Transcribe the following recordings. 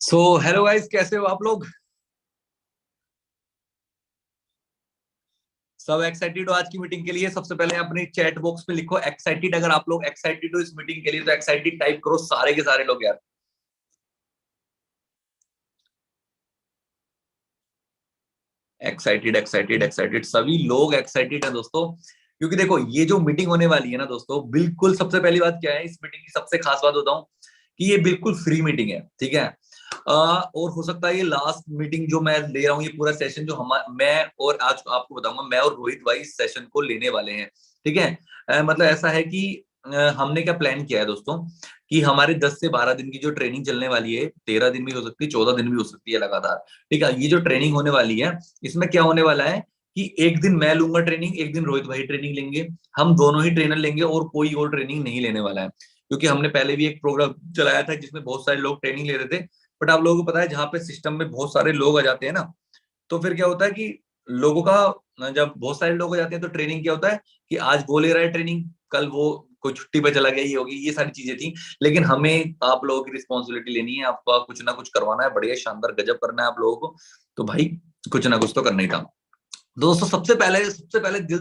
सो hello guys, कैसे हो आप लोग? सब एक्साइटेड हो आज की मीटिंग के लिए? सबसे पहले अपने चैट बॉक्स में लिखो एक्साइटेड। अगर आप लोग एक्साइटेड हो इस मीटिंग के लिए तो एक्साइटेड टाइप करो, सारे के सारे लोग यार। एक्साइटेड एक्साइटेड एक्साइटेड, सभी लोग एक्साइटेड है दोस्तों। क्योंकि देखो, ये जो मीटिंग होने वाली है ना दोस्तों, बिल्कुल सबसे पहली बात क्या है इस मीटिंग की, सबसे खास बात बताऊं कि ये बिल्कुल फ्री मीटिंग है, ठीक है। और हो सकता है ये लास्ट मीटिंग जो मैं ले रहा हूँ, ये पूरा सेशन जो हम मैं और आज आपको बताऊंगा, मैं और रोहित भाई इस सेशन को लेने वाले हैं, ठीक है। मतलब ऐसा है कि हमने क्या प्लान किया है दोस्तों, कि हमारे 10 से 12 दिन की जो ट्रेनिंग चलने वाली है, 13 दिन भी हो सकती है, 14 दिन भी हो सकती है लगातार, ठीक है। ये जो ट्रेनिंग होने वाली है, इसमें क्या होने वाला है कि एक दिन मैं लूंगा ट्रेनिंग, एक दिन रोहित भाई ट्रेनिंग लेंगे। हम दोनों ही ट्रेनर लेंगे और कोई और ट्रेनिंग नहीं लेने वाला है, क्योंकि हमने पहले भी एक प्रोग्राम चलाया था जिसमें बहुत सारे लोग ट्रेनिंग ले रहे थे। बट आप लोगों को पता है, जहाँ पे सिस्टम में बहुत सारे लोग आ जाते हैं ना, तो फिर क्या होता है कि लोगों का, जब बहुत सारे लोग हो जाते हैं तो ट्रेनिंग क्या होता है कि आज वो ले रहा है ट्रेनिंग, कल वो कोई छुट्टी पे चला गया, ये होगी, ये सारी चीजें थी। लेकिन हमें आप लोगों की रिस्पॉन्सिबिलिटी लेनी है, आपका कुछ ना कुछ करवाना है, बढ़िया शानदार गजब करना है आप लोगों को। तो भाई कुछ ना कुछ तो करना ही था दोस्तों। सबसे पहले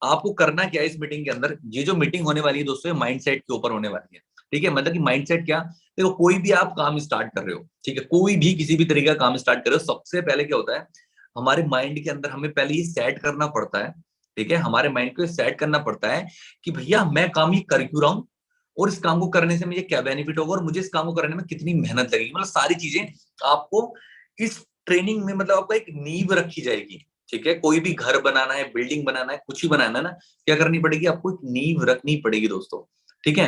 आपको करना क्या है इस मीटिंग के अंदर, ये जो मीटिंग होने वाली है दोस्तों, माइंडसेट के ऊपर होने वाली है, ठीक है। मतलब कि माइंडसेट क्या, देखो कोई भी आप काम स्टार्ट कर रहे हो, ठीक है, कोई भी किसी भी तरीके का काम स्टार्ट कर रहे हो, सबसे पहले क्या होता है, हमारे माइंड के अंदर हमें पहले ये सेट करना पड़ता है, ठीक है। हमारे माइंड को सेट करना पड़ता है कि भैया मैं काम ये कर क्यों रहा हूँ, और इस काम को करने से मुझे क्या बेनिफिट होगा, और मुझे इस काम को करने में कितनी मेहनत लगेगी, मतलब सारी चीजें आपको इस ट्रेनिंग में, मतलब आपको एक नींव रखी जाएगी, ठीक है। कोई भी घर बनाना है, बिल्डिंग बनाना है, कुछ ही बनाना है ना, क्या करनी पड़ेगी आपको, एक नींव रखनी पड़ेगी दोस्तों, ठीक है।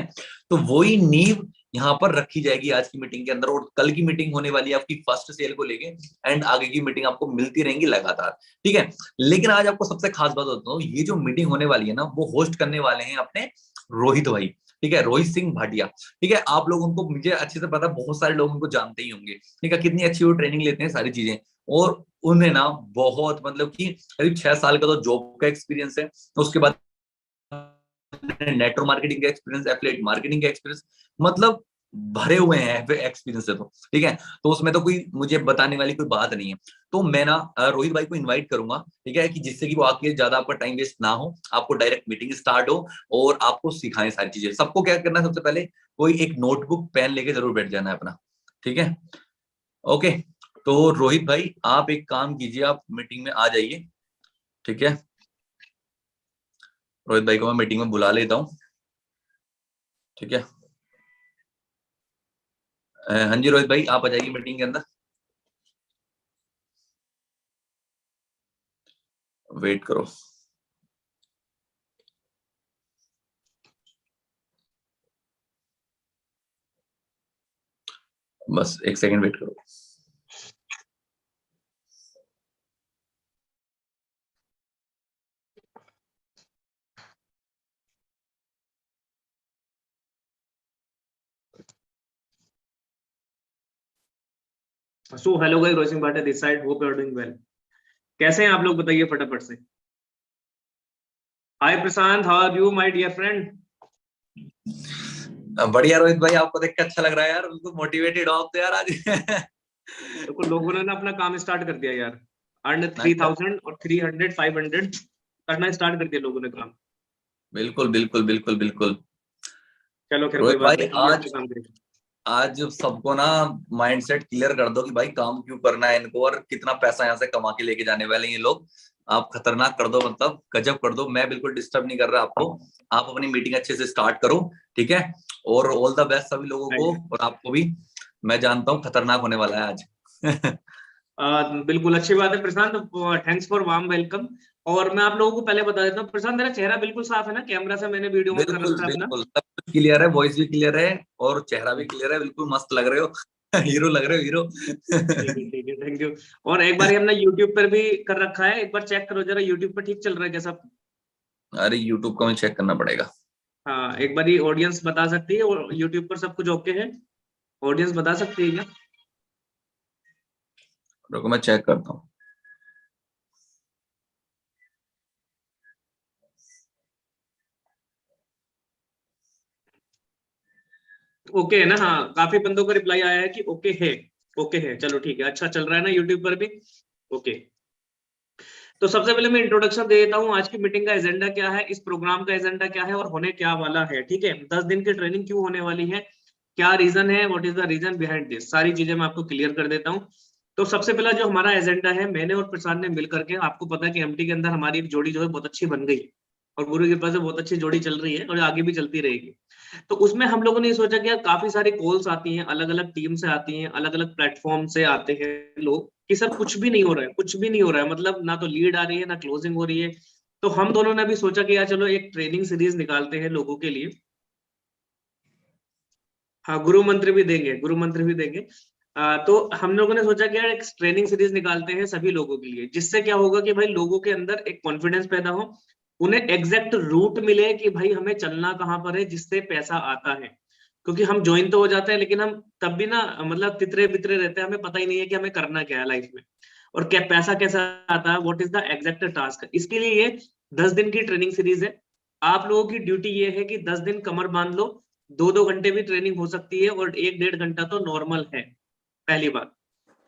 तो वही नींव यहाँ पर रखी जाएगी आज की मीटिंग के अंदर, और कल की मीटिंग होने वाली है आपकी फर्स्ट सेल को लेके, एंड आगे की मीटिंग आपको मिलती रहेंगी लगातार, ठीक है। लेकिन आज आपको सबसे खास बात बताता हूँ, ये जो मीटिंग होने वाली है ना, वो होस्ट करने वाले हैं अपने रोहित भाई, ठीक है, रोहित सिंह भाटिया, ठीक है। आप लोग उनको, मुझे अच्छे से पता, बहुत सारे लोग उनको जानते ही होंगे, ठीक है, कितनी अच्छी वो ट्रेनिंग लेते हैं, सारी चीजें। और उन्हें ना बहुत, मतलब कि करीब 6 साल का तो जॉब का एक्सपीरियंस है, उसके बाद नेटवर्क मार्केटिंग का एक्सपीरियंस, एफिलिएट मार्केटिंग का एक्सपीरियंस, मतलब भरे हुए हैं एक्सपीरियंस है, तो ठीक है। तो उसमें तो कोई मुझे बताने वाली कोई बात नहीं है। तो मैं ना रोहित भाई को इनवाइट करूंगा, ठीक है, कि जिससे कि वो आके ज्यादा आपका टाइम वेस्ट ना हो, आपको डायरेक्ट मीटिंग स्टार्ट हो और आपको सिखाएं सारी चीजें। सबको क्या करना है, सबसे पहले कोई एक नोटबुक पेन लेके जरूर बैठ जाना है अपना, ठीक है। ओके, तो रोहित भाई आप एक काम कीजिए, आप मीटिंग में आ जाइए, ठीक है। रोहित भाई को मैं मीटिंग में बुला लेता हूँ, ठीक है। हाँ जी रोहित भाई, आप आ जाइए मीटिंग के अंदर, वेट करो, बस एक सेकंड वेट करो। So hello guys, Rohit Singh Bhatia this side, hope you are doing well. कैसे हैं आप लोग, बताइए फटाफट से। Hi Prashant, how are you my dear friend. बढ़िया रोहित भाई, आपको देख के अच्छा लग रहा है यार, बिल्कुल मोटिवेटेड हो आप तो यार आज। देखो लोगों ने ना अपना काम स्टार्ट कर दिया यार। अर्न अच्छा, 3000 और 300 500 करना स्टार्ट कर दिया लोगों ने काम। बिल्कुल बिल्कुल बिल्कुल बिल्कुल। चलो खैर कोई रोहित बात भाई नहीं, हम भी आज अपना काम करेंगे। आज सबको ना माइंडसेट क्लियर कर दो कि भाई काम क्यों करना है इनको, और कितना पैसा यहाँ से कमा के लेके जाने वाले हैं ये लोग। आप खतरनाक कर दो, मतलब गजब कर दो। मैं बिल्कुल डिस्टर्ब नहीं कर रहा आपको, आप अपनी मीटिंग अच्छे से स्टार्ट करो, ठीक है। और ऑल द बेस्ट सभी लोगों हाँ को, जी। और आपको भी। मैं जानता हूँ खतरनाक होने वाला है आज। बिल्कुल अच्छी बात है प्रशांत, थैंक्स फॉर वार्म वेलकम। और मैं आप लोगों को पहले बता देता हूँ प्रशांत, मेरा चेहरा बिल्कुल साफ है ना, कैमरा से मैंने वीडियो ऑन कर बिल्कुल रखा है अपना। बिल्कुल, सब कुछ क्लियर है, वॉइस भी क्लियर है और चेहरा भी क्लियर है, बिल्कुल मस्त लग रहे हो। हीरो लग रहे हो, हीरो। ठीक है, थैंक यू। और एक बार ये हमने यूट्यूब पर भी कर रखा है, एक बार चेक करो जरा यूट्यूब पर ठीक चल रहा है क्या सब। अरे यूट्यूब का मैं चेक करना पड़ेगा। हाँ एक बार ये ऑडियंस बता सकती है, और यूट्यूब पर सब कुछ ओके है, ऑडियंस बता सकती है क्या। रुको मैं चेक करता हूँ। ओके है ना, हाँ काफी बंदों का रिप्लाई आया है कि ओके है। ओके है, चलो ठीक है, अच्छा चल रहा है ना यूट्यूब पर भी? ओके। तो सबसे पहले मैं इंट्रोडक्शन दे देता हूँ, आज की मीटिंग का एजेंडा क्या है, इस प्रोग्राम का एजेंडा क्या है और होने क्या वाला है। ठीक है, 10 दिन की ट्रेनिंग क्यों होने वाली है, क्या रीजन है, what is the reason behind this, सारी चीजें मैं आपको क्लियर कर देता हूँ। तो सबसे पहला जो हमारा एजेंडा है, मैंने और प्रसाद ने मिल करके, आपको पता है कि एमटी के अंदर हमारी एक जोड़ी जो है बहुत अच्छी बन गई है और गुरु की कृपा से बहुत अच्छी जोड़ी चल रही है और आगे भी चलती रहेगी। तो उसमें हम लोगों ने ये सोचा कि यार काफी सारी कॉल्स आती हैं, अलग अलग टीम से आती हैं, अलग अलग प्लेटफॉर्म से आते हैं लोग, कि सर कुछ भी नहीं हो रहा है, कुछ भी नहीं हो रहा है, मतलब ना तो लीड आ रही है ना क्लोजिंग हो रही है। तो हम दोनों ने भी सोचा कि यार चलो एक ट्रेनिंग सीरीज निकालते हैं लोगों के लिए। हाँ, गुरु मंत्र भी देंगे, गुरु मंत्र भी देंगे। तो हम लोगों ने सोचा कि यार एक ट्रेनिंग सीरीज निकालते हैं सभी लोगों के लिए, जिससे क्या होगा कि भाई लोगों के अंदर एक कॉन्फिडेंस पैदा हो, उन्हें एग्जैक्ट रूट मिले कि भाई हमें चलना कहाँ पर है जिससे पैसा आता है। क्योंकि हम ज्वाइन तो हो जाते हैं लेकिन हम तब भी ना मतलब तितरे बितरे रहते हैं, हमें पता ही नहीं है कि हमें करना क्या है लाइफ में और क्या पैसा कैसा आता है, what is the exact task. इसके लिए ये 10 दिन की ट्रेनिंग सीरीज है। आप लोगों की ड्यूटी ये है कि 10 दिन कमर बांध लो, 2-2 घंटे भी ट्रेनिंग हो सकती है और 1-1.5 घंटा तो नॉर्मल है। पहली बात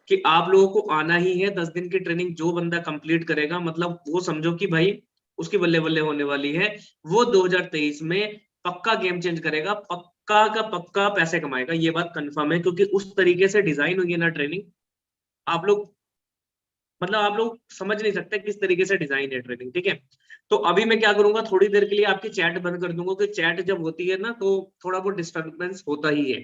कि आप लोगों को आना ही है, 10 दिन की ट्रेनिंग जो बंदा कंप्लीट करेगा मतलब वो समझो कि भाई उसकी बल्ले बल्ले होने वाली है। वो 2023 में पक्का गेम चेंज करेगा, पक्का का पक्का पैसे कमाएगा, ये बात कंफर्म है, क्योंकि उस तरीके से डिजाइन हुई है ना ट्रेनिंग। आप लोग मतलब आप लोग समझ नहीं सकते किस तरीके से डिजाइन है ट्रेनिंग। ठीक है, तो अभी मैं क्या करूंगा, थोड़ी देर के लिए आपकी चैट बंद कर दूंगा, कि चैट जब होती है ना तो थोड़ा बहुत डिस्टर्बेंस होता ही है।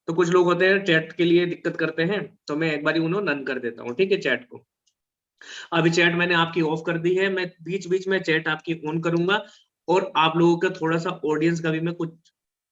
तो कुछ लोग होते हैं चैट के लिए दिक्कत करते हैं, तो मैं एक बार उन्हें नन कर देता हूँ, ठीक है, चैट को। अभी चैट मैंने आपकी ऑफ कर दी है, मैं बीच बीच में चैट आपकी ऑन करूंगा। और आप लोगों का थोड़ा सा ऑडियंस का भी मैं कुछ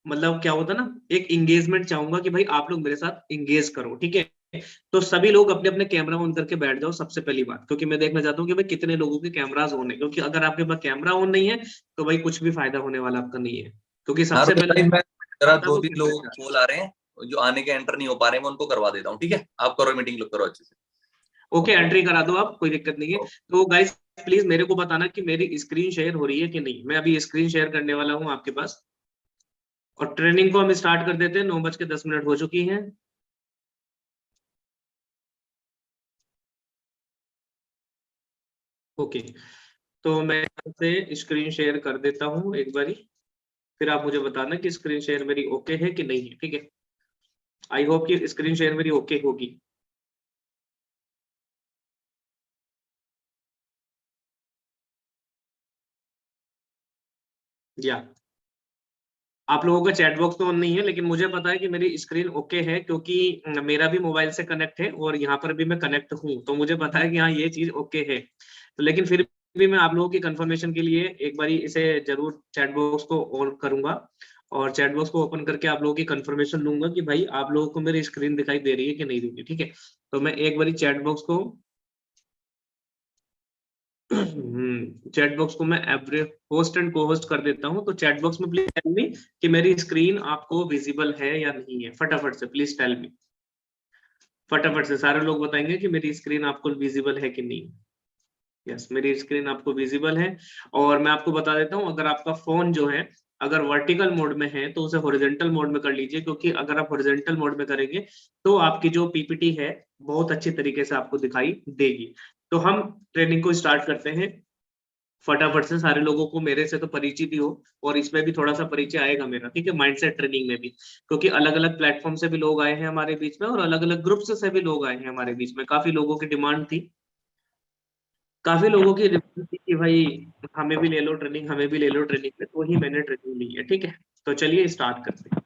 मतलब क्या होता है ना, एक इंगेजमेंट चाहूंगा कि भाई आप लोग मेरे साथ इंगेज करो। ठीक है, तो सभी लोग अपने अपने कैमरा ऑन करके बैठ जाओ सबसे पहली बात, क्योंकि मैं देखना चाहता हूँ कि भाई कितने लोगों के कैमराज ऑन है, क्योंकि अगर आपके पास कैमरा ऑन नहीं है तो भाई कुछ भी फायदा होने वाला आपका नहीं है, क्योंकि हाँ सबसे तो पहले गाइस मैं जरा आता है दो वो तीन कैमरे लोगों का। कॉल आ रहे हैं जो आने के एंटर नहीं हो पा रहे हैं, मैं उनको करवा देता हूँ। ठीक है, आप करो मीटिंग करो अच्छे से। ओके, एंट्री करा दो आप, कोई दिक्कत नहीं है। तो गाइस प्लीज मेरे को बताना कि मेरी स्क्रीन शेयर हो रही है कि नहीं। मैं अभी स्क्रीन शेयर करने वाला हूँ आपके पास, और ट्रेनिंग को हम स्टार्ट कर देते हैं। 9:10 हो चुकी हैं। ओके, तो मैं यहाँ से स्क्रीन शेयर कर देता हूँ एक बारी, फिर आप मुझे बताना कि स्क्रीन शेयर मेरी ओके है कि नहीं है। ठीक है, आई होप कि स्क्रीन शेयर मेरी ओके होगी। या आप लोगों का चैट बॉक्स तो ऑन नहीं है, लेकिन मुझे पता है कि मेरी स्क्रीन ओके है, क्योंकि मेरा भी मोबाइल से कनेक्ट है और यहाँ पर भी मैं कनेक्ट हूँ, तो मुझे पता है कि हाँ ये चीज ओके है। तो लेकिन फिर भी मैं आप लोगों की कंफर्मेशन के लिए एक बारी इसे जरूर चैट बॉक्स को ऑन करूंगा और चैट बॉक्स को ओपन करके आप लोगों की कंफर्मेशन लूंगा कि भाई आप लोगों को मेरी स्क्रीन दिखाई दे रही है कि नहीं दे रही। ठीक है, तो मैं एक बारी चैट बॉक्स को चैट बॉक्स को मैं एवरी होस्ट एंड को होस्ट कर देता हूँ। तो चैट बॉक्स में प्लीज टेल मी कि मेरी स्क्रीन आपको विजिबल है या नहीं है, फटाफट से प्लीज टेल मी। फटाफट से सारे लोग बताएंगे कि मेरी स्क्रीन आपको विजिबल है कि नहीं। यस, मेरी स्क्रीन आपको विजिबल है। और मैं आपको बता देता हूँ, अगर आपका फोन जो है अगर वर्टिकल मोड में है तो उसे हॉरिजॉन्टल मोड में कर लीजिए, क्योंकि अगर आप हॉरिजॉन्टल मोड में करेंगे तो आपकी जो पीपीटी है बहुत अच्छी तरीके से आपको दिखाई देगी। तो हम ट्रेनिंग को स्टार्ट करते हैं फटाफट से। सारे लोगों को मेरे से तो परिचित ही हो, और इसमें भी थोड़ा सा परिचय आएगा मेरा, ठीक है, माइंडसेट ट्रेनिंग में भी, क्योंकि अलग अलग प्लेटफॉर्म से भी लोग आए हैं हमारे बीच में और अलग अलग ग्रुप से भी लोग आए हैं हमारे बीच में। काफी लोगों की डिमांड थी, काफी लोगों की डिमांड थी कि भाई हमें भी ले लो ट्रेनिंग, हमें भी ले लो ट्रेनिंग में, तो ही मैंने ट्रेनिंग ली है। ठीक है, तो चलिए स्टार्ट करते हैं।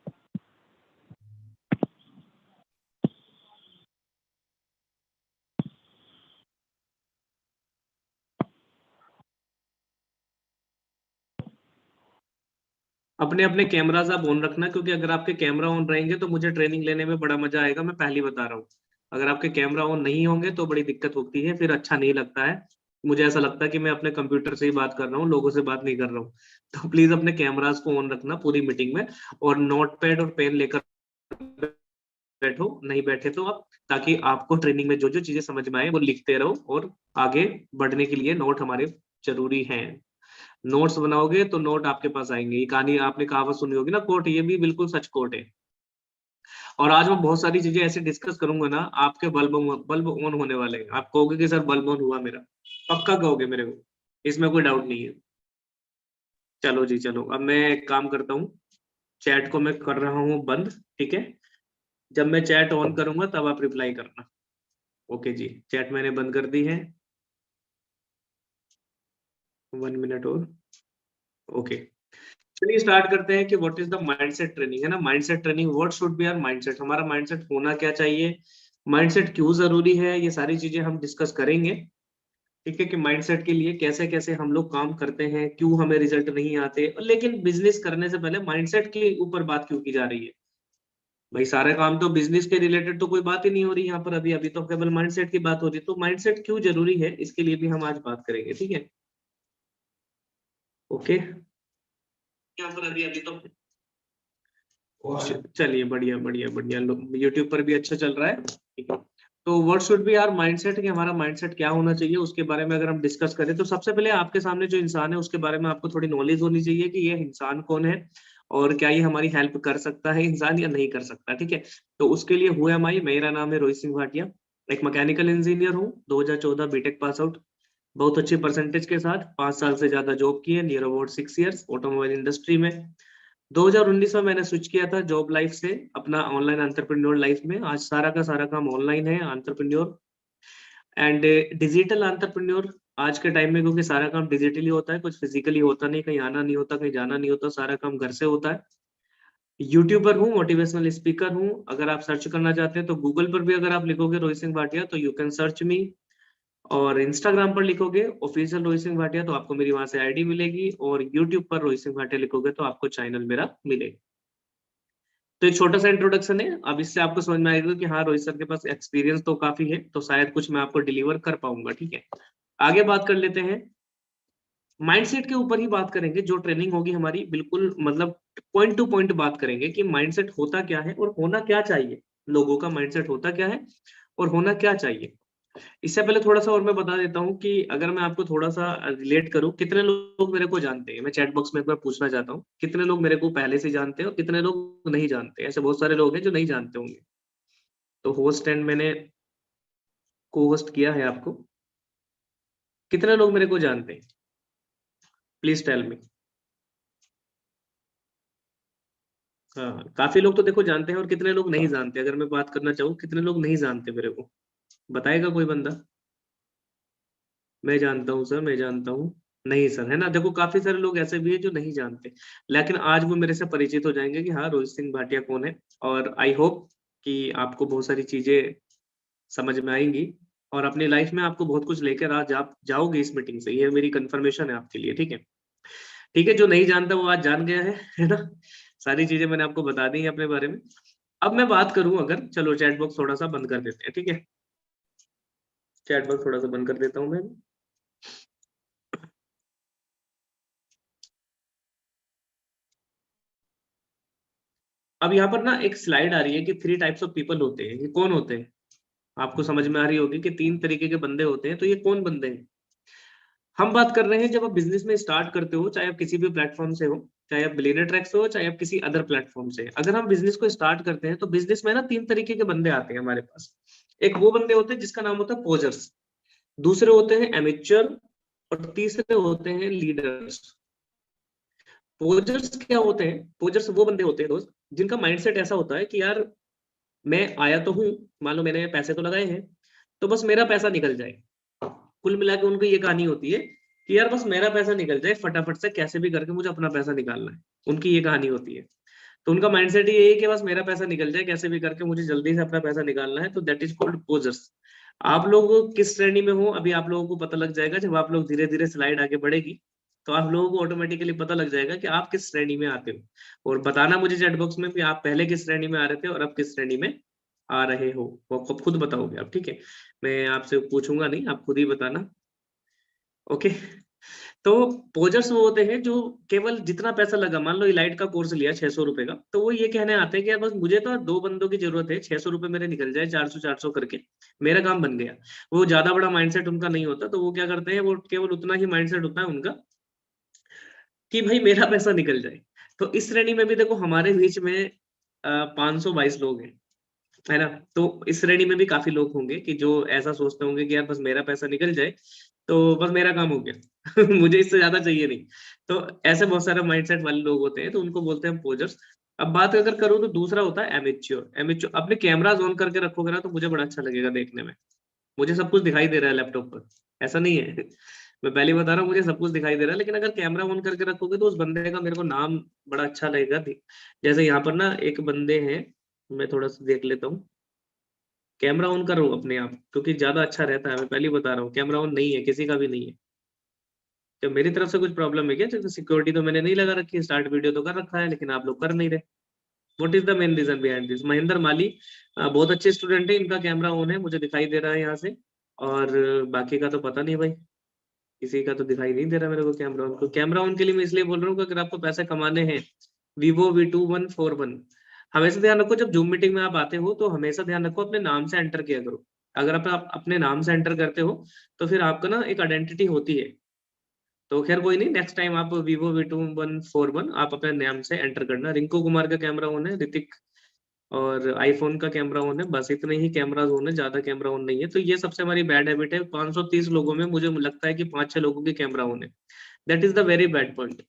अपने अपने कैमरास आप ऑन रखना, क्योंकि अगर आपके कैमरा ऑन रहेंगे तो मुझे ट्रेनिंग लेने में बड़ा मजा आएगा, मैं पहले बता रहा हूँ। अगर आपके कैमरा ऑन नहीं होंगे तो बड़ी दिक्कत होती है, फिर अच्छा नहीं लगता है। मुझे ऐसा लगता है कि मैं अपने कंप्यूटर से ही बात कर रहा हूँ, लोगों से बात नहीं कर रहा हूँ। तो प्लीज अपने कैमरास को ऑन रखना पूरी मीटिंग में, और नोट पैड और पेन लेकर बैठो, नहीं बैठे तो आप, ताकि आपको ट्रेनिंग में जो जो चीजें समझ में आए वो लिखते रहो, और आगे बढ़ने के लिए नोट हमारे जरूरी हैं। नोट्स बनाओगे तो नोट आपके पास आएंगे। ये कहानी आपने कहावत सुनी होगी ना, कोट, ये भी बिल्कुल सच कोट है। और आज मैं बहुत सारी चीजें ऐसे डिस्कस करूंगा ना, आपके बल्ब ऑन होने वाले हैं। आप कहोगे कि सर बल्ब ऑन हुआ मेरा, पक्का कहोगे मेरे को, इसमें कोई डाउट नहीं है। चलो जी चलो, अब मैं एक काम करता हूँ, चैट को मैं कर रहा हूँ बंद, ठीक है। जब मैं चैट ऑन करूंगा तब आप रिप्लाई करना। ओके जी, चैट मैंने बंद कर दी है। 1 मिनट और। ओके, चलिए स्टार्ट करते हैं कि what is the mindset training, है ना। Mindset training, what should be our mindset, हमारा माइंडसेट होना क्या चाहिए, माइंडसेट क्यों जरूरी है, ये सारी चीजें हम डिस्कस करेंगे। ठीक है, कि माइंडसेट के लिए कैसे कैसे हम लोग काम करते हैं, क्यों हमें रिजल्ट नहीं आते, लेकिन बिजनेस करने से पहले माइंडसेट के ऊपर बात क्यों की जा रही है। भाई सारे काम तो बिजनेस के रिलेटेड तो कोई बात ही नहीं हो रही यहाँ पर, अभी अभी तो केवल माइंडसेट की बात हो रही है। तो माइंडसेट क्यों जरूरी है, इसके लिए भी हम आज बात करेंगे, ठीक है। ओके, यहाँ पर अभी अभी तो चलिए बढ़िया बढ़िया बढ़िया, यूट्यूब पर भी अच्छा चल रहा है, ठीक है। तो what should be our mindset, कि हमारा माइंडसेट क्या होना चाहिए, उसके बारे में अगर हम डिस्कस करें तो सबसे पहले आपके सामने जो इंसान है उसके बारे में आपको थोड़ी नॉलेज होनी चाहिए कि ये इंसान कौन है और क्या ये हमारी हेल्प कर सकता है इंसान या नहीं कर सकता, ठीक है। तो उसके लिए हुए हमारी, मेरा नाम है रोहित सिंह भाटिया, एक मैकेनिकल इंजीनियर हूँ, 2014 बीटेक पास आउट, बहुत अच्छी परसेंटेज के साथ, 5 साल से ज्यादा जॉब की है, near about 6 years automobile industry में। 2019 में मैंने स्विच किया था जॉब लाइफ से अपना ऑनलाइन एंटरप्रेन्योर लाइफ में। आज सारा का सारा काम ऑनलाइन है, एंटरप्रेन्योर एंड डिजिटल एंटरप्रेन्योर आज के टाइम में, क्योंकि सारा काम डिजिटली होता है, कुछ फिजिकली होता नहीं, कहीं आना नहीं होता, कहीं जाना नहीं होता, सारा काम घर से होता है। यूट्यूबर हूँ, मोटिवेशनल स्पीकर हूँ, अगर आप सर्च करना चाहते हैं तो गूगल पर भी अगर आप लिखोगे रोहित सिंह भाटिया तो यू कैन सर्च मी, और इंस्टाग्राम पर लिखोगे ऑफिशियल रोहित सिंह भाटिया तो आपको मेरी वहां से आईडी मिलेगी, और यूट्यूब पर रोहित सिंह भाटिया लिखोगे तो आपको चैनल मेरा मिलेगा। तो एक छोटा सा इंट्रोडक्शन है, अब इससे आपको समझ में आएगा कि हाँ रोहित सर के पास एक्सपीरियंस तो काफी है, तो शायद कुछ मैं आपको डिलीवर कर पाऊंगा, ठीक है। आगे बात कर लेते हैं, माइंडसेट के ऊपर ही बात करेंगे, जो ट्रेनिंग होगी हमारी बिल्कुल मतलब पॉइंट टू पॉइंट बात करेंगे कि माइंडसेट होता क्या है और होना क्या चाहिए, लोगों का माइंडसेट होता क्या है और होना क्या चाहिए। इससे पहले थोड़ा सा और मैं बता देता हूँ कि अगर मैं आपको थोड़ा सा रिलेट करूँ, कितने लोग मेरे को जानते हैं, मैं चैट बॉक्स में एक बार पूछना चाहता हूँ, कितने लोग मेरे को पहले से जानते हैं और कितने लोग नहीं जानते। ऐसे बहुत सारे लोग हैं जो नहीं जानते होंगे, तो होस्ट एंड मैंने को होस्ट किया है आपको, कितने लोग मेरे को जानते हैं, प्लीज टेल मी। हाँ, काफी लोग तो देखो जानते हैं, और कितने लोग नहीं जानते, अगर मैं बात करना चाहूँ कितने लोग नहीं जानते मेरे को, बताएगा कोई बंदा। मैं जानता हूँ सर, मैं जानता हूँ। नहीं सर, है ना, देखो काफी सारे लोग ऐसे भी है जो नहीं जानते, लेकिन आज वो मेरे से परिचित हो जाएंगे कि हाँ रोहित सिंह भाटिया कौन है। और आई होप कि आपको बहुत सारी चीजें समझ में आएंगी, और अपनी लाइफ में आपको बहुत कुछ लेकर आज आप जाओगे इस मीटिंग से, ये मेरी कंफर्मेशन है आपके लिए, ठीक है। ठीक है, जो नहीं जानता वो आज जान गया है ना। सारी चीजें मैंने आपको बता दी है अपने बारे में। अब मैं बात करूं, अगर चलो चैट बॉक्स थोड़ा सा बंद कर देते हैं, ठीक है, चैट बॉक्स थोड़ा सा बंद कर देता हूं मैं। अब यहाँ पर ना एक स्लाइड आ रही है कि 3 टाइप्स ऑफ पीपल होते हैं, ये कौन होते हैं, आपको समझ में आ रही होगी कि 3 तरीके के बंदे होते हैं, तो ये कौन बंदे हैं। हम बात कर रहे हैं जब आप बिजनेस में स्टार्ट करते हो, चाहे आप किसी भी प्लेटफॉर्म से हो, चाहे आप बिलियनर ट्रैक से हो, चाहे आप किसी अदर प्लेटफॉर्म से, अगर हम बिजनेस को स्टार्ट करते हैं तो बिजनेस में ना 3 तरीके के बंदे आते हैं हमारे पास। एक वो बंदे होते हैं जिसका नाम होता है पोजर्स, दूसरे होते हैं एमेच्योर, और तीसरे होते हैं लीडर्स। पोजर्स क्या होते हैं, पोजर्स वो बंदे होते हैं दोस्त जिनका माइंडसेट ऐसा होता है कि यार मैं आया तो हूँ, मान लो मैंने पैसे तो लगाए हैं, तो बस मेरा पैसा निकल जाए। कुल मिला के उनको ये कहानी होती है कि यार बस मेरा पैसा निकल जाए फटाफट से, कैसे भी करके मुझे अपना पैसा निकालना है, उनकी ये कहानी होती है। तो उनका माइंडसेट ये है कि बस मेरा पैसा निकल जाए, कैसे भी करके मुझे जल्दी से अपना पैसा निकालना है, तो दैट इज कॉल्ड पोजर्स। आप लोग किस श्रेणी में हो अभी आप लोगों को पता लग जाएगा, जब आप लोग धीरे धीरे स्लाइड आगे बढ़ेगी तो आप लोगों को ऑटोमेटिकली पता लग जाएगा कि आप किस श्रेणी में आते हो। और बताना मुझे चैट बॉक्स में कि आप पहले किस श्रेणी में आ रहे थे और अब किस श्रेणी में आ रहे हो, वो खुद बताओगे आप, ठीक है। मैं आपसे पूछूंगा नहीं, आप खुद ही बताना। ओके, तो पोजर्स वो होते हैं जो केवल जितना पैसा लगा, मान लो इलाइट का कोर्स लिया 600 रुपए का, तो वो ये कहने आते हैं कि यार बस मुझे तो 2 बंदों की जरूरत है, 600 रुपए मेरे निकल जाए, 400 400 करके मेरा काम बन गया। वो ज्यादा बड़ा माइंडसेट उनका नहीं होता, तो वो क्या करते हैं, वो केवल उतना ही माइंडसेट होता है उनका कि भाई मेरा पैसा निकल जाए। तो इस श्रेणी में भी देखो हमारे बीच में 522 लोग हैं, है ना। तो इस श्रेणी में भी काफी लोग होंगे कि जो ऐसा सोचते होंगे कि यार बस मेरा पैसा निकल जाए तो बस मेरा काम हो गया मुझे इससे ज्यादा चाहिए नहीं। तो ऐसे बहुत सारे माइंडसेट वाले लोग होते हैं, तो उनको बोलते हैं पोजर्स। अब बात अगर करूँ तो दूसरा होता है एमेच्योर। एमेच्योर अपने कैमराज ऑन करके रखोगे ना तो मुझे बड़ा अच्छा लगेगा देखने में। मुझे सब कुछ दिखाई दे रहा है लैपटॉप पर, ऐसा नहीं है मैं पहले ही बता रहा हूँ, मुझे सब कुछ दिखाई दे रहा है, लेकिन अगर कैमरा ऑन करके रखोगे तो उस बंदे का मेरे को नाम बड़ा अच्छा लगेगा। जैसे यहाँ पर ना एक बंदे हैं, मैं थोड़ा सा देख लेता हूँ। कैमरा ऑन करो अपने आप, क्योंकि ज्यादा अच्छा रहता है। मैं पहले ही बता रहा हूँ, कैमरा ऑन नहीं है, किसी का भी नहीं है। तो मेरी तरफ से कुछ प्रॉब्लम है क्या? जैसे सिक्योरिटी तो मैंने नहीं लगा रखी, स्टार्ट वीडियो तो कर रखा है, लेकिन आप लोग कर नहीं रहे। What is the main reason behind this? Mahendra Mali बहुत अच्छे स्टूडेंट है, इनका कैमरा ऑन है, मुझे दिखाई दे रहा है यहाँ से। और बाकी का तो पता नहीं भाई, किसी का तो दिखाई नहीं दे रहा मेरे को कैमरा ऑन। तो कैमरा ऑन के लिए मैं इसलिए बोल रहा हूँ कि अगर आपको पैसे कमाने हैं, Vivo V2141, हमेशा ध्यान रखो जब जूम मीटिंग में आप आते हो तो हमेशा ध्यान रखो अपने नाम से एंटर किया करो। अगर आप अपने नाम से एंटर करते हो तो फिर आपका ना एक आइडेंटिटी होती है। तो खैर कोई नहीं, नेक्स्ट टाइम आप Vivo V2141 आप अपने नाम से एंटर करना। रिंकू कुमार का कैमरा ऑन है, ऋतिक और आईफोन का कैमरा ऑन है, बस इतने ही कैमराज ऑन है, ज्यादा कैमरा ऑन नहीं है। तो ये सबसे हमारी बैड हैबिट है। 530 लोगों में मुझे लगता है कि 5-6 लोगों के कैमरा ऑन है। That is the very bad point.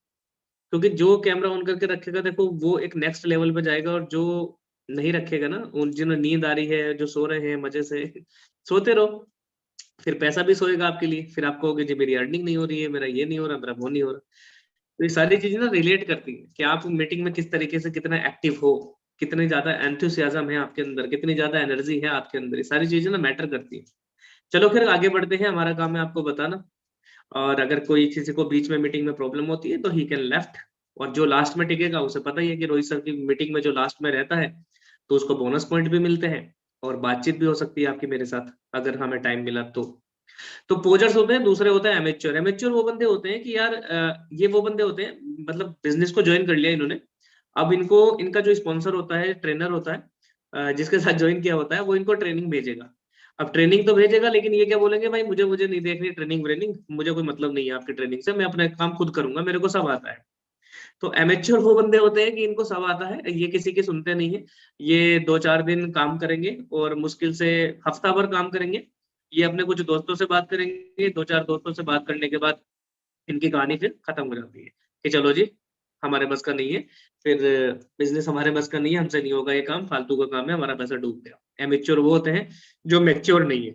क्योंकि जो कैमरा ऑन करके रखेगा देखो वो एक नेक्स्ट लेवल पे जाएगा, और जो नहीं रखेगा ना, उन जिन्हें नींद आ रही है, जो सो रहे हैं मजे से सोते रहो, फिर पैसा भी सोएगा आपके लिए, फिर आप कहोगे जी मेरी अर्निंग नहीं हो रही है, मेरा ये नहीं हो रहा, मेरा वो नहीं हो रहा। तो ये सारी चीजें ना रिलेट करती है कि आप मीटिंग में किस तरीके से कितना एक्टिव हो, कितनी ज्यादा एंथुसियाज्म है आपके अंदर, कितनी ज्यादा एनर्जी है आपके अंदर, ये सारी चीजें ना मैटर करती है। चलो फिर आगे बढ़ते हैं, हमारा काम है आपको बताना। और अगर कोई किसी को बीच में मीटिंग में प्रॉब्लम होती है तो ही कैन लेफ्ट। और जो लास्ट में टिकेगा उसे पता ही है कि रोहित सर की मीटिंग में जो लास्ट में रहता है तो उसको बोनस पॉइंट भी मिलते हैं, और बातचीत भी हो सकती है आपकी मेरे साथ अगर हमें टाइम मिला तो। तो पोजर्स होते हैं, दूसरे होते हैं एमेच्योर। एमेच्योर वो बंदे होते हैं कि यार ये वो बंदे होते हैं, मतलब बिजनेस को ज्वाइन कर लिया इन्होंने, अब इनको इनका जो स्पॉन्सर होता है, ट्रेनर होता है, जिसके साथ ज्वाइन किया होता है, वो इनको ट्रेनिंग भेजेगा। अब ट्रेनिंग तो भेजेगा, लेकिन ये क्या बोलेंगे, भाई मुझे मुझे नहीं देखनी ट्रेनिंग व्रेनिंग, मुझे कोई मतलब नहीं है आपकी ट्रेनिंग से, मैं अपना काम खुद करूंगा, मेरे को सब आता है। तो एमेच्योर वो बंदे होते हैं कि इनको सब आता है, ये किसी की सुनते नहीं है। ये 2-4 दिन काम करेंगे और मुश्किल से हफ्ता भर काम करेंगे। ये अपने कुछ दोस्तों से बात करेंगे, 2-4 दोस्तों से बात करने के बाद इनकी कहानी फिर खत्म हो जाती है कि चलो जी हमारे बस का नहीं है, फिर बिजनेस हमारे बस का नहीं है, हमसे नहीं होगा ये काम, फालतू का काम है, हमारा पैसा डूब गया। एमेच्योर वो होते हैं जो मेच्योर नहीं है।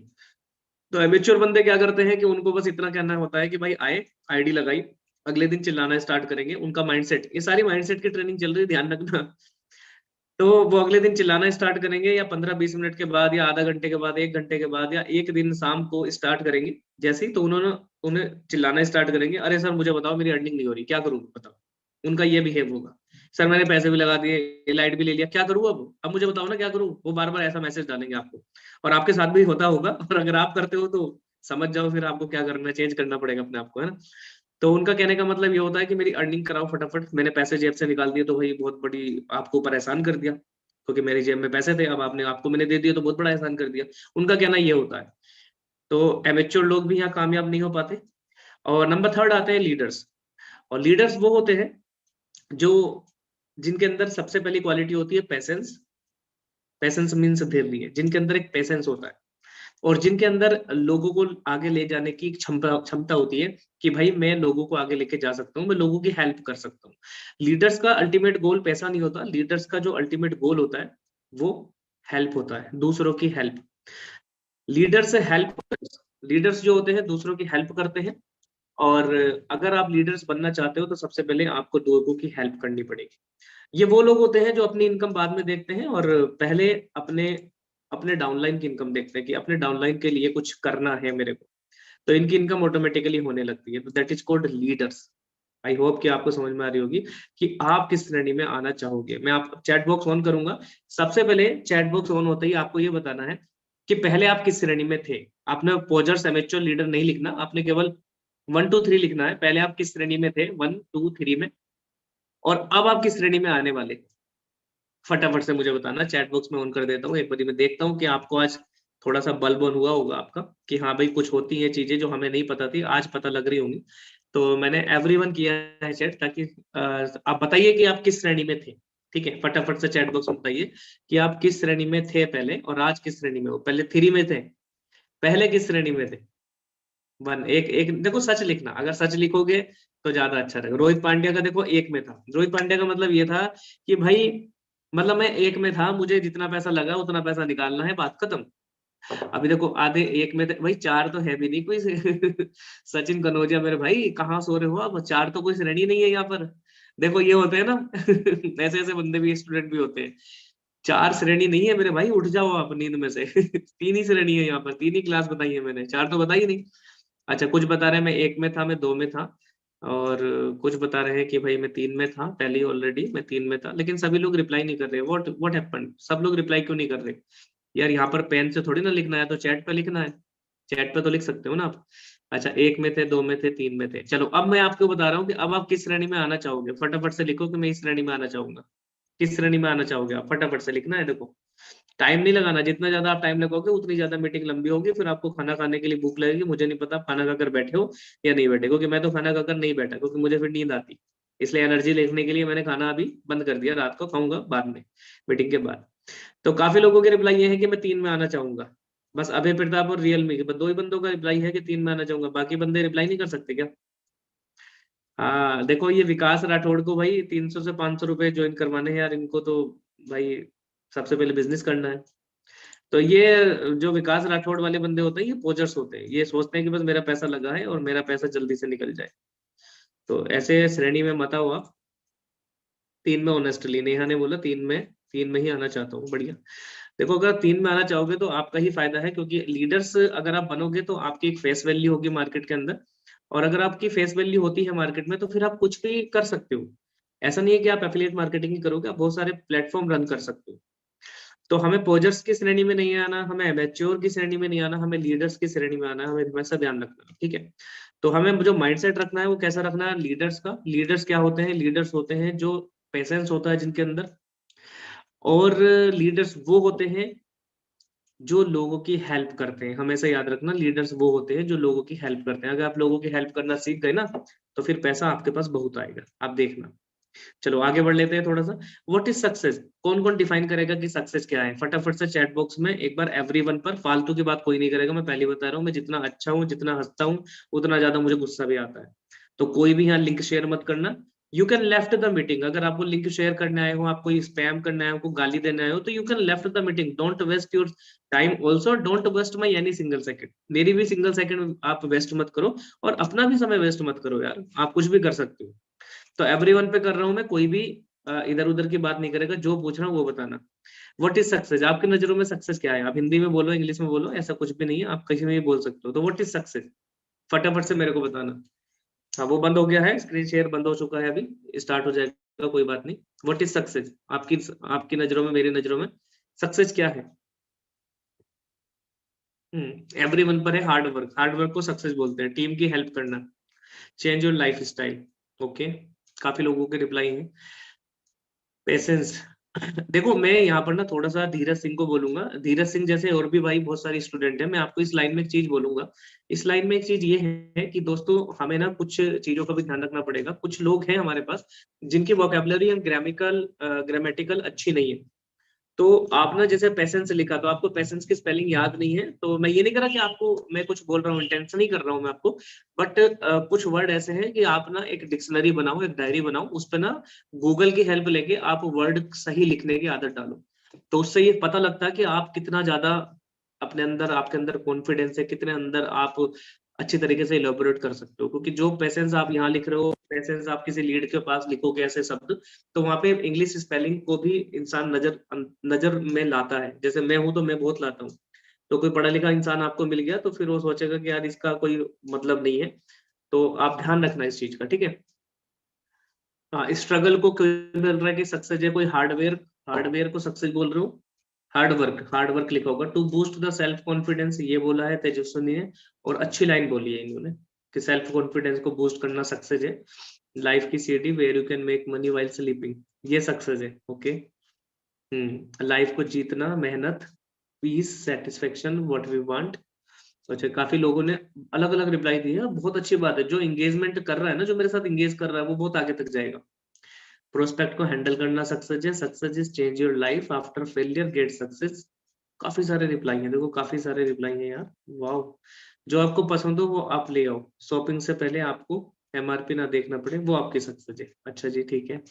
तो एमेच्योर बंदे क्या करते हैं कि उनको बस इतना कहना होता है कि भाई आए, आईडी लगाई, अगले दिन चिल्लाना स्टार्ट करेंगे। उनका माइंडसेट, ये सारी माइंडसेट की ट्रेनिंग चल रही है, ध्यान रखना। तो वो अगले दिन चिल्लाना स्टार्ट करेंगे, या 15-20 मिनट के बाद, या आधा घंटे के बाद, 1 घंटे के बाद, या एक दिन शाम को स्टार्ट करेंगे। जैसे ही तो उन्होंने उन्हें चिल्लाना स्टार्ट करेंगे, अरे सर मुझे बताओ मेरी अर्निंग नहीं हो रही, क्या करूँ बताओ। उनका ये बिहेव होगा, सर मैंने पैसे भी लगा दिए, लाइट भी ले लिया, क्या करूँ अब मुझे बताओ ना क्या करूँ। वो बार बार ऐसा मैसेज डालेंगे आपको, और आपके साथ भी होता होगा, और अगर आप करते हो तो समझ जाओ फिर आपको क्या करना है, चेंज करना पड़ेगा अपने आप को, है ना। तो उनका कहने का मतलब ये होता है कि मेरी अर्निंग कराओ फटाफट, मैंने पैसे जेब से निकाल दिए तो भाई बहुत बड़ी आपको ऊपर एहसान कर दिया, क्योंकि मेरी जेब में पैसे थे, अब आपने आपको मैंने दे दिया तो बहुत बड़ा एहसान कर दिया। उनका कहना ये होता है। तो एमेच्योर लोग भी यहाँ कामयाब नहीं हो पाते। और नंबर थर्ड आते हैं लीडर्स। और लीडर्स वो होते हैं जो जिनके अंदर सबसे पहली क्वालिटी होती है पेशेंस। पेशेंस मीन्स धैर्य, जिनके अंदर एक पेशेंस होता है, और जिनके अंदर लोगों को आगे ले जाने की क्षमता क्षमता होती है कि भाई मैं लोगों को आगे लेके जा सकता हूँ, मैं लोगों की हेल्प कर सकता हूँ। लीडर्स का अल्टीमेट गोल पैसा नहीं होता, लीडर्स का जो अल्टीमेट गोल होता है वो हेल्प होता है, दूसरों की हेल्प। लीडर्स हेल्प, लीडर्स जो होते हैं दूसरों की हेल्प करते हैं। और अगर आप लीडर्स बनना चाहते हो तो सबसे पहले आपको लोगों की हेल्प करनी पड़ेगी। ये वो लोग होते हैं जो अपनी इनकम बाद में देखते हैं, और पहले अपने अपने डाउनलाइन की इनकम देखते हैं कि अपने डाउनलाइन के लिए कुछ करना है मेरे को, तो इनकी इनकम ऑटोमेटिकली होने लगती है। तो that is called leaders. I hope कि आपको समझ में आ रही होगी कि आप किस श्रेणी में आना चाहोगे। मैं आप चैट बॉक्स ऑन करूंगा, सबसे पहले चैट बॉक्स ऑन होते ही आपको ये बताना है कि पहले आप किस श्रेणी में थे। आपने पोजर्स एमेच्योर लीडर नहीं लिखना, आपने केवल 1 2 3 लिखना है, पहले आप किस श्रेणी में थे 1 2 3 में, और अब आप किस श्रेणी में आने वाले। फटाफट से मुझे बताना, चैट बॉक्स में ऑन कर देता हूँ, एक बार मैं देखता हूँ कि आपको आज थोड़ा सा बल्ब ऑन हुआ होगा आपका कि हाँ भाई कुछ होती है चीजें जो हमें नहीं पता थी, आज पता लग रही होंगी। तो मैंने एवरीवन किया है चैट, ताकि आप बताइए कि आप किस श्रेणी में थे। ठीक है, फटाफट से चैट बॉक्स में बताइए कि आप किस श्रेणी में थे पहले और आज किस श्रेणी में हो। पहले 3 में थे, पहले किस श्रेणी में थे। 1, एक एक देखो सच लिखना, अगर सच लिखोगे तो ज्यादा अच्छा रहेगा। रोहित पांड्या का देखो 1 में था। रोहित पांड्या का मतलब ये था कि भाई, मतलब मैं 1 में था, मुझे जितना पैसा लगा उतना पैसा निकालना है, बात खत्म। अभी देखो आधे 1 में थे भाई, 4 तो है भी नहीं कोई सचिन कनौजिया मेरे भाई, कहाँ सो रहे हो आप, 4 तो कोई श्रेणी नहीं है यहाँ पर। देखो ये होते हैं ना ऐसे ऐसे बंदे भी, स्टूडेंट भी होते हैं। 4 श्रेणी नहीं है मेरे भाई, उठ जाओ आप नींद में से 3 ही श्रेणी है यहाँ पर, 3 ही क्लास बताई है मैंने, 4 तो बताई नहीं। अच्छा, कुछ बता रहे हैं मैं 1 में था, मैं 2 में था, और कुछ बता रहे हैं कि भाई मैं 3 में था पहले ही, ऑलरेडी मैं 3 में था। लेकिन सभी लोग रिप्लाई नहीं कर रहे, व्हाट हैपेंड, सब लोग रिप्लाई क्यों नहीं कर रहे। यार यहाँ पर पेन से थोड़ी ना लिखना है, तो चैट पे लिखना है, चैट पे तो लिख सकते हो ना आप। अच्छा, 1 में थे, 2 में थे, 3 में थे। चलो अब मैं आपको बता रहा हूँ कि अब आप किस श्रेणी में आना चाहोगे। फटाफट से लिखो कि मैं इस श्रेणी में आना चाहूंगा। किस श्रेणी में आना चाहोगे आप, फटाफट से लिखना है। देखो टाइम नहीं लगाना, जितना ज्यादा आप टाइम लगाओगे उतनी ज्यादा मीटिंग लंबी होगी, फिर आपको खाना खाने के लिए भूख लगेगी। मुझे नहीं पता खाना खाकर बैठे हो या नहीं बैठे, क्योंकि मैं तो खाना खाकर नहीं बैठा, क्योंकि मुझे फिर नींद आती। इसलिए एनर्जी लेने के लिए मैंने खाना अभी बंद कर दिया, रात को खाऊंगा बाद में, मीटिंग के बाद। तो काफी लोगों के रिप्लाई ये है कि मैं 3 में आना चाहूंगा। बस अभय प्रताप और रियलमी के बस 2 ही बंदों का रिप्लाई है कि 3 में आना चाहूंगा, बाकी बंदे रिप्लाई नहीं कर सकते क्या। हाँ देखो, ये विकास राठौड़ को भाई 300 से 500 रुपए ज्वाइन करवाने हैं यार, इनको तो भाई सबसे पहले बिजनेस करना है। तो ये जो विकास राठौड़ वाले बंदे होते हैं, ये पोजर्स होते हैं, ये सोचते हैं कि बस मेरा पैसा लगा है और मेरा पैसा जल्दी से निकल जाए। तो ऐसे श्रेणी में मत आओ आप। 3 में ऑनेस्टली नेहा ने बोला 3 में ही आना चाहता हूँ, बढ़िया। देखो अगर 3 में आना चाहोगे तो आपका ही फायदा है, क्योंकि लीडर्स अगर आप बनोगे तो आपकी एक फेस वैल्यू होगी मार्केट के अंदर। और अगर आपकी फेस वैल्यू होती है मार्केट में, तो फिर आप कुछ भी कर सकते हो। ऐसा नहीं है कि आप एफिलिएट मार्केटिंग ही करोगे, आप बहुत सारे प्लेटफॉर्म रन कर सकते हो। तो हमें पोजर्स की श्रेणी में नहीं आना, हमें एमेच्योर की श्रेणी में नहीं आना, हमें लीडर्स की श्रेणी में आना है, हमें हमेशा ध्यान रखना है, ठीक है। तो हमें जो माइंडसेट रखना है वो कैसा रखना है, लीडर्स का। लीडर्स क्या होते हैं, लीडर्स होते हैं जो पेशेंस होता है जिनके अंदर। और लीडर्स वो होते हैं जो लोगों की हेल्प करते हैं। हमेशा याद रखना, लीडर्स वो होते हैं जो लोगों की हेल्प करते हैं। अगर आप लोगों की हेल्प करना सीख गए ना, तो फिर पैसा आपके पास बहुत आएगा, आप देखना। चलो आगे बढ़ लेते हैं थोड़ा सा। व्हाट इज सक्सेस, कौन कौन डिफाइन करेगा कि सक्सेस क्या है। फटाफट से चैट बॉक्स में एक बार एवरीवन पर, फालतू की बात कोई नहीं करेगा, मैं पहले बता रहा हूँ। मैं जितना अच्छा हूँ, जितना हंसता हूँ, उतना ज्यादा मुझे गुस्सा भी आता है। तो कोई भी यहाँ लिंक शेयर मत करना। You can left the meeting, अगर आपको लिंक शेयर करने आए हो, आपको स्पैम करने आए हो, आपको गाली देने आए हो, तो you can left the meeting. Don't waste your time, also don't waste my any single second. मेरी भी सिंगल सेकंड आप वेस्ट मत करो, और अपना भी समय वेस्ट मत करो यार, आप कुछ भी कर सकते हो। तो एवरीवन पे कर रहा हूं मैं, कोई भी इधर उधर की बात नहीं करेगा, जो पूछ रहा हूँ वो बताना। व्हाट इज सक्सेस, आपकी नजरों में सक्सेस क्या है। आप हिंदी में बोलो, इंग्लिश में बोलो, ऐसा कुछ भी नहीं है, आप कहीं में भी बोल सकते हो। तो व्हाट इज सक्सेस, फटाफट से मेरे को बताना। हाँ वो बंद हो गया है, स्क्रीन शेयर बंद हो चुका है, अभी स्टार्ट हो जाएगा, कोई बात नहीं। व्हाट इज सक्सेस, आपकी आपकी नजरों में, मेरी नजरों में सक्सेस क्या है। एवरीवन पर है हार्ड वर्क, हार्ड वर्क को सक्सेस बोलते हैं। टीम की हेल्प करना, change your life style, okay. काफी लोगों के रिप्लाई हैं। पेशेंस देखो मैं यहाँ पर ना थोड़ा सा धीरज सिंह को बोलूंगा। धीरज सिंह जैसे और भी भाई बहुत सारे स्टूडेंट हैं, मैं आपको इस लाइन में एक चीज बोलूंगा। इस लाइन में एक चीज ये है कि दोस्तों, हमें ना कुछ चीजों का भी ध्यान रखना पड़ेगा। कुछ लोग हैं हमारे पास जिनकी वोकेबलरी एंड ग्रामेटिकल अच्छी नहीं है। तो आप ना जैसे पेशेंस लिखा, तो आपको पेशेंस की स्पेलिंग याद नहीं है, तो मैं ये नहीं कर रहा कि आपको मैं कुछ बोल रहा हूँ, इंटेंशन नहीं कर रहा हूँ मैं आपको। बट कुछ वर्ड ऐसे हैं कि आप ना एक डिक्शनरी बनाओ, एक डायरी बनाओ, उस पर ना गूगल की हेल्प लेके आप वर्ड सही लिखने की आदत डालो। तो उससे ये पता लगता है कि आप कितना ज्यादा अपने अंदर, आपके अंदर कॉन्फिडेंस है, कितने अंदर आप अच्छी तरीके से इलेबोरेट कर सकते हो। क्योंकि जो पेशेंस आप यहाँ लिख रहे हो, पेशेंस आप किसी लीड के पास लिखोगे ऐसे शब्द, तो वहां पे इंग्लिश स्पेलिंग को भी इंसान नजर नजर में लाता है। जैसे मैं हूं तो मैं बहुत लाता हूँ। तो कोई पढ़ा लिखा इंसान आपको मिल गया, तो फिर वो सोचेगा कि यार इसका कोई मतलब नहीं है। तो आप ध्यान रखना इस चीज का, ठीक है। हाँ, स्ट्रगल को क्यों बोल रहा है कि सक्सेस है, कोई हार्डवेयर, हार्डवेयर को सक्सेस बोल रहे हो। हार्ड वर्क लिखा होगा। To boost the self confidence, ये बोला है तेजस्विनी ने, और अच्छी लाइन बोली है इन्होंने कि सेल्फ कॉन्फिडेंस को बूस्ट करना सक्सेस है। लाइफ की सीढ़ी where you can make money while sleeping, ये सक्सेस है, ओके। लाइफ को जीतना, मेहनत, peace, satisfaction, what we want. अच्छा, काफी लोगों ने अलग अलग रिप्लाई दी है, बहुत अच्छी बात है। जो एंगेजमेंट कर रहा है ना, जो मेरे साथ एंगेज कर रहा है, वो बहुत आगे तक जाएगा। प्रोस्पेक्ट को हैंडल करना सक्सेस है, success is change your life after failure get success. काफी सारे रिप्लाई हैं, देखो काफी सारे रिप्लाई हैं यार, वाह। जो आपको पसंद हो वो आप ले आओ, शॉपिंग से पहले आपको एमआरपी ना देखना पड़े, वो आपकी सक्सेस है। अच्छा जी ठीक है,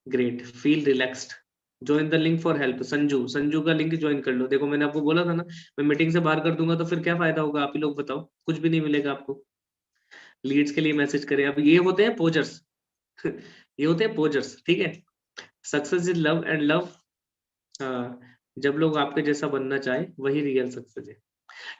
great, feel relaxed, join the link for help. Sanju, Sanju का लिंक ज्वाइन कर लो। देखो मैंने आपको बोला था ना, मैं मीटिंग से बाहर कर दूंगा तो फिर क्या फायदा होगा, आप ही लोग बताओ, कुछ भी नहीं मिलेगा आपको। लीड्स के लिए मैसेज करें, अब ये होते हैं पोजर्स ये होते हैं पोजर्स, ठीक है। Success is love and love, जब लोग आपके जैसा बनना चाहे वही रियल सक्सेस है।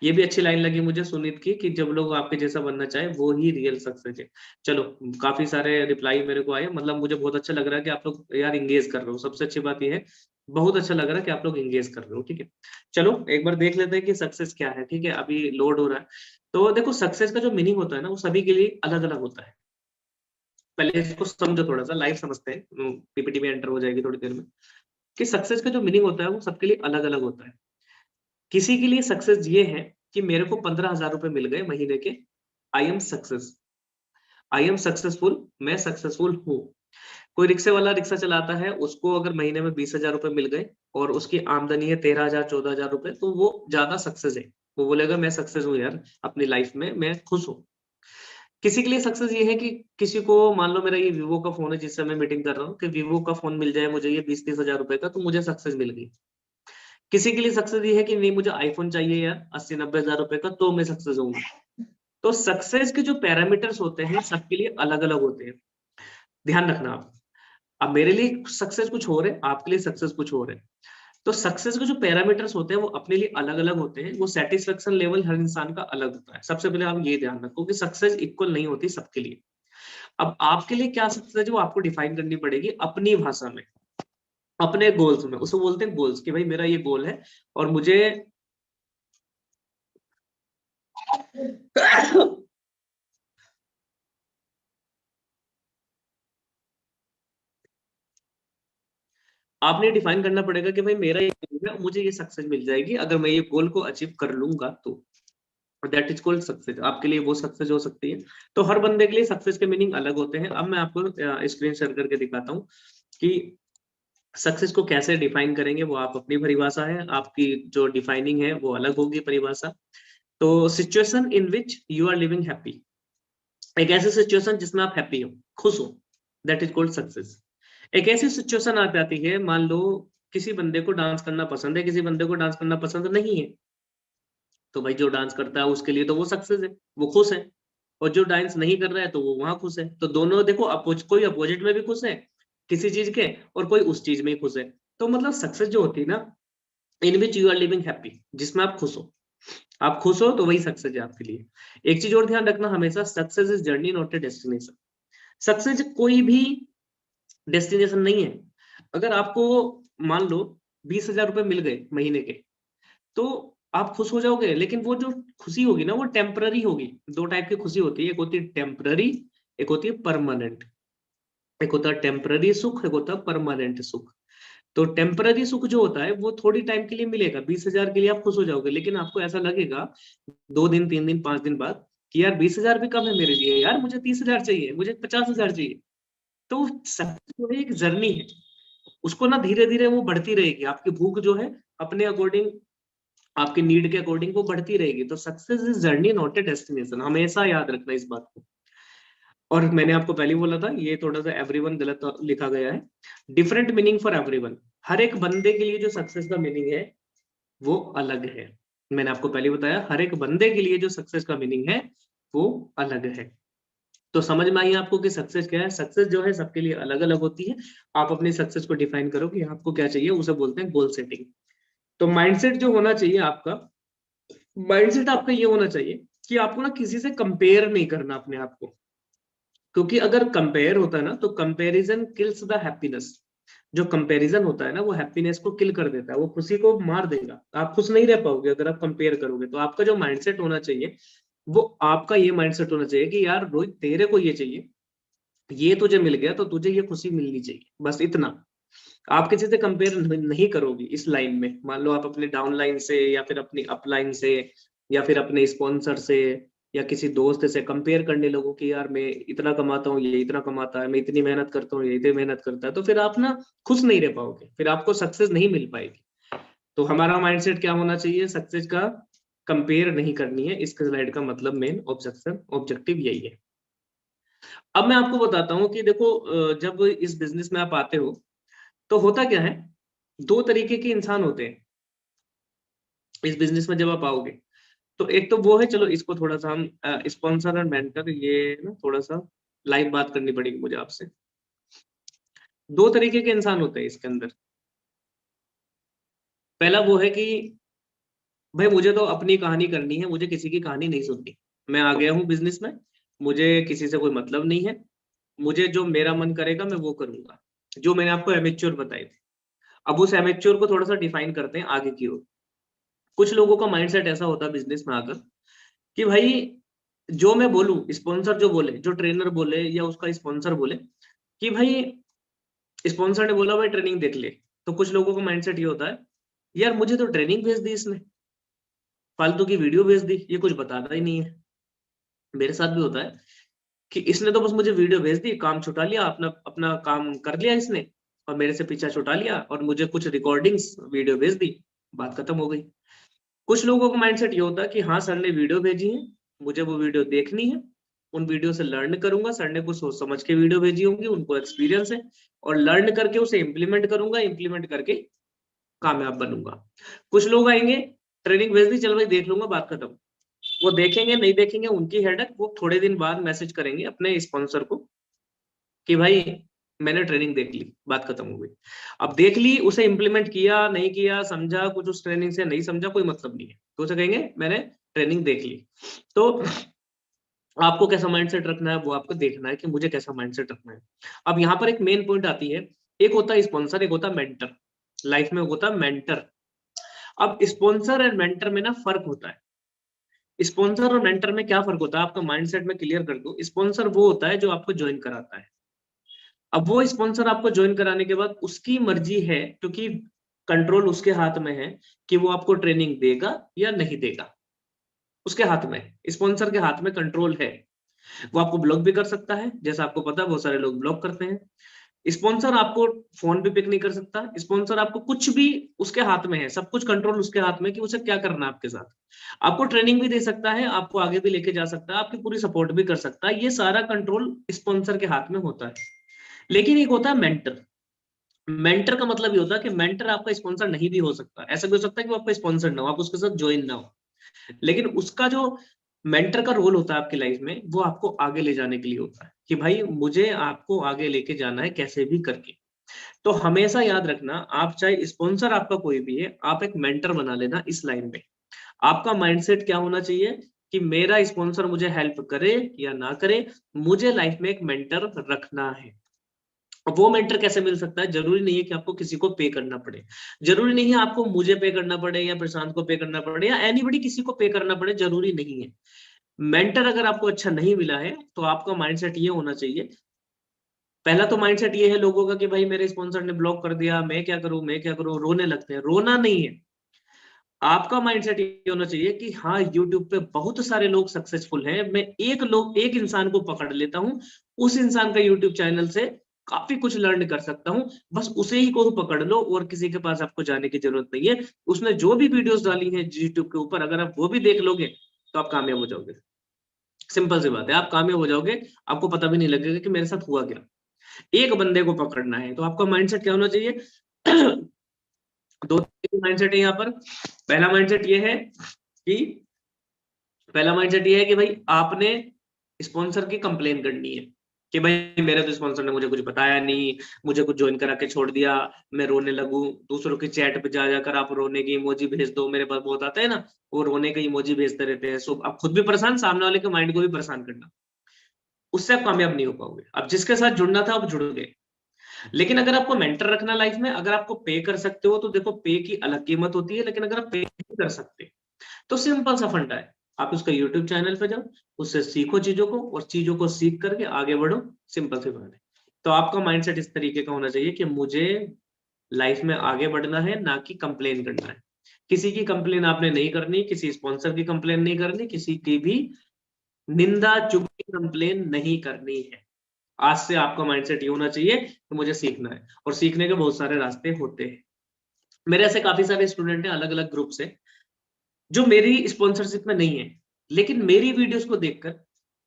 ये भी अच्छी लाइन लगी मुझे सुनीत की, कि जब लोग आपके जैसा बनना चाहे वो ही रियल सक्सेस है। चलो, काफी सारे रिप्लाई मेरे को आए, मतलब मुझे बहुत अच्छा लग रहा है कि आप लोग यार इंगेज कर रहे हो। सबसे अच्छी बात ये है, बहुत अच्छा लग रहा है कि आप लोग इंगेज कर रहे हो, ठीक है। चलो एक बार देख लेते हैं कि सक्सेस क्या है, ठीक है। अभी लोड हो रहा है। तो देखो सक्सेस का जो मीनिंग होता है ना, वो सभी के लिए अलग अलग होता है। पहले इसको समझो, थोड़ा सा लाइव समझते हैं, पीपीटी में एंटर हो जाएगी थोड़ी देर में, कि सक्सेस का जो मीनिंग होता है वो सबके लिए अलग अलग होता है। किसी के लिए सक्सेस ये है कि मेरे को 15,000 रुपए मिल गए महीने के, I am success, I am successful, मैं सक्सेसफुल हूँ। कोई रिक्शे वाला रिक्शा चलाता है, उसको अगर महीने में 20,000 रुपए मिल गए और उसकी आमदनी है 13,000 14,000 रुपए, तो वो ज्यादा सक्सेस है। वो बोलेगा मैं सक्सेस हूँ यार, अपनी लाइफ में मैं खुश हूँ। किसी के लिए सक्सेस ये है कि किसी को, मान लो मेरा ये वीवो का फोन है जिससे मैं मीटिंग कर रहा हूँ, कि वीवो का फोन मिल जाए मुझे ये 20-30,000 रुपए का, तो मुझे सक्सेस मिल गई। किसी के लिए सक्सेस ये है कि नहीं मुझे आईफोन चाहिए यार 80-90,000 रुपए का, तो मैं सक्सेस हूँ। तो सक्सेस के जो पैरामीटर्स होते हैं सबके लिए अलग अलग होते हैं, ध्यान रखना आप। अब मेरे लिए सक्सेस कुछ और है, आपके लिए सक्सेस कुछ और है। तो सक्सेस के जो पैरामीटर्स होते हैं वो अपने लिए अलग अलग होते हैं, वो सेटिस्फेक्शन लेवल हर इंसान का अलग होता है। सबसे पहले आप ये ध्यान रखो कि सक्सेस इक्वल नहीं होती सबके लिए। अब आपके लिए क्या सक्सेस है जो आपको डिफाइन करनी पड़ेगी अपनी भाषा में, अपने गोल्स में। उसको बोलते हैं गोल्स, कि भाई मेरा ये गोल है और मुझे आपने डिफाइन करना पड़ेगा कि भाई मेरा ये गोल है, मुझे ये सक्सेस मिल जाएगी अगर मैं ये गोल को अचीव कर लूंगा, तो दैट इज कॉल्ड सक्सेस। आपके लिए वो सक्सेस हो सकती है। तो हर बंदे के लिए सक्सेस के मीनिंग अलग होते हैं। अब मैं आपको स्क्रीन शेयर करके दिखाता हूँ कि सक्सेस को कैसे डिफाइन करेंगे। वो आप अपनी परिभाषा है, आपकी जो डिफाइनिंग है वो अलग होगी परिभाषा। तो situation in which you are living happy, एक ऐसी सिचुएशन जिसमें आप हैप्पी हो, खुश हो, दैट इज कॉल्ड सक्सेस। एक ऐसी सिचुएशन आ जाती है, मान लो किसी बंदे को डांस करना पसंद है, किसी बंदे को डांस करना पसंद नहीं है, तो भाई जो डांस करता है उसके लिए तो वो सक्सेस है, वो खुश है। और जो डांस नहीं कर रहा है तो वो वहां खुश है। तो दोनों देखो, कोई अपोजिट में भी खुश है किसी चीज के, और कोई उस चीज में ही खुश है। तो मतलब सक्सेस जो होती है ना, in which you are living happy, जिसमें आप खुश हो, आप खुश हो तो वही सक्सेस है आपके लिए। एक चीज और ध्यान रखना हमेशा, success is journey not a destination. Success कोई भी डेस्टिनेशन नहीं है। अगर आपको मान लो 20,000 रुपए मिल गए महीने के, तो आप खुश हो जाओगे, लेकिन वो जो खुशी होगी ना वो टेम्पररी होगी। दो टाइप की खुशी होती है, एक होती है टेम्पररी, एक होती है परमानेंट। एक होता है टेम्पररी सुख, एक होता है परमानेंट सुख। तो टेम्पररी सुख जो होता है वो थोड़ी टाइम के लिए मिलेगा, 20,000 के लिए आप खुश हो जाओगे, लेकिन आपको ऐसा लगेगा 2 दिन 3 दिन 5 दिन बाद कि यार 20,000 भी कम है मेरे लिए, यार मुझे 30,000 चाहिए, मुझे 50,000 चाहिए। तो सक्सेस जो है एक जर्नी है, उसको ना धीरे धीरे वो बढ़ती रहेगी। आपकी भूख जो है अपने अकॉर्डिंग, आपकी नीड के अकॉर्डिंग वो बढ़ती रहेगी। तो success is journey not a destination, हमेशा याद रखना इस बात को। और मैंने आपको पहले ही बोला था, ये थोड़ा सा एवरीवन गलत लिखा गया है, डिफरेंट मीनिंग फॉर एवरीवन। हर एक बंदे के लिए जो सक्सेस का मीनिंग है वो अलग है। मैंने आपको पहले बताया, हर एक बंदे के लिए जो सक्सेस का मीनिंग है वो अलग है। तो समझ में आई आपको कि सक्सेस क्या है। सक्सेस जो है सबके लिए अलग अलग होती है। आप अपनी सक्सेस को डिफाइन करो कि आपको क्या चाहिए, उसे बोलते हैं गोल सेटिंग। तो माइंडसेट जो होना चाहिए आपका, माइंडसेट आपका ये होना चाहिए कि आपको ना किसी से कंपेयर नहीं करना अपने आप को। क्योंकि अगर कंपेयर होता है ना, तो कंपैरिजन किल्स द हैप्पीनेस। जो कंपैरिजन होता है ना वो हैप्पीनेस को किल कर देता है, वो खुशी को मार देगा। आप खुश नहीं रह पाओगे अगर आप कंपेयर करोगे। तो आपका जो माइंडसेट होना चाहिए, वो आपका ये माइंडसेट होना चाहिए कि यार रोहित तेरे को ये चाहिए, ये तुझे मिल गया तो तुझे ये खुशी मिलनी चाहिए, बस इतना। आप किसी से कंपेयर नहीं करोगे इस लाइन में। मान लो आप अपने डाउन लाइन से, या फिर अपनी अप लाइन से, या फिर अपने स्पॉन्सर से, या किसी दोस्त से कंपेयर करने लगो कि यार मैं इतना कमाता हूँ, ये इतना कमाता है, मैं इतनी मेहनत करता हूँ, ये इतनी मेहनत करता है, तो फिर आप ना खुश नहीं रह पाओगे, फिर आपको सक्सेस नहीं मिल पाएगी। तो हमारा माइंडसेट क्या होना चाहिए, सक्सेस का कंपेयर नहीं करनी है। इस स्लाइड का मतलब मेन ऑब्जेक्टिव यही है। अब मैं आपको बताता हूँ कि देखो जब इस बिजनेस में आप आते हो तो होता क्या है, दो तरीके के इंसान होते हैं इस बिजनेस में जब आप आओगे। तो एक तो वो है, चलो इसको थोड़ा सा हम स्पॉन्सर और मेंटर, ये ना थोड़ा सा लाइव बात करनी पड़ेगी मुझे आपसे। दो तरीके के इंसान होते हैं इसके अंदर। पहला वो है कि भाई मुझे तो अपनी कहानी करनी है, मुझे किसी की कहानी नहीं सुननी, मैं आ गया हूँ बिजनेस में, मुझे किसी से कोई मतलब नहीं है, मुझे जो मेरा मन करेगा मैं वो करूंगा, जो मैंने आपको एमेच्योर बताए थे। अब उस एमेच्योर को थोड़ा सा डिफाइन करते हैं आगे की ओर। कुछ लोगों का माइंडसेट ऐसा होता है बिजनेस में आकर कि भाई जो मैं बोलूं, स्पॉन्सर जो बोले, जो ट्रेनर बोले या उसका स्पॉन्सर बोले कि भाई स्पॉन्सर ने बोला भाई ट्रेनिंग देख ले, तो कुछ लोगों का माइंडसेट ये होता है, यार मुझे तो ट्रेनिंग भेज दी इसने, फालतू की वीडियो भेज दी, ये कुछ बताता ही नहीं है। मेरे साथ भी होता है कि इसने तो बस मुझे वीडियो भेज दी, काम छुटा लिया, अपना अपना काम कर लिया इसने और मेरे से पीछा छुटा लिया और मुझे कुछ रिकॉर्डिंग्स वीडियो भेज दी, बात खत्म हो गई। कुछ लोगों का माइंडसेट ये होता है कि हाँ सर ने वीडियो भेजी है, मुझे वो वीडियो देखनी है, उन वीडियो से लर्न करूंगा, सर ने कुछ सोच समझ के वीडियो भेजी होंगी, उनको एक्सपीरियंस है, और लर्न करके उसे इम्प्लीमेंट करूंगा, इम्प्लीमेंट करके कामयाब बनूंगा। कुछ लोग आएंगे, ट्रेनिंग भेज दी, चल भाई देख लूंगा, बात खत्म। वो देखेंगे नहीं देखेंगे उनकी हेडेक, वो थोड़े दिन बाद मैसेज करेंगे अपने स्पॉन्सर को कि भाई मैंने ट्रेनिंग देख ली, बात खत्म हो गई। अब देख ली, उसे इम्प्लीमेंट किया नहीं किया, समझा कुछ उस ट्रेनिंग से नहीं समझा, कोई मतलब नहीं है, तो उसे कहेंगे मैंने ट्रेनिंग देख ली। तो आपको कैसा माइंडसेट रखना है वो आपको देखना है कि मुझे कैसा माइंडसेट रखना है। अब यहाँ पर एक मेन पॉइंट आती है, एक होता है स्पॉन्सर, एक होता है मेंटर। लाइफ में होता है मेंटर। अब स्पॉन्सर एंड मेंटर में ना फर्क होता है। स्पॉन्सर और मेंटर में क्या फर्क होता है, आपका माइंडसेट में क्लियर कर दूं। स्पॉन्सर वो होता है जो आपको ज्वाइन कराता है। अब वो स्पॉन्सर आपको ज्वाइन कराने के बाद उसकी मर्जी है, क्योंकि कंट्रोल उसके हाथ में है कि वो आपको ट्रेनिंग देगा या नहीं देगा। उसके हाथ में, स्पॉन्सर के हाथ में कंट्रोल है। वो आपको ब्लॉक भी कर सकता है, जैसा आपको पता है बहुत सारे लोग ब्लॉक करते हैं। स्पॉन्सर आपको फोन भी पिक नहीं कर सकता। स्पॉन्सर आपको कुछ भी, उसके हाथ में है, सब कुछ कंट्रोल उसके हाथ में कि उसे क्या करना है आपके साथ। आपको ट्रेनिंग भी दे सकता है, आपको आगे भी लेके जा सकता है, आपकी पूरी सपोर्ट भी कर सकता है। ये सारा कंट्रोल स्पॉन्सर के हाथ में होता है। लेकिन एक होता है मेंटर। मेंटर का मतलब ये होता है कि मेंटर आपका स्पॉन्सर नहीं भी हो सकता। ऐसा भी हो सकता है कि वो आपका स्पॉन्सर ना हो, आप उसके साथ ज्वाइन ना हो, लेकिन उसका जो मेंटर का रोल होता है आपकी लाइफ में, वो आपको आगे ले जाने के लिए होता है कि भाई मुझे आपको आगे लेके जाना है कैसे भी करके। तो हमेशा याद रखना, आप चाहे स्पॉन्सर आपका कोई भी है, आप एक मेंटर बना लेना इस लाइन में। आपका माइंडसेट क्या होना चाहिए कि मेरा स्पॉन्सर मुझे हेल्प करे या ना करे, मुझे लाइफ में एक मेंटर रखना है। अब वो मेंटर कैसे मिल सकता है, जरूरी नहीं है कि आपको किसी को पे करना पड़े, जरूरी नहीं है आपको मुझे पे करना पड़े या प्रशांत को पे करना पड़े या एनीबडी किसी को पे करना पड़े, जरूरी नहीं है। मेंटर अगर आपको अच्छा नहीं मिला है तो आपका माइंडसेट ये होना चाहिए। पहला तो माइंडसेट ये है लोगों का कि भाई मेरे स्पॉन्सर ने ब्लॉक कर दिया, मैं क्या करूं, मैं क्या करूं, रोने लगते हैं। रोना नहीं है, आपका माइंडसेट ये होना चाहिए कि हाँ यूट्यूब पे बहुत सारे लोग सक्सेसफुल हैं, मैं एक इंसान को पकड़ लेता हूँ, उस इंसान का यूट्यूब चैनल से काफी कुछ लर्न कर सकता हूँ, बस उसे ही को पकड़ लो और किसी के पास आपको जाने की जरूरत नहीं है। उसने जो भी वीडियोस डाली हैं यूट्यूब के ऊपर, अगर आप वो भी देख लोगे तो आप कामयाब हो जाओगे। सिंपल सी बात है, आप कामयाब हो जाओगे, आपको पता भी नहीं लगेगा कि मेरे साथ हुआ क्या। एक बंदे को पकड़ना है, तो आपका माइंडसेट क्या होना चाहिए? दो माइंडसेट है यहाँ पर। पहला माइंडसेट ये है कि पहला माइंडसेट ये है कि भाई आपने स्पॉन्सर की कंप्लेन करनी है कि भाई मेरे तो स्पॉन्सर ने मुझे कुछ बताया नहीं, मुझे कुछ ज्वाइन करा के छोड़ दिया, मैं रोने लगूं। दूसरों के चैट पे जा जाकर आप रोने की इमोजी भेज दो, मेरे पास बहुत आते हैं ना, वो रोने की इमोजी भेजते रहते हैं। सो आप खुद भी परेशान, सामने वाले के माइंड को भी परेशान करना, उससे आप कामयाब नहीं हो पाओगे। अब जिसके साथ जुड़ना था आप जुड़ गए। लेकिन अगर आपको मेंटर रखना लाइफ में, अगर आपको पे कर सकते हो तो देखो पे की अलग कीमत होती है, लेकिन अगर आप पे नहीं कर सकते तो सिंपल सा फंडा है, आप उसका यूट्यूब चैनल पे जाओ, उससे सीखो चीजों को और चीजों को सीख करके आगे बढ़ो। सिंपल सी बात है। तो आपका माइंडसेट इस तरीके का होना चाहिए कि मुझे लाइफ में आगे बढ़ना है, ना कि कंप्लेन करना है। किसी की कंप्लेन आपने नहीं करनी, किसी स्पॉन्सर की कंप्लेन नहीं करनी, किसी की भी निंदा, चुगली, कंप्लेन नहीं करनी है। आज से आपका माइंडसेट ये होना चाहिए कि मुझे सीखना है, और सीखने के बहुत सारे रास्ते होते हैं। मेरे ऐसे काफी सारे स्टूडेंट हैं अलग अलग ग्रुप से, जो मेरी स्पॉन्सरशिप में नहीं है, लेकिन मेरी वीडियोस को देखकर,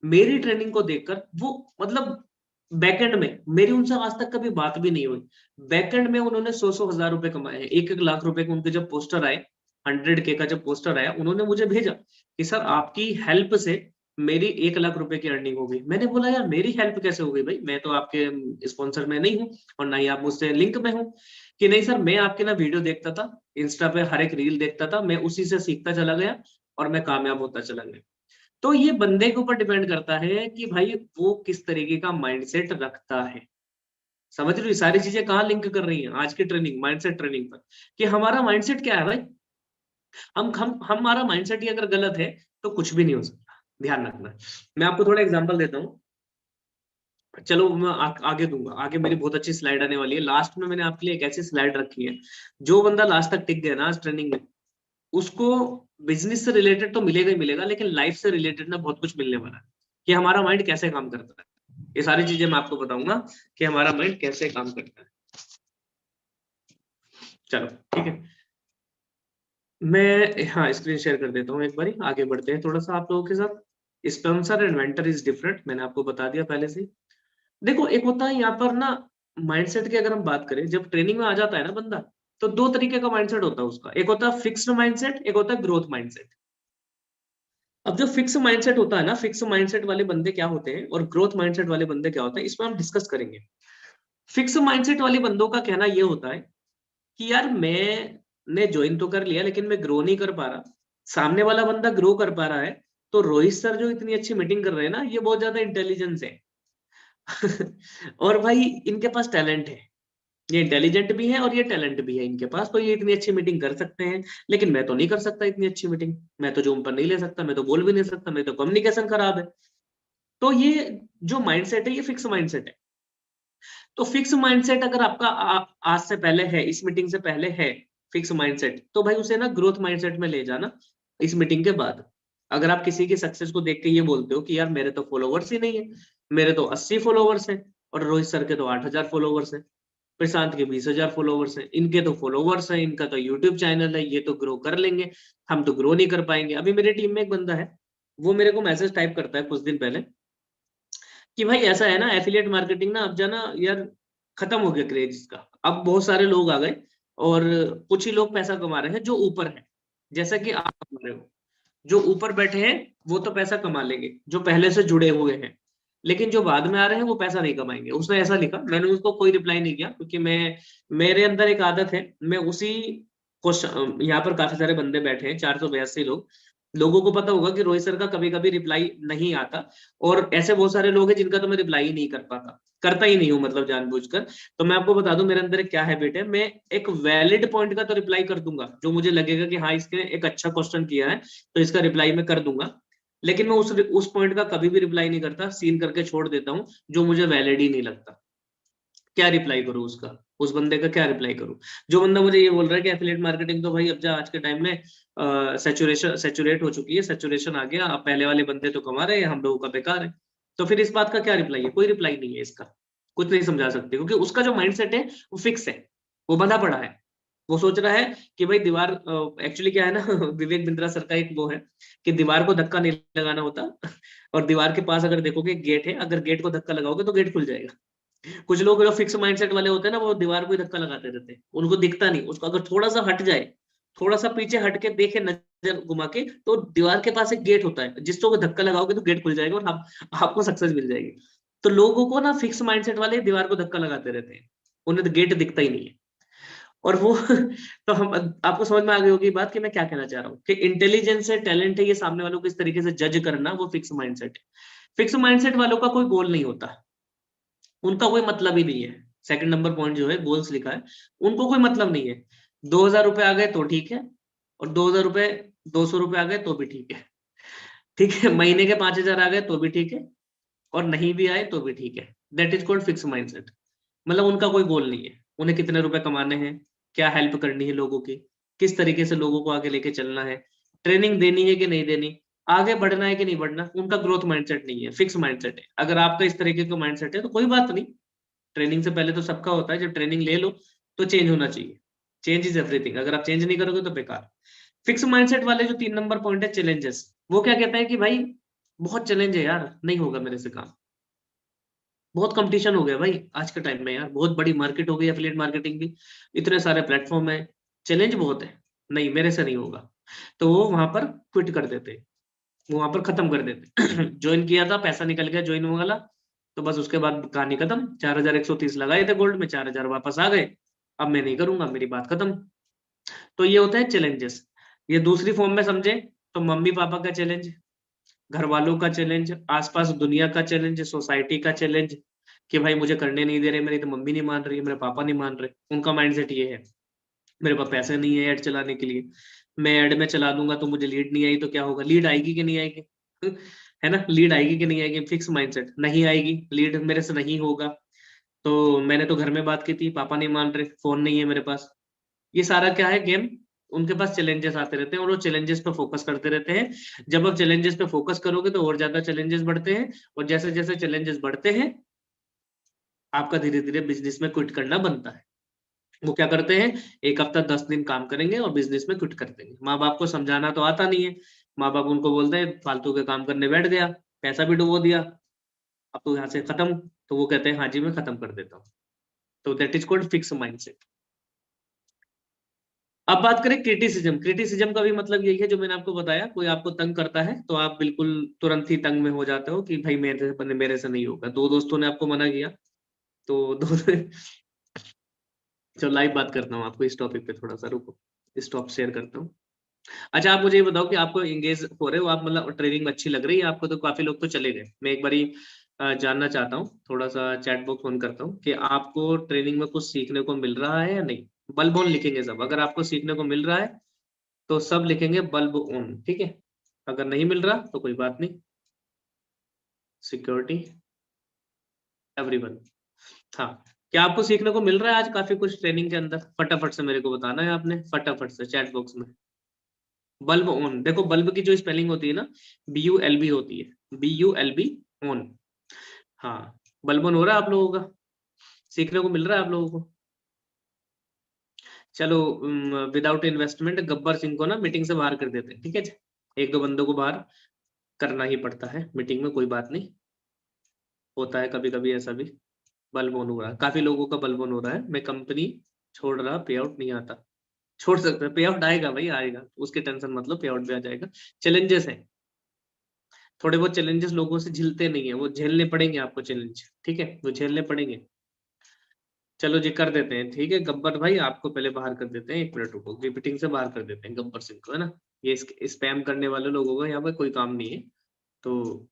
मेरी ट्रेनिंग को देखकर वो मतलब बैकएंड में मेरी उनसे आज तक कभी बात भी नहीं हुई, बैकएंड में उन्होंने 100-100 हजार रुपए कमाए हैं, 1-1 लाख रुपए के उनके जब पोस्टर आए, 100K का जब पोस्टर आया, उन्होंने मुझे भेजा कि सर आपकी हेल्प से मेरी 1 लाख रुपए की अर्निंग हो गई। मैंने बोला यार मेरी हेल्प कैसे हो गई भाई, मैं तो आपके स्पॉन्सर में नहीं हूँ और ना ही आप मुझसे लिंक में हूँ। कि नहीं सर, मैं आपके ना वीडियो देखता था, इंस्टा पे हर एक रील देखता था, मैं उसी से सीखता चला गया और मैं कामयाब होता चला गया। तो ये बंदे के ऊपर डिपेंड करता है कि भाई वो किस तरीके का माइंडसेट रखता है। समझ रहे हो, ये सारी चीजें कहाँ लिंक कर रही हैं आज की ट्रेनिंग, माइंडसेट ट्रेनिंग पर, कि हमारा माइंडसेट क्या है भाई। हम हमारा माइंडसेट ही अगर गलत है तो कुछ भी नहीं हो सकता, ध्यान रखना। मैं आपको थोड़ा एग्जांपल देता हूँ, चलो मैं आगे दूंगा, आगे मेरी बहुत अच्छी स्लाइड आने वाली है। लास्ट में मैंने आपके लिए एक ऐसी स्लाइड रखी है, जो बंदा लास्ट तक टिक गया ना आज ट्रेनिंग में, उसको बिजनेस से रिलेटेड तो मिलेगा ही मिलेगा, लेकिन लाइफ से रिलेटेड ना बहुत कुछ मिलने वाला है, कि हमारा माइंड कैसे काम करता है। ये सारी चीजें मैं आपको बताऊंगा कि हमारा माइंड कैसे काम करता है। चलो ठीक है, मैं हाँ स्क्रीन शेयर कर देता हूँ एक बारी, आगे बढ़ते हैं थोड़ा सा आप लोगों के साथ। Sponsor and vendor is different, मैंने आपको बता दिया पहले से। देखो एक होता है यहाँ पर ना माइंडसेट की, अगर हम बात करें, जब ट्रेनिंग में आ जाता है ना बंदा, तो दो तरीके का माइंडसेट होता है उसका, एक होता है फिक्स्ड माइंडसेट, एक होता है ग्रोथ माइंडसेट। अब जो फिक्स माइंडसेट होता है ना, फिक्स माइंडसेट वाले बंदे क्या होते हैं और ग्रोथ माइंडसेट वाले बंदे क्या होते हैं, इसमें हम डिस्कस करेंगे। फिक्स माइंडसेट वाले बंदों का कहना ये होता है कि यार मैंने ज्वाइन तो कर लिया लेकिन मैं ग्रो नहीं कर पा रहा, सामने वाला बंदा ग्रो कर पा रहा है, तो रोहित सर जो इतनी अच्छी मीटिंग कर रहे हैं ना, ये बहुत ज्यादा इंटेलिजेंस है। और भाई इनके पास टैलेंट है, ये इंटेलिजेंट भी है और ये टैलेंट भी है इनके पास, तो ये इतनी अच्छी मीटिंग कर सकते हैं, लेकिन मैं तो नहीं कर सकता इतनी अच्छी मीटिंग, मैं तो जूम पर नहीं ले सकता, मैं तो बोल भी नहीं सकता, मेरी तो कम्युनिकेशन खराब है। तो ये जो माइंडसेट है ये फिक्स माइंडसेट है। तो फिक्स माइंडसेट अगर आपका आज से पहले है, इस मीटिंग से पहले है फिक्स माइंडसेट, तो भाई उसे ना ग्रोथ माइंडसेट में ले जाना इस मीटिंग के बाद। अगर आप किसी की सक्सेस को देख के ये बोलते हो कि यार मेरे तो फॉलोवर्स ही नहीं है, मेरे तो 80 फॉलोवर्स हैं और रोहित सर के तो 8,000 फॉलोवर्स हैं, प्रशांत के 20,000 फॉलोवर्स हैं, इनके तो फॉलोवर्स हैं, इनका तो यूट्यूब चैनल है, ये तो ग्रो कर लेंगे, हम तो ग्रो नहीं कर पाएंगे। अभी मेरी टीम में एक बंदा है, वो मेरे को मैसेज टाइप करता है कुछ दिन पहले कि भाई ऐसा है ना, एफिलिएट मार्केटिंग ना अब जाना यार खत्म हो गया क्रेज इसका, अब बहुत सारे लोग आ गए और कुछ ही लोग पैसा कमा रहे हैं जो ऊपर है, जैसा कि आप कमा रहे हो। जो ऊपर बैठे हैं वो तो पैसा कमा लेंगे, जो पहले से जुड़े हुए हैं, लेकिन जो बाद में आ रहे हैं वो पैसा नहीं कमाएंगे। उसने ऐसा लिखा, मैंने उसको कोई रिप्लाई नहीं किया, क्योंकि मैं मेरे अंदर एक आदत है, मैं उसी क्वेश्चन, यहाँ पर काफी सारे बंदे बैठे हैं, 482 लोग, लोगों को पता होगा कि रोहित सर का कभी कभी रिप्लाई नहीं आता, और ऐसे बहुत सारे लोग हैं जिनका तो मैं रिप्लाई ही नहीं कर पाता, करता ही नहीं हूँ मतलब जानबूझकर। तो मैं आपको बता दूं मेरे अंदर क्या हैबिट है, मैं एक वैलिड पॉइंट का तो रिप्लाई कर दूंगा, जो मुझे लगेगा कि हाँ इसने एक अच्छा क्वेश्चन किया है तो इसका रिप्लाई मैं कर दूंगा, लेकिन मैं उस पॉइंट का कभी भी रिप्लाई नहीं करता, सीन करके छोड़ देता हूँ, जो मुझे वैलिड ही नहीं लगता। क्या रिप्लाई करूँ उसका, उस बंदे का क्या रिप्लाई करूँ, जो बंदा मुझे ये बोल रहा है कि एफिलिएट मार्केटिंग तो भाई अब जा आज के टाइम में सेचुरेट हो चुकी है, सेचुरेशन आ गया, अब पहले वाले बंदे तो कमा रहे हैं, हम लोगों का बेकार है। तो फिर इस बात का क्या रिप्लाई है, कोई रिप्लाई नहीं है इसका, कुछ नहीं समझा सकते, क्योंकि उसका जो माइंडसेट है वो फिक्स है, वो बंधा पड़ा है। वो सोच रहा है कि भाई दीवार, एक्चुअली क्या है ना, विवेक बिंद्रा सर का एक वो है कि दीवार को धक्का नहीं लगाना होता, और दीवार के पास अगर देखोगे गेट है, अगर गेट को धक्का लगाओगे तो गेट खुल जाएगा। कुछ लोग जो फिक्स माइंडसेट वाले होते हैं ना, वो दीवार को ही धक्का लगाते रहते हैं, उनको दिखता नहीं, उसको अगर थोड़ा सा हट जाए, थोड़ा सा पीछे हट के देखे नजर घुमा के, तो दीवार के पास एक गेट होता है, जिसको धक्का लगाओगे तो गेट खुल जाएगा और आपको सक्सेस मिल जाएगी। तो लोगों को ना फिक्स माइंडसेट वाले दीवार को धक्का लगाते रहते हैं, उन्हें तो गेट दिखता ही नहीं है। और वो तो हम, आपको समझ में आ गई होगी बात कि मैं क्या कहना चाह रहा हूँ, कि इंटेलिजेंस है, टैलेंट है, ये सामने वालों को इस तरीके से जज करना, वो फिक्स माइंडसेट है। फिक्स माइंडसेट वालों का कोई गोल नहीं होता, उनका कोई मतलब ही नहीं है। सेकंड नंबर पॉइंट जो है गोल्स लिखा है, उनको कोई मतलब नहीं है। 2,000 रुपए आ गए तो ठीक है, और 2,000 रुपए, 200 रुपए आ गए तो भी ठीक है, ठीक है, महीने के 5,000 आ गए तो भी ठीक है, और नहीं भी आए तो भी ठीक है। That is called fix mindset. मतलब उनका कोई गोल नहीं है, उन्हें कितने रुपए कमाने हैं, क्या हेल्प करनी है लोगों की, किस तरीके से लोगों को आगे लेके चलना है, ट्रेनिंग देनी है कि नहीं देनी, आगे बढ़ना है कि नहीं बढ़ना, उनका ग्रोथ माइंडसेट नहीं है, फिक्स माइंडसेट है। अगर आपका इस तरीके का माइंडसेट है तो कोई बात नहीं, ट्रेनिंग से पहले तो सबका होता है, जब ट्रेनिंग ले लो तो चेंज होना चाहिए। चेंज इज एवरीथिंग, अगर आप चेंज नहीं करोगे तो बेकार। फिक्स माइंडसेट वाले जो 3 नंबर पॉइंट है चैलेंजेस, वो क्या कहता है कि भाई बहुत चैलेंज है यार, नहीं होगा मेरे से काम, बहुत कंपटीशन हो गया भाई आज के टाइम में यार, बहुत बड़ी मार्केट हो गई एफिलिएट मार्केटिंग की, इतने सारे प्लेटफॉर्म है, चैलेंज बहुत है, नहीं मेरे से नहीं होगा। तो वो वहां पर क्विट कर देते, वो वहां पर खत्म कर देते। ज्वाइन किया था, पैसा निकल गया ज्वाइन वाला, तो बस उसके बाद कहानी खत्म। 4130 लगाए थे गोल्ड में, 4000 वापस आ गए, अब मैं नहीं करूंगा, मेरी बात खत्म। तो ये होता है चैलेंजेस। ये दूसरी फॉर्म में समझे तो मम्मी पापा का चैलेंज, घर वालों का चैलेंज, आसपास दुनिया का चैलेंज, सोसाइटी का चैलेंज, कि भाई मुझे करने नहीं दे रहे, मेरी तो मम्मी नहीं मान रही, मेरे पापा नहीं मान रहे, उनका माइंडसेट ये है। मेरे पास पैसे नहीं है ऐड चलाने के लिए, मैं ऐड में चला दूंगा तो मुझे लीड नहीं आई तो क्या होगा, लीड आएगी कि नहीं आएगी? है ना, लीड आएगी कि नहीं आएगी, फिक्स माइंडसेट, नहीं आएगी, लीड मेरे से नहीं होगा। तो मैंने तो घर में बात की थी, पापा नहीं मान रहे, फोन नहीं है मेरे पास, ये सारा क्या है गेम। उनके पास चैलेंजेस आते रहते हैं और वो चैलेंजेस पे फोकस करते रहते हैं। जब आप चैलेंजेस पे फोकस करोगे तो और ज्यादा चैलेंजेस बढ़ते हैं, और जैसे जैसे चैलेंजेस बढ़ते हैं आपका धीरे धीरे बिजनेस में क्विट करना बनता है। वो क्या करते हैं, एक हफ्ता 10 दिन काम करेंगे और बिजनेस में क्विट कर देंगे। माँ बाप को समझाना तो आता नहीं है, माँ बाप उनको बोलते हैं फालतू के काम करने बैठ गया, पैसा भी डुबो दिया, अब तो यहाँ से खत्म। तो वो कहते हैं हाँ जी मैं खत्म कर देता हूँ। तो that is called fix mindset. अब बात करें क्रिटिसिज्म, क्रिटिसिज्म का भी मतलब यही है जो मैंने आपको बताया, कोई आपको तंग करता है तो आप बिल्कुल तुरंत ही तंग में हो जाते हो कि भाई मेरे से नहीं होगा। दो दोस्तों ने आपको मना किया, तो दो चलो लाइव बात करता हूँ आपको इस टॉपिक पे, थोड़ा सा रुको, इस टॉप शेयर करता हूँ। अच्छा आप मुझे ये बताओ कि आपको एंगेज हो रहे हो आप, मतलब ट्रेनिंग में अच्छी लग रही है आपको? तो काफी लोग तो चले गए, मैं एक बारी जानना चाहता हूँ, थोड़ा सा चैट बॉक्स ऑन करता हूँ कि आपको ट्रेनिंग में कुछ सीखने को मिल रहा है या नहीं। बल्ब ऑन लिखेंगे सब, अगर आपको सीखने को मिल रहा है तो सब लिखेंगे बल्ब ऑन, ठीक है। अगर नहीं मिल रहा तो कोई बात नहीं, सिक्योरिटी एवरीवन। हाँ, क्या आपको सीखने को मिल रहा है आज काफी कुछ ट्रेनिंग के अंदर? फटाफट से मेरे को बताना है आपने, फटाफट से चैट बॉक्स में। बल्ब ऑन, देखो बल्ब की जो स्पेलिंग होती है ना, BULB होती है, BULB ऑन। हाँ, बल्ब ऑन हो रहा है आप लोगों का, सीखने को मिल रहा है आप लोगों को। चलो विदाउट इन्वेस्टमेंट गब्बर सिंह को ना मीटिंग से बाहर कर देते हैं, ठीक है जी? एक दो बंदों को बाहर करना ही पड़ता है मीटिंग में, कोई बात नहीं, होता है कभी कभी ऐसा भी। बल्ब ऑन हो रहा है, काफी लोगों का बल्ब ऑन हो रहा है, मैं कंपनी छोड़ रहा, पे आउट नहीं आता। छोड़ सकते हैं, पे आउट आएगा भाई, आएगा, उसकी टेंशन मतलब, पे आउट भी आ जाएगा। चैलेंजेस है, थोड़े बहुत चैलेंजेस लोगों से झिलते नहीं है, वो झेलने पड़ेंगे आपको चैलेंज, ठीक है, वो झेलने पड़ेंगे। चलो जी कर देते हैं, ठीक है, गब्बर भाई आपको पहले बाहर कर देते हैं, 1 मिनट रुको, मीटिंग से बाहर कर देते हैं गब्बर सिंह को, है ना। ये स्पैम करने वाले लोगों का यहाँ पे कोई काम नहीं है, तो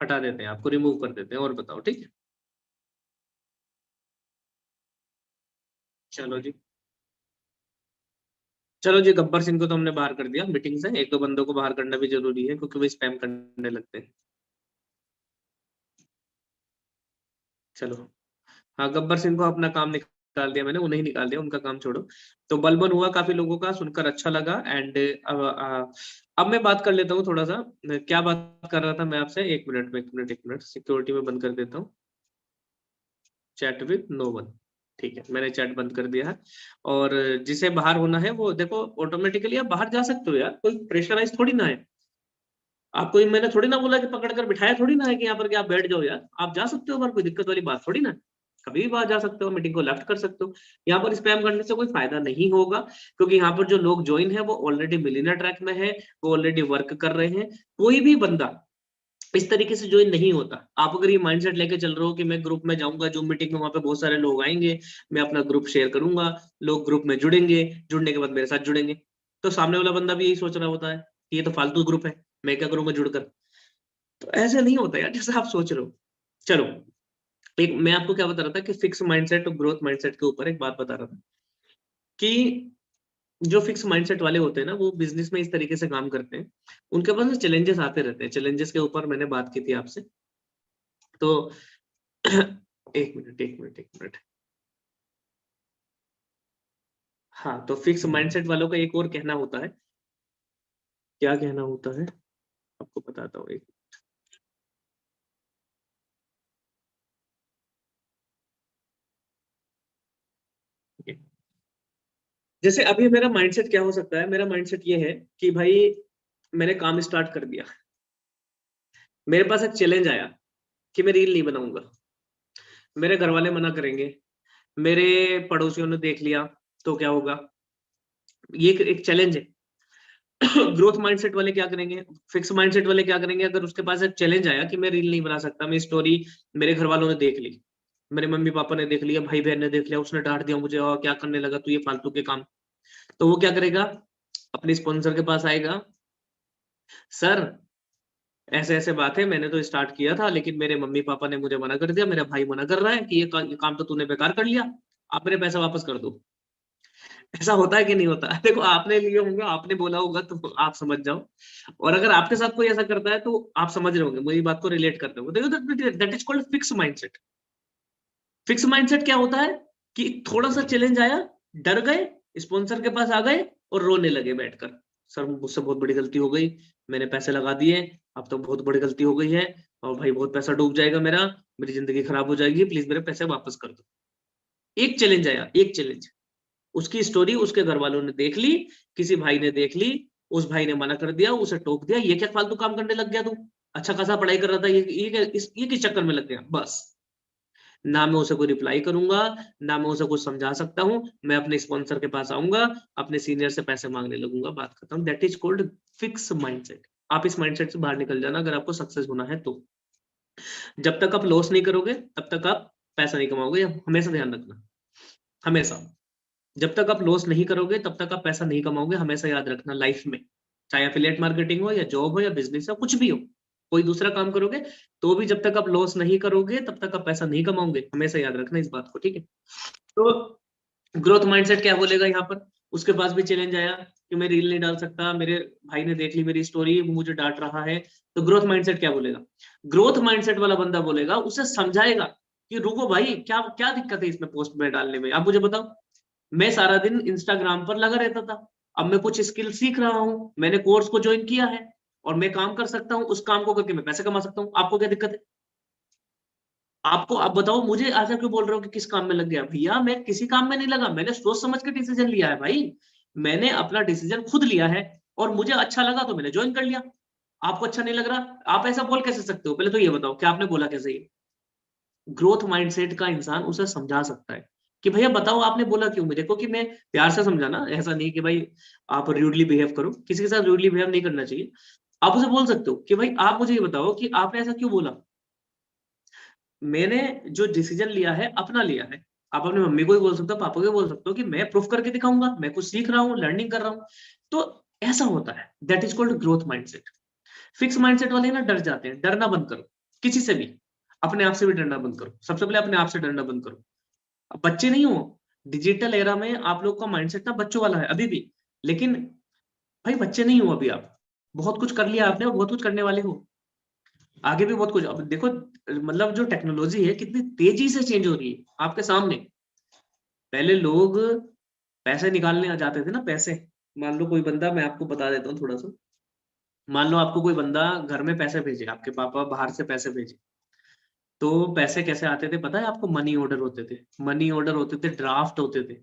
हटा देते हैं, आपको रिमूव कर देते हैं, और बताओ, ठीक है। चलो जी, चलो जी, गब्बर सिंह को तो हमने बाहर कर दिया मीटिंग से, एक दो बंदों को बाहर करना भी जरूरी है क्योंकि वो स्पैम करने लगते हैं। चलो, हाँ गब्बर सिंह को अपना काम निकाल दिया मैंने, उन्हें ही निकाल दिया, उनका काम छोड़ो। तो बलबन हुआ काफी लोगों का, सुनकर अच्छा लगा। एंड अब मैं बात कर लेता हूँ थोड़ा सा, क्या बात कर रहा था मैं आपसे, 1 मिनट में, 1 मिनट, 1 मिनट, सिक्योरिटी में बंद कर देता हूँ, चैट विद नो वन, ठीक है, मैंने चैट बंद कर दिया है। और जिसे बाहर होना है वो देखो ऑटोमेटिकली आप बाहर जा सकते हो यार, कोई प्रेशराइज थोड़ी ना है। आपको मैंने थोड़ी ना बोला कि पकड़ कर बिठाया थोड़ी ना है कि यहाँ पर कि आप बैठ जाओ यार, आप जा सकते हो बाहर, कोई दिक्कत वाली बात थोड़ी ना है। कभी भी बाहर जा सकते हो, मीटिंग को लेफ्ट कर सकते हो। यहाँ पर स्पैम करने से कोई फायदा नहीं होगा, क्योंकि यहाँ पर जो लोग ज्वाइन है वो ऑलरेडी मिलियनर ट्रैक में है, वो ऑलरेडी वर्क कर रहे हैं। कोई भी बंदा इस तरीके से ज्वाइन नहीं होता। आप अगर ये माइंडसेट लेके चल रहे हो कि मैं ग्रुप में जाऊंगा, जूम मीटिंग में, वहां पे बहुत सारे लोग आएंगे, मैं अपना ग्रुप शेयर करूंगा, लोग ग्रुप में जुड़ेंगे, जुड़ने के बाद मेरे साथ जुड़ेंगे, तो सामने वाला बंदा भी यही सोच रहा होता है कि ये तो फालतू ग्रुप है, मैं क्या करूंगा जुड़कर। तो ऐसे नहीं होता यार जैसे आप सोच रहे हो। चलो, एक मैं आपको क्या बता रहा था कि फिक्स माइंडसेट और ग्रोथ माइंडसेट के ऊपर एक बात बता रहा था कि जो फिक्स माइंडसेट वाले होते हैं ना, वो बिजनेस में इस तरीके से काम करते हैं, उनके पास चैलेंजेस आते रहते हैं, चैलेंजेस के ऊपर मैंने बात की थी आपसे। तो 1 मिनट, 1 मिनट, 1 मिनट। हाँ, तो फिक्स माइंडसेट वालों का एक और कहना होता है क्या कहना होता है आपको बताता हूँ। एक जैसे अभी मेरा माइंडसेट क्या हो सकता है, मेरा माइंडसेट ये है कि भाई मैंने काम स्टार्ट कर दिया, मेरे पास एक चैलेंज आया कि मैं रील नहीं बनाऊंगा, मेरे घर वाले मना करेंगे, मेरे पड़ोसियों ने देख लिया तो क्या होगा, ये एक चैलेंज है। ग्रोथ माइंडसेट वाले क्या करेंगे, फिक्स माइंडसेट वाले क्या करेंगे, अगर उसके पास एक चैलेंज आया कि मैं रील नहीं बना सकता, मैं स्टोरी मेरे घर वालों ने देख ली, मेरे मम्मी पापा ने देख लिया, भाई बहन ने देख लिया, उसने डांट दिया मुझे, और क्या करने लगा तू ये फालतू के काम, तो वो क्या करेगा, अपने स्पॉन्सर के पास आएगा, सर ऐसे ऐसे बात है, मैंने तो स्टार्ट किया था लेकिन मेरे मम्मी पापा ने मुझे मना कर दिया, मेरा भाई मना कर रहा है कि ये काम तो तूने बेकार कर लिया, आप मेरे पैसे वापस कर दो। ऐसा होता है कि नहीं होता? देखो आपने लिए होंगे, आपने बोला होगा तो आप समझ जाओ, और अगर आपके साथ कोई ऐसा करता है तो आप समझ रहे होंगे, मेरी बात को रिलेट करते हो। देखो that is called fix mindset. Fix mindset क्या होता है कि थोड़ा सा चैलेंज आया, डर गए, स्पॉन्सर के पास आ गए और रोने लगे बैठकर, सर मुझसे बहुत बड़ी गलती हो गई, मैंने पैसे लगा दिए, अब तो बहुत बड़ी गलती हो गई है, और भाई बहुत पैसा डूब जाएगा मेरा, मेरी जिंदगी खराब हो जाएगी, प्लीज मेरे पैसे वापस कर दो। एक चैलेंज आया, एक चैलेंज, उसकी स्टोरी उसके घर वालों ने देख ली, किसी भाई ने देख ली, उस भाई ने मना कर दिया, उसे टोक दिया, ये क्या फालतू काम करने लग गया तू, अच्छा खासा पढ़ाई कर रहा था, ये किस चक्कर में लग गया, बस। ना मैं उसे कोई रिप्लाई करूंगा, ना मैं उसे कुछ समझा सकता हूँ, मैं अपने स्पॉन्सर के पास आऊंगा, अपने सीनियर से पैसे मांगने लगूंगा, बात खत्म। That is called fix mindset. आप इस माइंडसेट से बाहर निकल जाना अगर आपको सक्सेस होना है तो। जब तक आप लॉस नहीं करोगे तब तक आप पैसा नहीं कमाओगे, हमेशा ध्यान रखना, हमेशा। जब तक आप लॉस नहीं करोगे तब तक आप पैसा नहीं कमाओगे, हमेशा याद रखना लाइफ में। चाहे एफिलिएट मार्केटिंग हो या जॉब हो या बिजनेस हो, कुछ भी हो, कोई दूसरा काम करोगे तो भी जब तक आप लॉस नहीं करोगे तब तक आप पैसा नहीं कमाओगे, हमेशा याद रखना इस बात को, ठीक है। तो ग्रोथ माइंडसेट क्या बोलेगा यहाँ पर, उसके पास भी चैलेंज आया कि मैं रील नहीं डाल सकता, मेरे भाई ने देख ली मेरी स्टोरी, वो मुझे डांट रहा है, तो ग्रोथ माइंडसेट क्या बोलेगा, ग्रोथ माइंडसेट वाला बंदा बोलेगा, उसे समझाएगा कि रुको भाई, क्या क्या दिक्कत है इसमें पोस्ट में डालने में, आप मुझे बताओ। मैं सारा दिन इंस्टाग्राम पर लगा रहता था, अब मैं कुछ स्किल सीख रहा हूँ, मैंने कोर्स को ज्वाइन किया है और मैं काम कर सकता हूँ, उस काम को करके मैं पैसे कमा सकता हूँ, आपको क्या दिक्कत है? आपको आप बताओ, मुझे ऐसा क्यों बोल रहे हो कि किस काम में लग गया? भैया मैं किसी काम में नहीं लगा, मैंने सोच समझ के डिसीजन लिया है भाई, मैंने अपना डिसीजन खुद लिया है और मुझे अच्छा लगा तो मैंने ज्वाइन कर लिया। आपको अच्छा नहीं लग रहा, आप ऐसा बोल कैसे सकते हो? पहले तो ये बताओ कि आपने बोला कैसे ये? ग्रोथ माइंडसेट का इंसान उसे समझा सकता है कि भैया बताओ आपने बोला क्यों, मेरे को कि मैं प्यार से समझाना, ऐसा नहीं कि भाई आप रूडली बिहेव करो, किसी के साथ रूडली बिहेव नहीं करना चाहिए। आप उसे बोल सकते हो कि भाई आप मुझे ये बताओ कि आपने ऐसा क्यों बोला, मैंने जो डिसीजन लिया है अपना लिया है। आप अपनी मम्मी को भी बोल सकते हो, पापा को भी बोल सकते हो कि मैं प्रूफ करके दिखाऊंगा, मैं कुछ सीख रहा हूँ, लर्निंग कर रहा हूँ। तो ऐसा होता है, that is called growth mindset. Fix mindset वाले ना डर जाते हैं, डरना बंद करो किसी से भी, अपने आप से भी डरना बंद करो, सबसे पहले अपने आप से डरना बंद करो। अब बच्चे नहीं हो, डिजिटल एरा में आप लोग का माइंडसेट ना बच्चों वाला है अभी भी, लेकिन भाई बच्चे नहीं हो अभी आप, बहुत कुछ कर लिया आपने और बहुत कुछ करने वाले हो, आगे भी बहुत कुछ। अब देखो मतलब जो टेक्नोलॉजी है कितनी तेजी से चेंज हो रही है आपके सामने। पहले लोग पैसे निकालने आ जाते थे ना, पैसे, मान लो कोई बंदा, मैं आपको बता देता हूँ थोड़ा सा, मान लो आपको कोई बंदा घर में पैसे भेजे, आपके पापा बाहर से पैसे भेजे, तो पैसे कैसे आते थे पता है आपको? मनी ऑर्डर होते थे, मनी ऑर्डर होते थे, ड्राफ्ट होते थे।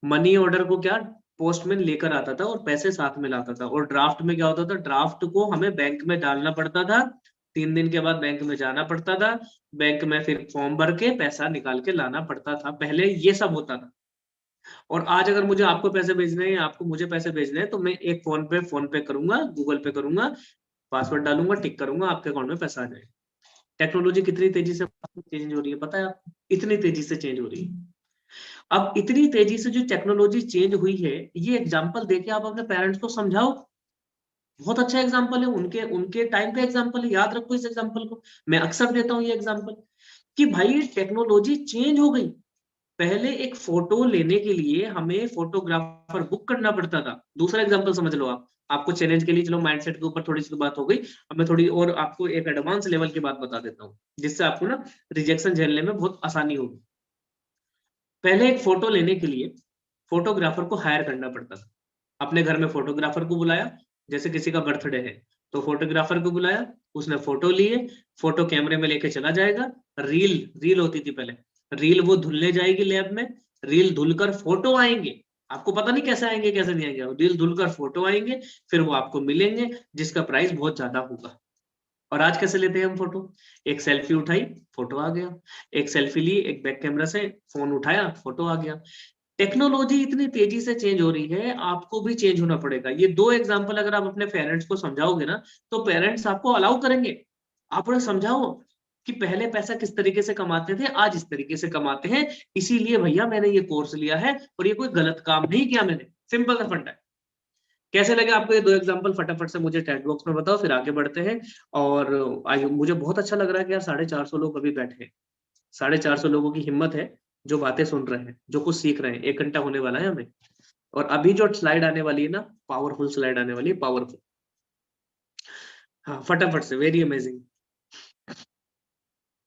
मनी ऑर्डर को क्या, पोस्टमैन लेकर आता था और पैसे साथ में लाता था, और ड्राफ्ट में क्या होता था, ड्राफ्ट को हमें बैंक में डालना पड़ता था, 3 दिन के बाद बैंक में जाना पड़ता था, बैंक में फिर फॉर्म भर के पैसा निकाल के लाना पड़ता था, पहले ये सब होता था। और आज अगर मुझे आपको पैसे भेजने हैं, आपको मुझे पैसे भेजने हैं, तो मैं एक फोन पे करूंगा, गूगल पे करूंगा, पासवर्ड डालूंगा, टिक करूंगा, आपके अकाउंट में पैसा आ जाएगा। टेक्नोलॉजी कितनी तेजी से चेंज हो रही है पता है आपको? इतनी तेजी से चेंज हो रही है। अब इतनी तेजी से जो टेक्नोलॉजी चेंज हुई है, ये एग्जांपल देके आप अपने पेरेंट्स को समझाओ, बहुत अच्छा एग्जांपल है, उनके उनके टाइम का एग्जांपल है, याद रखो इस एग्जांपल को, मैं अक्सर देता हूँ ये एग्जांपल, कि भाई टेक्नोलॉजी चेंज हो गई। पहले एक फोटो लेने के लिए हमें फोटोग्राफर बुक करना पड़ता था। दूसरा एग्जांपल समझ लो आप, आपको चैलेंज के लिए, चलो माइंडसेट के ऊपर थोड़ी सी बात हो गई, अब मैं थोड़ी और आपको एक एडवांस लेवल की बात बता देता हूँ, जिससे आपको ना रिजेक्शन झेलने में बहुत आसानी होगी। पहले एक फोटो लेने के लिए फोटोग्राफर को हायर करना पड़ता था, अपने घर में फोटोग्राफर को बुलाया, जैसे किसी का बर्थडे है तो फोटोग्राफर को बुलाया, उसने फोटो लिए, फोटो कैमरे में लेके चला जाएगा, रील होती थी पहले, रील वो धुलने जाएगी लैब में, रील धुलकर फोटो आएंगे, आपको पता नहीं कैसे आएंगे कैसे नहीं आएंगे, रील धुलकर फोटो आएंगे, फिर वो आपको मिलेंगे जिसका प्राइस बहुत ज्यादा होगा। और आज कैसे लेते हैं हम फोटो, एक सेल्फी उठाई फोटो आ गया, एक सेल्फी ली, एक बैक कैमरा से फोन उठाया फोटो आ गया। टेक्नोलॉजी इतनी तेजी से चेंज हो रही है, आपको भी चेंज होना पड़ेगा। ये दो एग्जांपल अगर आप अपने पेरेंट्स को समझाओगे ना तो पेरेंट्स आपको अलाउ करेंगे। आप उन्हें समझाओ कि पहले पैसा किस तरीके से कमाते थे, आज इस तरीके से कमाते हैं, इसीलिए भैया मैंने ये कोर्स लिया है और ये कोई गलत काम नहीं किया मैंने। सिंपल सा फंडा है। कैसे लगे आपको ये दो एग्जांपल, फटाफट से मुझे चैट बॉक्स में बताओ, फिर आगे बढ़ते हैं। और मुझे बहुत अच्छा लग रहा है कि यार 450 लोग अभी बैठे हैं, 450 लोगों की हिम्मत है जो बातें सुन रहे हैं, जो कुछ सीख रहे हैं। 1 घंटा होने वाला है हमें, और अभी जो स्लाइड आने वाली है ना, पावरफुल स्लाइड आने वाली है, पावरफुल। हाँ फटाफट से, वेरी अमेजिंग।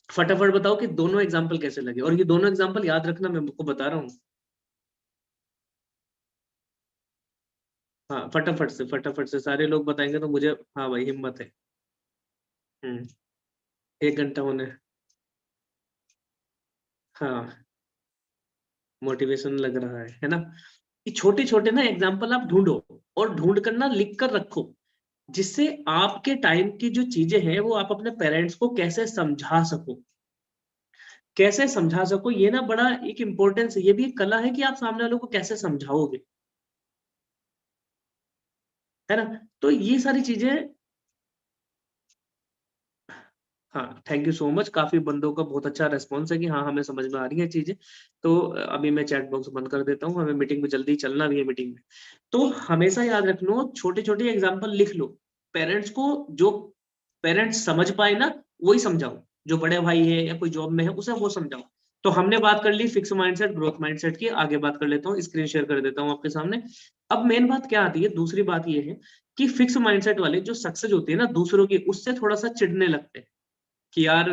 फटाफट बताओ कि दोनों एग्जाम्पल कैसे लगे, और ये दोनों एग्जाम्पल याद रखना, मैं आपको बता रहा हूँ। हाँ फटाफट से सारे लोग बताएंगे तो मुझे, हाँ भाई हिम्मत है। 1 घंटा होने, हाँ मोटिवेशन लग रहा है ना। ये छोटे छोटे ना एग्जाम्पल आप ढूंढो, और ढूंढ कर ना लिख कर रखो, जिससे आपके टाइम की जो चीजें हैं वो आप अपने पेरेंट्स को कैसे समझा सको, कैसे समझा सको। ये ना बड़ा एक इम्पोर्टेंस है, ये भी एक कला है कि आप सामने वालों को कैसे समझाओगे, है ना। तो ये सारी चीजें, हाँ थैंक यू सो मच, काफी बंदों का बहुत अच्छा रेस्पॉन्स है कि हाँ हमें समझ में आ रही है चीजें। तो अभी मैं चैट बॉक्स बंद कर देता हूँ, हमें मीटिंग में जल्दी चलना भी है मीटिंग में। तो हमेशा याद रखना, छोटे छोटे एग्जाम्पल लिख लो, पेरेंट्स को जो पेरेंट्स समझ पाए ना वही समझाओ, जो बड़े भाई है या कोई जॉब में है उसे वो समझाओ। तो हमने बात कर ली फिक्स माइंडसेट ग्रोथ माइंडसेट की, आगे बात कर लेता हूँ, स्क्रीन शेयर कर देता हूँ आपके सामने। अब मेन बात क्या आती है, दूसरी बात ये है कि फिक्स माइंडसेट वाले जो सक्सेस होती है ना दूसरों की, उससे थोड़ा सा चिढ़ने लगते हैं कि यार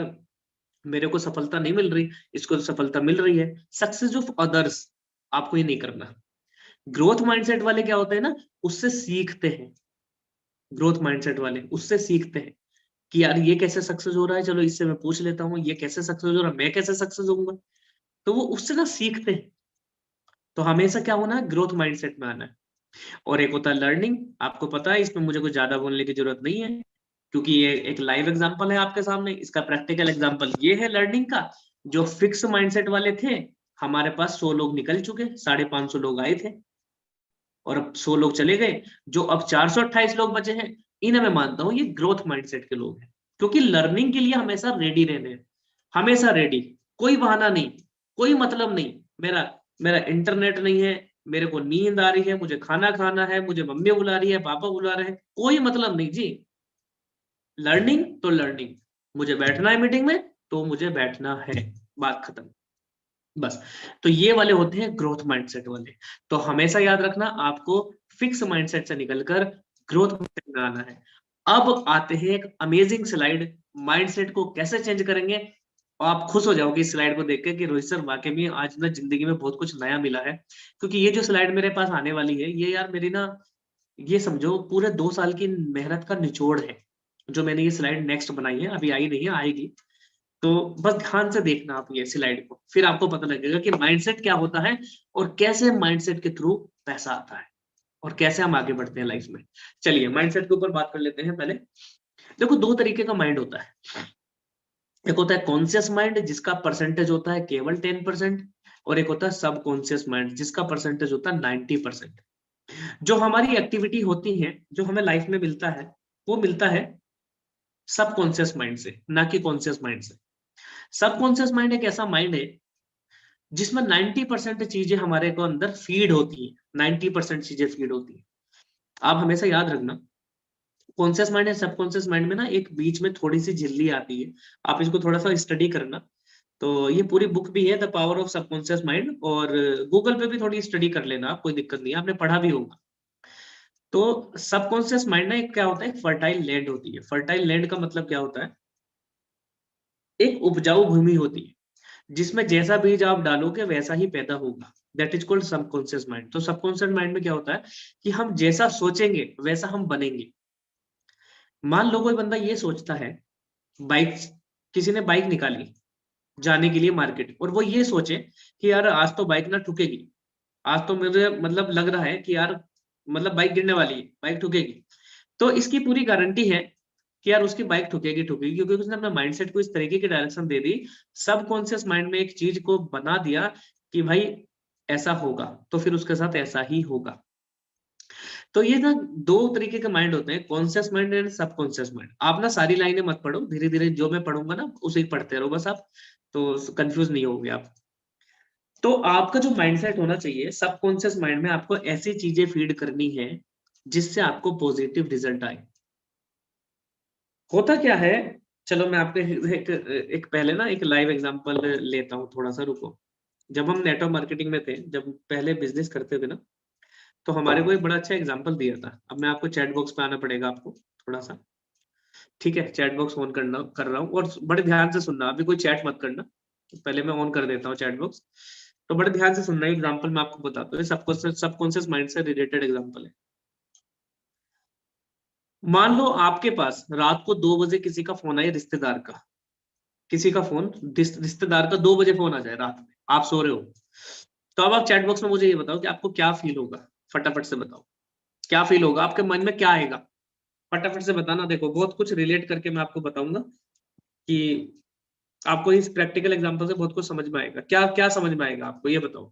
मेरे को सफलता नहीं मिल रही, इसको तो सफलता मिल रही है। सक्सेस ऑफ अदर्स, आपको ये नहीं करना। ग्रोथ माइंडसेट वाले क्या होते हैं ना, उससे सीखते हैं। ग्रोथ माइंडसेट वाले उससे सीखते हैं कि यार ये कैसे सक्सेस हो रहा है, चलो इससे मैं पूछ लेता हूँ, ये कैसे सक्सेस हो रहा है, मैं कैसे सक्सेस होऊंगा। तो वो उससे ना सीखते हैं। तो हमेशा क्या होना है, ग्रोथ माइंडसेट में आना है। और एक होता है लर्निंग, आपको पता है इसमें मुझे कुछ ज्यादा बोलने की जरूरत नहीं है, क्योंकि ये एक लाइव एग्जांपल है आपके सामने, इसका प्रैक्टिकल एग्जांपल ये है लर्निंग का। जो फिक्स माइंडसेट वाले थे, हमारे पास 100 लोग निकल चुके, 550 लोग आए थे, और अब 100 लोग चले गए। जो अब 428 लोग बचे हैं, इन्हें मैं मानता हूं ये ग्रोथ माइंडसेट के लोग हैं, क्योंकि लर्निंग के लिए हमेशा रेडी रहने हैं, हमेशा रेडी। कोई बहाना नहीं, कोई मतलब नहीं, मेरा मेरा इंटरनेट नहीं है, मेरे को नींद आ रही है, मुझे खाना खाना है, मुझे मम्मी बुला रही है, पापा बुला रहे हैं, कोई मतलब नहीं जी। लर्निंग तो लर्निंग, मुझे बैठना है मीटिंग में तो मुझे बैठना है, बात खत्म, बस। तो ये वाले होते हैं ग्रोथ माइंडसेट वाले। तो हमेशा याद रखना, आपको फिक्स माइंडसेट से निकलकर ग्रोथ माइंडसेट में आना है। अब आते हैं एक अमेजिंग स्लाइड, माइंडसेट को कैसे चेंज करेंगे। और आप खुश हो जाओगे इस स्लाइड को देख के कि रोहित सर वाकई में आज ना जिंदगी में बहुत कुछ नया मिला है। क्योंकि ये जो स्लाइड मेरे पास आने वाली है, ये यार मेरी ना, ये समझो पूरे 2 साल की मेहनत का निचोड़ है, जो मैंने ये स्लाइड नेक्स्ट बनाई है, अभी आई नहीं है, आएगी। तो बस ध्यान से देखना आप ये स्लाइड को, फिर आपको पता लगेगा कि माइंडसेट क्या होता है, और कैसे माइंडसेट के थ्रू पैसा आता है, और कैसे हम आगे बढ़ते हैं लाइफ में। चलिए माइंडसेट के ऊपर बात कर लेते हैं। पहले देखो, 2 तरीके का माइंड होता है। एक होता है कॉन्शियस माइंड, जिसका परसेंटेज होता है केवल 10%, और एक होता है सब कॉन्शियस माइंड, जिसका परसेंटेज होता है 90%। जो हमारी एक्टिविटी होती है, जो हमें लाइफ में मिलता है, वो मिलता है सब कॉन्शियस माइंड से, ना कि कॉन्शियस माइंड से। सब कॉन्शियस माइंड एक ऐसा माइंड है जिसमें 90% चीजें हमारे को अंदर फीड होती है, 90% चीजें फीड होती है। आप हमेशा याद रखना, कॉन्शियस माइंड या सबकॉन्शियस माइंड में ना एक बीच में थोड़ी सी झिल्ली आती है, आप इसको थोड़ा सा स्टडी करना। तो ये पूरी बुक भी है, the power of subconscious mind, और गूगल पे भी थोड़ी स्टडी कर लेना, कोई दिक्कत नहीं है, आपने पढ़ा भी होगा। तो सबकॉन्शियस माइंड ना एक क्या होता है, एक फर्टाइल लैंड होती है। फर्टाइल लैंड का मतलब क्या होता है, एक उपजाऊ भूमि होती है, जिसमें जैसा बीज आप डालोगे वैसा ही पैदा होगा। That is called subconscious mind. तो सबकॉन्शियस माइंड में क्या होता है कि हम जैसा सोचेंगे वैसा हम बनेंगे। मान लो कोई बंदा ये सोचता है, बाइक, किसी ने बाइक निकाली जाने के लिए मार्केट, और वो ये सोचे कि यार आज तो बाइक ना ठुकेगी, आज तो मुझे मतलब लग रहा है कि यार मतलब बाइक गिरने वाली है, बाइक ठुकेगी, तो इसकी पूरी गारंटी है कि यार उसकी बाइक ठुकेगी ठुकेगी, क्योंकि उसने अपने माइंडसेट को इस तरीके की डायरेक्शन दे दी, सबकॉन्शियस माइंड में एक चीज को बना दिया कि भाई ऐसा होगा, तो फिर उसके साथ ऐसा ही होगा। तो ये ना दो तरीके के माइंड होते हैं, conscious mind and subconscious mind. आप ना सारी लाइनें मत पढ़ो, धीरे धीरे जो मैं पढ़ूंगा ना उसे ही पढ़ते रहो बस आप, तो कंफ्यूज नहीं होगे आप। तो आपका जो माइंडसेट होना चाहिए, सबकॉन्शियस माइंड में आपको ऐसी चीजें फीड करनी है जिससे आपको पॉजिटिव रिजल्ट आए। होता क्या है, चलो मैं आपको एक पहले ना एक लाइव एग्जांपल लेता हूँ, थोड़ा सा रुको। जब हम नेटवर्क मार्केटिंग में थे, जब पहले बिजनेस करते थे ना, तो हमारे को एक बड़ा अच्छा एग्जांपल दिया था। अब मैं आपको चैट बॉक्स पे आना पड़ेगा आपको थोड़ा सा, ठीक है? चैट बॉक्स ऑन करना कर रहा हूँ, और बड़े ध्यान से सुनना, अभी कोई चैट मत करना, पहले मैं ऑन कर देता हूँ चैट बॉक्स। तो बड़े ध्यान से सुनना, एग्जांपल मैं आपको बताता हूँ, सबकॉन्शियस माइंड से रिलेटेड एग्जांपल है। मान लो आपके पास रात को 2 बजे किसी का फोन आए, रिश्तेदार का, किसी का फोन, रिश्तेदार का 2 बजे फोन आ जाए रात में, आप सो रहे हो, तो अब आप चैट बॉक्स में मुझे ये बताओ कि आपको क्या फील होगा, फटाफट से बताओ क्या फील होगा, आपके मन में क्या आएगा, फटाफट से बताना। देखो बहुत कुछ रिलेट करके मैं आपको बताऊंगा कि आपको इस प्रैक्टिकल एग्जांपल से बहुत कुछ समझ में आएगा। क्या क्या समझ में आएगा आपको, ये बताओ।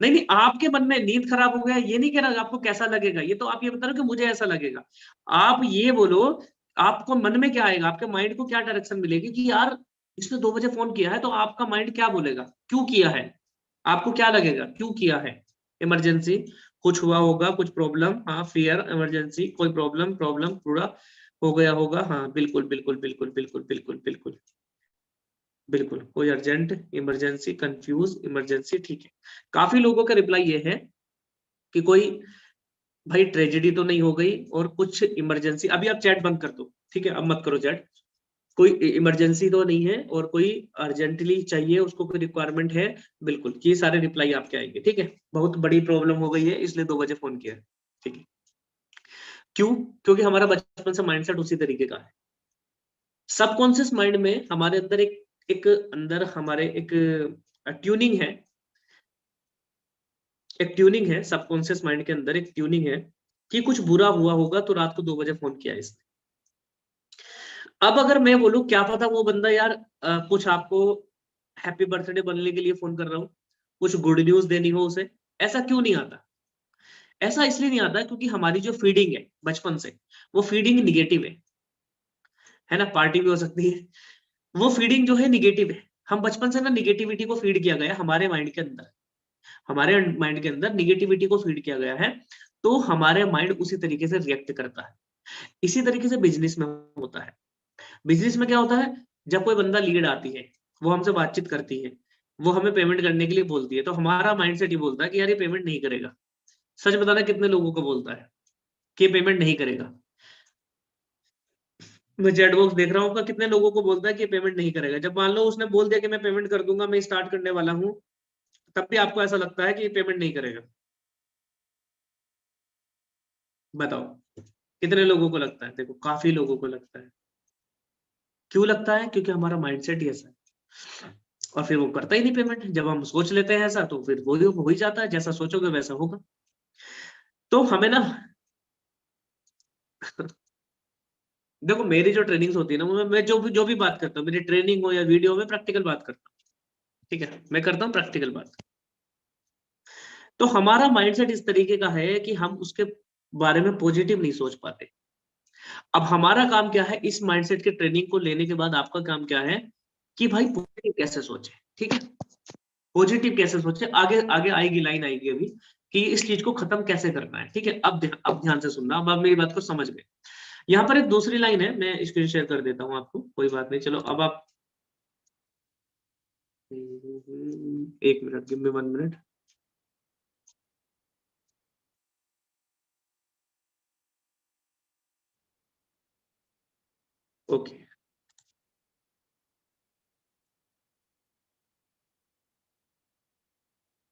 नहीं नहीं, आपके मन में नींद खराब हो गया ये नहीं कह रहा, आपको कैसा लगेगा ये तो आप ये बता रहे हो कि मुझे ऐसा लगेगा। आप ये बोलो आपको मन में क्या आएगा, आपके माइंड को क्या डायरेक्शन मिलेगी कि यार इसने 2 बजे फोन किया है, तो आपका माइंड क्या बोलेगा, क्यों किया है, आपको क्या लगेगा क्यों किया है? इमरजेंसी, कुछ हुआ होगा, कुछ प्रॉब्लम, हाँ फियर, इमरजेंसी, कोई प्रॉब्लम, प्रॉब्लम पूरा हो गया होगा, हाँ बिल्कुल बिल्कुल बिल्कुल बिल्कुल बिल्कुल बिल्कुल बिल्कुल, कोई अर्जेंट, इमरजेंसी, कंफ्यूज, इमरजेंसी, ठीक है। काफी लोगों का रिप्लाई ये है कि कोई भाई ट्रेजेडी तो नहीं हो गई और कुछ इमरजेंसी, अभी आप चैट बंद कर दो, ठीक है? अब मत करो चैट, कोई इमरजेंसी तो नहीं है और कोई अर्जेंटली चाहिए उसको, कोई रिक्वायरमेंट है, बिल्कुल, ये सारे रिप्लाई आपके आएंगे, ठीक है? बहुत बड़ी प्रॉब्लम हो गई है इसलिए 2 बजे फोन किया है, ठीक है? क्यों? क्योंकि हमारा बचपन से माइंडसेट उसी तरीके का है। सबकॉन्शियस माइंड में हमारे अंदर एक एक अंदर हमारे एक ट्यूनिंग है, एक ट्यूनिंग है सबकॉन्शियस माइंड के अंदर, एक ट्यूनिंग है कि कुछ बुरा हुआ होगा तो रात को 2 बजे फोन किया इसने। अब अगर मैं बोलूं क्या पता वो बंदा यार कुछ आपको हैप्पी बर्थडे बोलने के लिए फोन कर रहा हूँ, कुछ गुड न्यूज देनी हो उसे, ऐसा क्यों नहीं आता? ऐसा इसलिए नहीं आता क्योंकि हमारी जो फीडिंग है बचपन से, वो फीडिंग निगेटिव है ना? पार्टी भी हो सकती है, वो फीडिंग जो है निगेटिव है। हम बचपन से ना निगेटिविटी को फीड किया गया हमारे माइंड के अंदर, हमारे माइंड के अंदर निगेटिविटी को फीड किया गया है, तो हमारे माइंड उसी तरीके से रिएक्ट करता है। इसी तरीके से बिजनेस में होता है। बिजनेस में क्या होता है, जब कोई बंदा लीड आती है, वो हमसे बातचीत करती है, वो हमें पेमेंट करने के लिए बोलती है, तो हमारा माइंडसेट ये बोलता है कि यार ये पेमेंट नहीं करेगा। सच बताना कितने लोगों को बोलता है कि पेमेंट नहीं करेगा? मैं चैट बॉक्स देख रहा हूँ, कितने लोगों को बोलता है कि पेमेंट नहीं करेगा? जब मान लो उसने बोल दिया कि मैं पेमेंट कर दूंगा, मैं स्टार्ट करने वाला हूँ, तब भी आपको ऐसा लगता है कि पेमेंट नहीं करेगा? बताओ कितने लोगों को लगता है? देखो काफी लोगों को लगता है। क्यों लगता है? क्योंकि हमारा माइंडसेट ही ऐसा है, और फिर वो करता ही नहीं पेमेंट। जब हम सोच लेते हैं ऐसा तो फिर वो हो ही जाता है, जैसा सोचोगे वैसा होगा। तो हमें ना देखो मेरी जो ट्रेनिंग्स होती है ना, मैं जो भी बात करता हूँ, मेरी ट्रेनिंग हो या वीडियो में, प्रैक्टिकल बात करता हूँ, ठीक है? मैं करता हूँ प्रैक्टिकल बात। तो हमारा माइंडसेट इस तरीके का है कि हम उसके बारे में पॉजिटिव नहीं सोच पाते। अब हमारा काम क्या है, इस माइंडसेट के ट्रेनिंग को लेने के बाद आपका काम क्या है कि भाई पॉजिटिव कैसे सोचे, ठीक है? पॉजिटिव कैसे सोचे, आगे आगे आएगी, लाइन आएगी अभी, कि इस चीज को खत्म कैसे करना है, ठीक है? अब ध्यान से सुनना, अब आप मेरी बात को समझ गए। यहाँ पर एक दूसरी लाइन है, मैं स्क्रीन शेयर कर देता हूँ आपको, कोई बात नहीं, चलो अब आप 1 minute, give me 1 minute. Okay,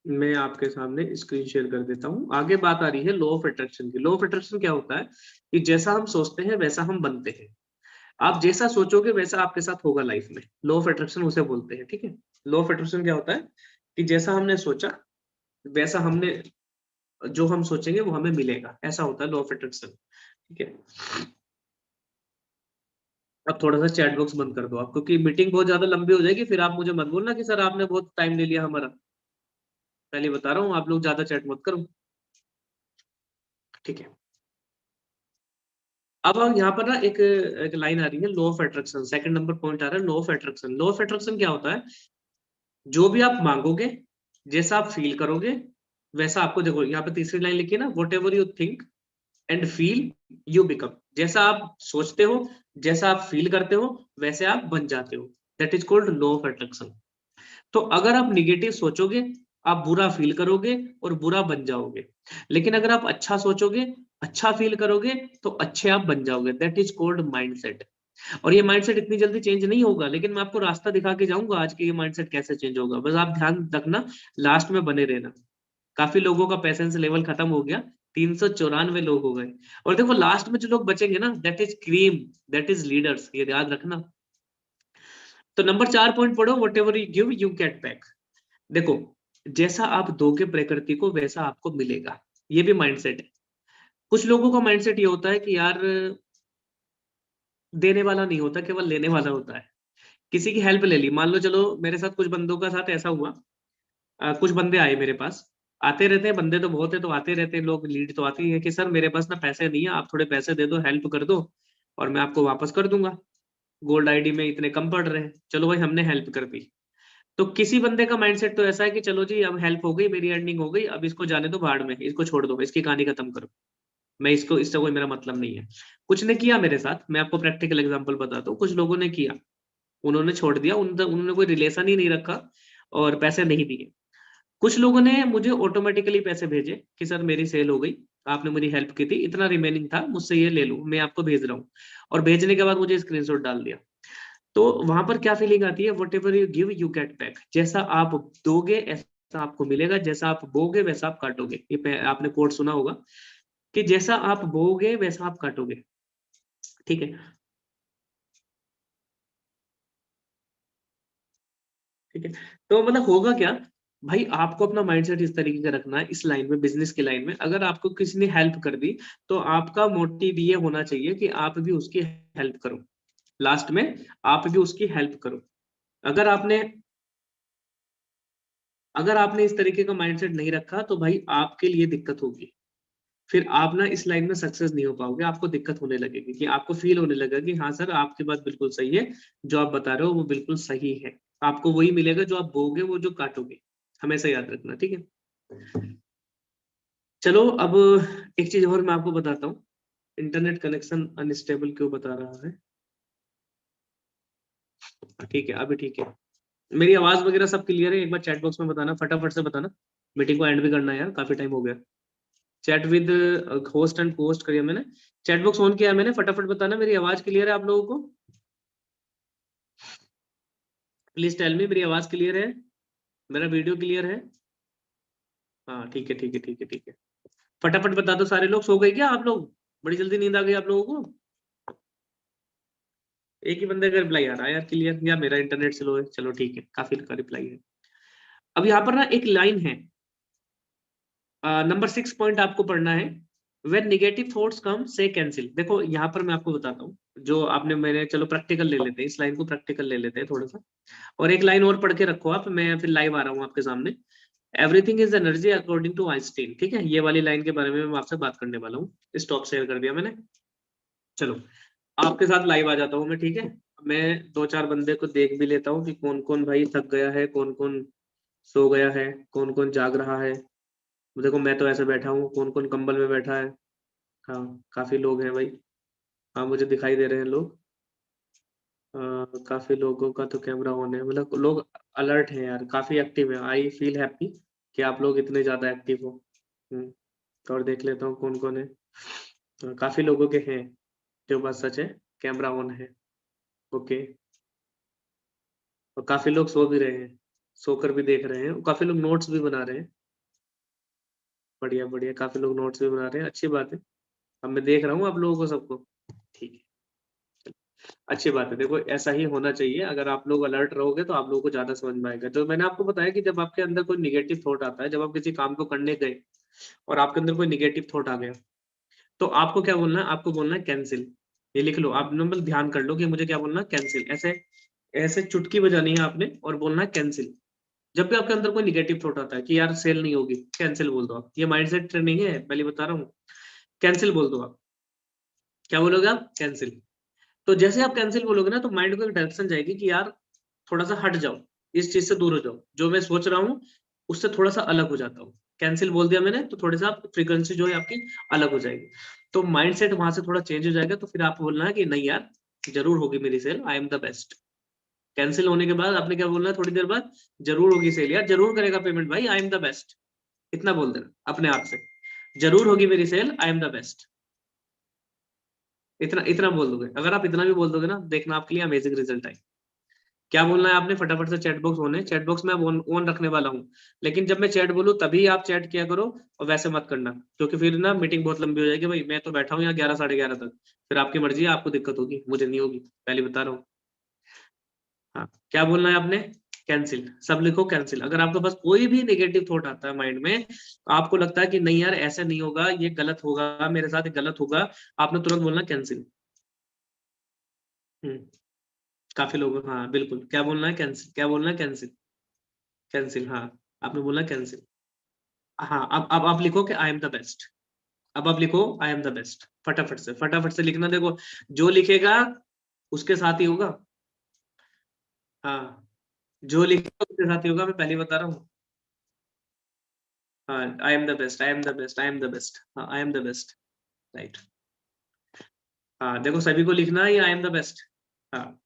मैं आपके सामने स्क्रीन शेयर कर देता हूँ। आगे बात आ रही है लॉ ऑफ अट्रैक्शन की। लॉ ऑफ अट्रैक्शन क्या होता है कि जैसा हम सोचते हैं वैसा हम बनते हैं। आप जैसा सोचोगे वैसा आपके साथ होगा लाइफ में। लॉ ऑफ अट्रैक्शन उसे बोलते हैं, ठीक है। लॉ ऑफ अट्रैक्शन क्या होता है कि जैसा हमने सोचा वैसा हमने, जो हम सोचेंगे वो हमें मिलेगा, ऐसा होता है लॉ ऑफ अट्रैक्शन, ठीक है। अब थोड़ा सा चैट बॉक्स बंद कर दो आप, क्योंकि मीटिंग बहुत ज्यादा लंबी हो जाएगी, फिर आप मुझे मत बोलना कि सर आपने बहुत टाइम ले लिया हमारा। पहले बता रहा हूँ, आप लोग ज्यादा चैट मत करो, ठीक है। अब यहाँ पर ना एक लाइन आ रही है, law of attraction. Second number point आ रहा है law of attraction. Law of attraction क्या होता है, जो भी आप मांगोगे, जैसा आप फील करोगे वैसा आपको, देखो यहाँ पे तीसरी लाइन लिखी है ना, what ever you think and feel you become. जैसा आप सोचते हो, जैसा आप फील करते हो, वैसे आप बन जाते हो। That is called law of attraction. तो अगर आप निगेटिव सोचोगे, आप बुरा फील करोगे और बुरा बन जाओगे। लेकिन अगर आप अच्छा सोचोगे, अच्छा फील करोगे, तो अच्छे आप बन जाओगे। That is called mindset. और ये माइंडसेट इतनी जल्दी चेंज नहीं होगा, लेकिन मैं आपको रास्ता दिखा के जाऊंगा आज के ये माइंडसेट कैसे चेंज होगा। बस आप ध्यान रखना, लास्ट में बने रहना। काफी लोगों का पेशेंस लेवल खत्म हो गया, 394 लोग हो गए। और देखो लास्ट में जो लोग बचेंगे ना, that is cream, that is leaders, ये याद रखना। तो नंबर 4 पॉइंट पढ़ो, what ever you give you get back. देखो, जैसा आप दोगे प्रकृति को वैसा आपको मिलेगा, ये भी माइंडसेट है। कुछ लोगों का माइंडसेट ये होता है कि यार देने वाला नहीं होता, केवल लेने वाला होता है। किसी की हेल्प ले ली, मान लो चलो मेरे साथ कुछ बंदों का साथ ऐसा हुआ, कुछ बंदे आए मेरे पास। आते रहते हैं बंदे, तो बहुत है तो आते रहते हैं लोग, लीड तो आती है कि सर मेरे पास ना पैसे नहीं है, आप थोड़े पैसे दे दो, हेल्प कर दो और मैं आपको वापस कर दूंगा। गोल्ड आईडी में इतने कम पड़ रहे हैं, चलो भाई हमने हेल्प कर दी। तो किसी बंदे का माइंडसेट तो ऐसा है कि चलो जी अब हेल्प हो गई, मेरी अर्निंग हो गई, अब इसको जाने दो भाड़ में, इसको छोड़ दो, इसकी कहानी खत्म करो, मैं इसको, इससे कोई मेरा मतलब नहीं है। कुछ ने किया मेरे साथ, मैं आपको प्रैक्टिकल एग्जांपल बताता हूँ। कुछ लोगों ने किया, उन्होंने छोड़ दिया, उन्होंने कोई रिलेशन ही नहीं रखा और पैसे नहीं दिए। कुछ लोगों ने मुझे ऑटोमेटिकली पैसे भेजे कि सर मेरी सेल हो गई, आपने मेरी हेल्प की थी, इतना रिमेनिंग था, मुझसे ये ले लो, मैं आपको भेज रहा हूँ। और भेजने के बाद मुझे स्क्रीनशॉट डाल दिया। तो वहां पर क्या फीलिंग आती है, what ever you give you get back. जैसा आप दोगे ऐसा आपको मिलेगा, जैसा आप बोगे वैसा आप काटोगे। ये आपने कोट सुना होगा कि जैसा आप बोगे वैसा आप काटोगे, ठीक है। ठीक है, तो मतलब होगा क्या भाई, आपको अपना माइंडसेट इस तरीके का रखना है इस लाइन में, बिजनेस की लाइन में। अगर आपको किसी ने हेल्प कर दी, तो आपका मोटिव ये होना चाहिए कि आप भी उसकी हेल्प करो, लास्ट में आप भी उसकी हेल्प करो। अगर आपने अगर आपने इस तरीके का माइंडसेट नहीं रखा, तो भाई आपके लिए दिक्कत होगी। फिर आप ना इस लाइन में सक्सेस नहीं हो पाओगे, आपको दिक्कत होने लगेगी, कि आपको फील होने लगेगा कि हाँ सर आपकी बात बिल्कुल सही है, जो आप बता रहे हो वो बिल्कुल सही है। आपको वही मिलेगा जो आप बोगे, वो जो काटोगे। हमेशा याद रखना, ठीक है। चलो अब एक चीज और मैं आपको बताता हूँ, इंटरनेट कनेक्शन अनस्टेबल क्यों बता रहा है। ठीक है, अभी ठीक है। मेरी आवाज वगैरह सब क्लियर है, एक बार चैट बॉक्स में बताना, फटाफट से बताना। मीटिंग को एंड भी करना है यार, काफी टाइम हो गया। Chat with host and post करिए मैंने, चैट बॉक्स ऑन किया है मैंने, फटाफट बताना मेरी आवाज क्लियर है आप लोगों को। प्लीज टेल मी, मेरी आवाज क्लियर है, मेरा वीडियो क्लियर है। हाँ ठीक है ठीक है ठीक है ठीक है। फटाफट बता दो, सारे लोग सो गए क्या आप लोग, बड़ी जल्दी नींद आ गई आप लोगों को। एक ही बंदे का रिप्लाई आ रहा है यार, क्लियर, या मेरा इंटरनेट स्लो है। चलो ठीक है, काफी का रिप्लाई है। अब यहाँ पर ना एक लाइन है, नंबर 6 पॉइंट आपको पढ़ना है। When negative thoughts come, say cancel। देखो यहाँ पर मैं आपको बताता हूँ, जो आपने, मैंने, चलो प्रैक्टिकल ले लेते हैं, इस लाइन को प्रैक्टिकल ले लेते हैं थोड़ा सा। और एक लाइन और पढ़ के रखो आप, मैं फिर लाइव आ रहा हूँ आपके सामने। Everything is energy according to Einstein, ठीक है। ये वाली लाइन के बारे में मैं आपसे बात करने वाला हूँ। स्टॉप शेयर कर दिया मैंने। चलो आपके साथ लाइव आ जाता हूँ मैं, ठीक है। मैं दो चार बंदे को देख भी लेता हूँ कि कौन कौन भाई थक गया है, कौन कौन सो गया है, कौन कौन जाग रहा है। देखो मैं तो ऐसे बैठा हूँ, कौन कौन कंबल में बैठा है। हाँ काफी लोग हैं भाई, हाँ मुझे दिखाई दे रहे हैं लोग। काफी लोगों का तो कैमरा ऑन है, मतलब लोग अलर्ट हैं यार, काफी एक्टिव है। आई फील हैप्पी कि आप लोग इतने ज्यादा एक्टिव हो। हम्म, तो और देख लेता हूँ कौन कौन है। काफी लोगों के हैं, जो बात सच है, कैमरा ऑन है। ओके। और काफी लोग सो भी रहे हैं, सोकर भी देख रहे हैं, काफी लोग नोट्स भी बना रहे हैं। बढ़िया बढ़िया, काफी लोग नोट्स भी बना रहे हैं, अच्छी बात है। अब मैं देख रहा हूँ आप लोगों को सबको, ठीक है, अच्छी बात है। देखो ऐसा ही होना चाहिए, अगर आप लोग अलर्ट रहोगे तो आप लोगों को ज्यादा समझ में आएगा। तो मैंने आपको बताया कि जब आपके अंदर कोई निगेटिव थॉट आता है, जब आप किसी काम को करने गए और आपके अंदर कोई निगेटिव थॉट आ गया, तो आपको क्या बोलना है, आपको बोलना है कैंसिल। ये लिख लो आप, नंबर ध्यान कर लो कि मुझे क्या बोलना है, कैंसिल। ऐसे ऐसे चुटकी बजानी है आपने और बोलना है कैंसिल। जब भी आपके अंदर कोई निगेटिव थॉट आता है कि यार सेल नहीं होगी, कैंसिल बोल दो आप। ये माइंडसेट ट्रेनिंग है, पहले बता रहा हूँ। कैंसिल बोल दो आप। क्या बोलोगे आप, कैंसिल। तो जैसे आप कैंसिल बोलोगे ना, तो माइंड को एक डायरेक्शन जाएगी कि यार थोड़ा सा हट जाओ, इस चीज से दूर हो जाओ, जो मैं सोच रहा हूँ उससे थोड़ा सा अलग हो जाता हूँ। कैंसिल बोल दिया मैंने, तो थोड़ी सा फ्रीक्वेंसी जो है आपकी अलग हो जाएगी। तो माइंडसेट वहां से थोड़ा चेंज हो जाएगा। तो फिर आप बोलना है कि नहीं यार, जरूर होगी मेरी sale, I am the best. Cancel होने के बाद आपने क्या बोलना है, थोड़ी देर बाद, जरूर होगी सेल यार, जरूर करेगा पेमेंट भाई, आई एम द बेस्ट। इतना बोल देना अपने आप से, जरूर होगी मेरी sale, I am the best. इतना इतना बोल दोगे, अगर आप इतना भी बोल दोगे ना, देखना आपके लिए अमेजिंग रिजल्ट आए। क्या बोलना है आपने, फटाफट से चैट बॉक्स ऑन है, चैट बॉक्स में ऑन रखने वाला हूँ। लेकिन जब मैं चैट बोलूँ तभी आप चैट किया करो, और वैसे मत करना, क्योंकि फिर ना मीटिंग बहुत लंबी हो जाएगी। भाई मैं तो बैठा हूँ यहाँ 11 साढ़े 11 तक, फिर आपकी मर्जी है, आपको दिक्कत होगी, मुझे नहीं होगी, पहले बता रहा हूँ। हाँ, क्या बोलना है आपने, कैंसिल। सब लिखो कैंसिल। अगर आपके पास कोई भी नेगेटिव थॉट आता है माइंड में, आपको लगता है कि नहीं यार ऐसा नहीं होगा, ये गलत होगा मेरे साथ, ये गलत होगा, आपने तुरंत बोलना कैंसिल। हम्म, काफी लोग, हाँ बिल्कुल, क्या बोलना है, कैंसिल। क्या बोलना है, कैंसिल। कैंसिल, हाँ, आपने बोला कैंसिल। हाँ, अब आप लिखो कि आई एम द बेस्ट। अब आप लिखो आई एम द बेस्ट, फटाफट से लिखना। देखो जो लिखेगा उसके साथ ही होगा। हाँ, जो लिखेगा उसके साथ ही होगा, मैं पहले ही बता रहा हूँ। हाँ, I am the best, I am the best, I am the best, हाँ I am the best, right. हाँ देखो, सभी को लिखना है आई एम द बेस्ट। हाँ,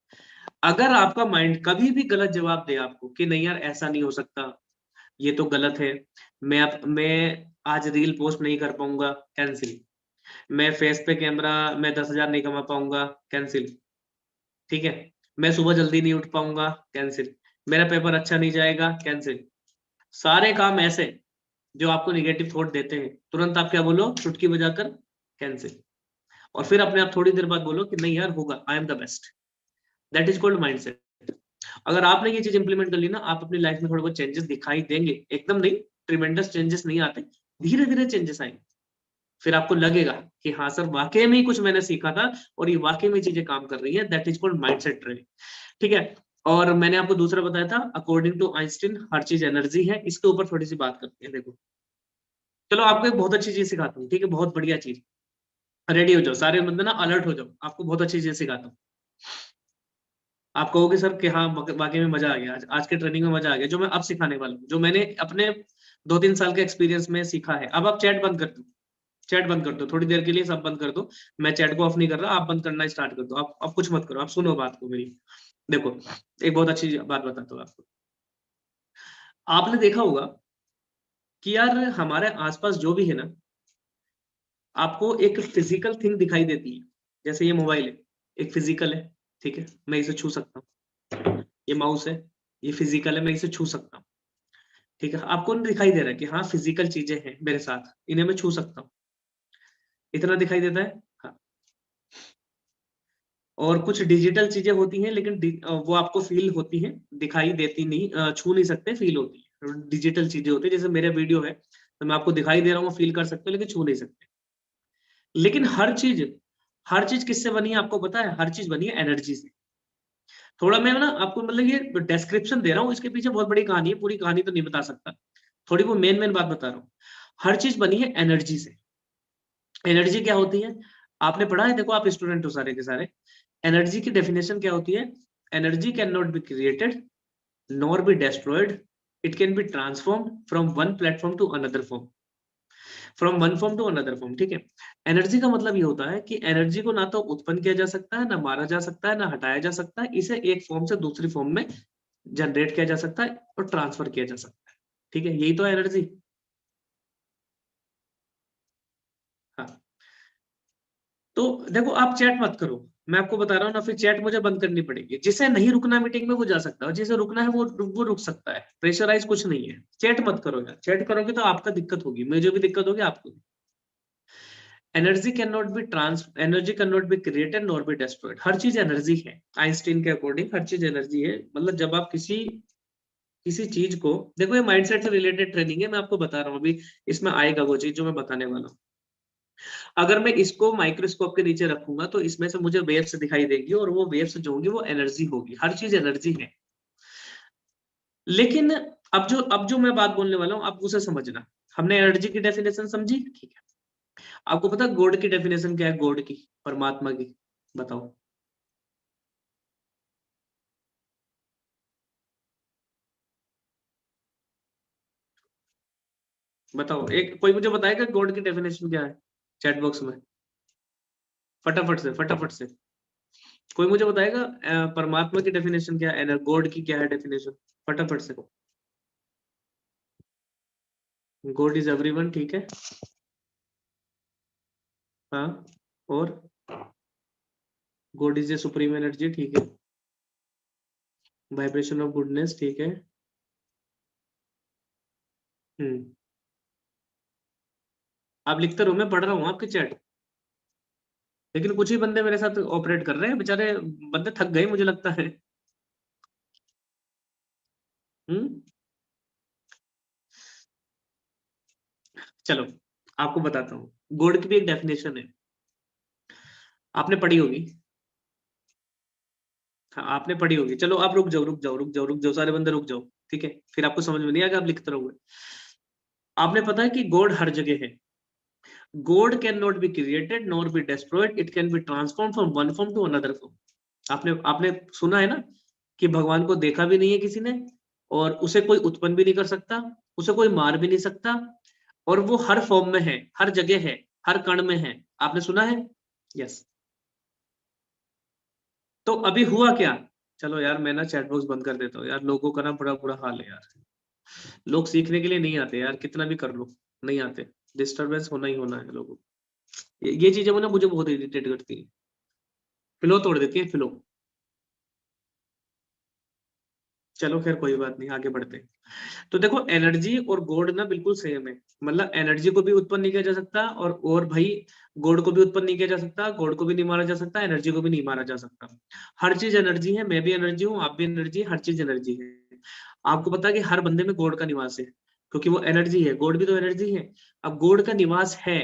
अगर आपका माइंड कभी भी गलत जवाब दे आपको कि नहीं यार ऐसा नहीं हो सकता, ये तो गलत है, मैं आज रील पोस्ट नहीं कर पाऊंगा, कैंसिल। मैं फेस पे कैमरा, मैं 10,000 नहीं कमा पाऊंगा, कैंसिल। ठीक है, मैं सुबह जल्दी नहीं उठ पाऊंगा, कैंसिल। मेरा पेपर अच्छा नहीं जाएगा, कैंसिल। सारे काम ऐसे जो आपको निगेटिव थॉट देते हैं, तुरंत आप क्या बोलो, चुटकी बजाकर कैंसिल। और फिर अपने आप थोड़ी देर बाद बोलो कि नहीं यार होगा, आई am the best. That is called mindset. अगर आपने ये चीज इंप्लीमेंट कर ली ना, आप अपनी लाइफ में थोड़े बहुत चेंजेस दिखाई देंगे, एकदम नहीं, ट्रिमेंडस चेंजेस नहीं आते, धीरे धीरे चेंजेस आएंगे। फिर आपको लगेगा कि हाँ सर वाकई में ही कुछ मैंने सीखा था, और ये वाकई में चीजें काम कर रही है। That is called mindset training. ठीक है। और मैंने आपको दूसरा बताया था, अकॉर्डिंग टू आइंस्टीन हर चीज एनर्जी है। इसके ऊपर थोड़ी सी बात करते हैं। देखो, चलो आपको एक बहुत अच्छी चीज सिखाता हूँ, ठीक है, बहुत बढ़िया चीज। रेडी हो जाओ सारे बंदे ना, अलर्ट हो जाओ, आपको बहुत अच्छी चीज सिखाता हूँ। आप कहोगे सर कि हाँ वाकई में मजा आ गया, आज के ट्रेनिंग में मजा आ गया, जो मैं अब सिखाने वाला हूँ, जो मैंने अपने 2-3 साल के एक्सपीरियंस में सीखा है। अब आप चैट बंद कर दो, चैट बंद कर दो थोड़ी देर के लिए, सब बंद कर दो। मैं चैट को ऑफ नहीं कर रहा, आप बंद करना स्टार्ट कर दो। आप कुछ मत करो, आप सुनो बात को मेरी। देखो, एक बहुत अच्छी बात बताता हूँ आपको। आपने देखा होगा कि यार हमारे आसपास जो भी है ना, आपको एक फिजिकल थिंग दिखाई देती है। जैसे ये मोबाइल है, एक फिजिकल है, ठीक है, मैं इसे छू सकता हूँ। ये माउस है, ये फिजिकल है, मैं इसे छू सकता हूँ। ठीक है, आपको नहीं दिखाई दे रहा है कि हाँ फिजिकल चीजें हैं मेरे साथ, इन्हें मैं छू सकता हूँ। इतना दिखाई देता है। हाँ, और कुछ डिजिटल चीजें होती हैं, लेकिन वो आपको फील होती हैं, दिखाई देती नहीं, छू नहीं सकते, फील होती है। डिजिटल चीजें होती है, जैसे मेरा वीडियो है, तो मैं आपको दिखाई दे रहा हूँ, फील कर सकते हो, लेकिन छू नहीं सकते। लेकिन हर चीज किससे बनी है आपको पता है, हर चीज बनी है एनर्जी से। थोड़ा मैं ना आपको मतलब ये डेस्क्रिप्शन दे रहा हूँ, इसके पीछे बहुत बड़ी कहानी है, पूरी कहानी तो नहीं बता सकता, थोड़ी वो मेन मेन बात बता रहा हूँ। हर चीज बनी है एनर्जी से। एनर्जी क्या होती है, आपने पढ़ा है, देखो आप स्टूडेंट हो सारे के सारे। एनर्जी की डेफिनेशन क्या होती है, energy can not be created nor be destroyed, it can be transformed from one platform to another form, from one form to another form. ठीक है, एनर्जी का मतलब ये होता है कि एनर्जी को ना तो उत्पन्न किया जा सकता है, ना मारा जा सकता है, ना हटाया जा सकता है, इसे एक फॉर्म से दूसरी फॉर्म में जनरेट किया जा सकता है और ट्रांसफर किया जा सकता है। ठीक है, यही तो है एनर्जी। हाँ, तो देखो आप चैट मत करो, मैं आपको बता रहा हूँ ना, फिर चैट मुझे बंद करनी पड़ेगी। जिसे नहीं रुकना मीटिंग में वो जा सकता है, जिसे रुकना है वो रुक सकता है। प्रेशराइज कुछ नहीं है। चैट मत करो यार, चैट करोगे तो आपका दिक्कत होगी, मुझे भी दिक्कत होगी, आपको भी। Energy can not be created nor be destroyed. हर चीज एनर्जी है, आइंस्टीन के अकॉर्डिंग हर चीज एनर्जी है। मतलब जब आप किसी किसी चीज को देखो, ये माइंडसेट से रिलेटेड ट्रेनिंग है, मैं आपको बता रहा हूँ अभी। इसमें आएगा वो चीज जो मैं बताने वाला हूँ। अगर मैं इसको माइक्रोस्कोप के नीचे रखूंगा तो इसमें से मुझे वेव्स दिखाई देगी, और वो वेव्स जो होंगी वो एनर्जी होगी। हर चीज एनर्जी है। लेकिन अब जो मैं बात बोलने वाला हूँ, आप उसे समझना। हमने एनर्जी की डेफिनेशन समझी, ठीक है। आपको पता है गॉड की डेफिनेशन क्या है? गॉड की, परमात्मा की, बताओ। बताओ, एक कोई मुझे बताएगा गॉड की डेफिनेशन क्या है? चैट बॉक्स में फटाफट से, फटाफट से कोई मुझे बताएगा परमात्मा की डेफिनेशन क्या है, गॉड की क्या है डेफिनेशन? फटाफट से। गॉड इज एवरीवन, ठीक है। हाँ, और God is a supreme energy, ठीक है। वाइब्रेशन ऑफ गुडनेस, ठीक है। हम्म। आप लिखते रहो, मैं पढ़ रहा हूँ आपके चैट। लेकिन कुछ ही बंदे मेरे साथ ऑपरेट कर रहे हैं, बेचारे बंदे थक गए मुझे लगता है। हम्म। चलो, आपको बताता हूँ। गॉड की भी एक डेफिनेशन है, आपने पढ़ी होगी। हाँ, आपने पढ़ी होगी। चलो आप रुक जाओ, रुक जाओ, रुक जाओ, रुक जाओ, सारे बंदे रुक जाओ, ठीक है। फिर आपको समझ में नहीं आएगा, आप लिखते रहोगे। आपने पता है कि गॉड हर जगह है। God can not be created nor be destroyed, it can be transform from one form to another form. आपने आपने सुना है ना कि भगवान को देखा भी नहीं है किसी ने, और उसे कोई उत्पन्न भी नहीं कर सकता, उसे कोई मार भी नहीं सकता, और वो हर फॉर्म में है, हर जगह है, हर कण में है। आपने सुना है? यस। तो अभी हुआ क्या? चलो यार, मैं ना चैट बॉक्स बंद कर देता हूँ यार, लोगों का ना बड़ा बुरा हाल है यार। लोग सीखने के लिए नहीं आते यार, कितना भी कर लो नहीं आते। डिस्टरबेंस होना ही होना है लोगों को। ये चीजें वो ना मुझे बहुत इरिटेट करती है, फ्लो तोड़ देती है, फ्लो। चलो खैर, कोई बात नहीं, आगे बढ़ते हैं। तो देखो, एनर्जी और गॉड ना बिल्कुल सेम है। मतलब एनर्जी को भी उत्पन्न नहीं किया जा सकता, और भाई गॉड को भी उत्पन्न नहीं किया जा सकता, गॉड को भी नहीं मारा जा सकता, एनर्जी को भी नहीं मारा जा सकता। हर चीज एनर्जी है, मैं भी एनर्जी हूँ, आप भी एनर्जी, हर चीज एनर्जी है। आपको पता है कि हर बंदे में गॉड का निवास है, क्योंकि वो एनर्जी है, गॉड भी तो एनर्जी है। अब गॉड का निवास है,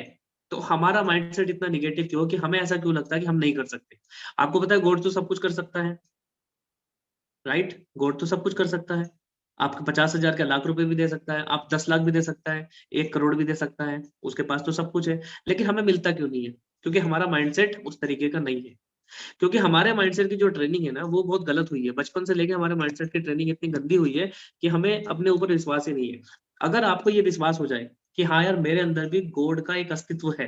तो हमारा माइंडसेट इतना निगेटिव क्यों, कि हमें ऐसा क्यों लगता है कि हम नहीं कर सकते? आपको पता है गॉड तो सब कुछ कर सकता है, राइट? गॉड तो सब कुछ कर सकता है। आपको 50,000 का लाख रुपए भी दे सकता है, आप 10 लाख भी दे सकता है, 1 करोड़ भी दे सकता है, उसके पास तो सब कुछ है। लेकिन हमें मिलता क्यों नहीं है? क्योंकि हमारा माइंडसेट उस तरीके का नहीं है। क्योंकि हमारे माइंडसेट की जो ट्रेनिंग है ना, वो बहुत गलत हुई है। बचपन से लेके हमारे माइंडसेट की ट्रेनिंग इतनी गंदी हुई है कि हमें अपने ऊपर विश्वास ही नहीं है। अगर आपको ये विश्वास हो जाए कि हाँ यार, मेरे अंदर भी गॉड का एक अस्तित्व है,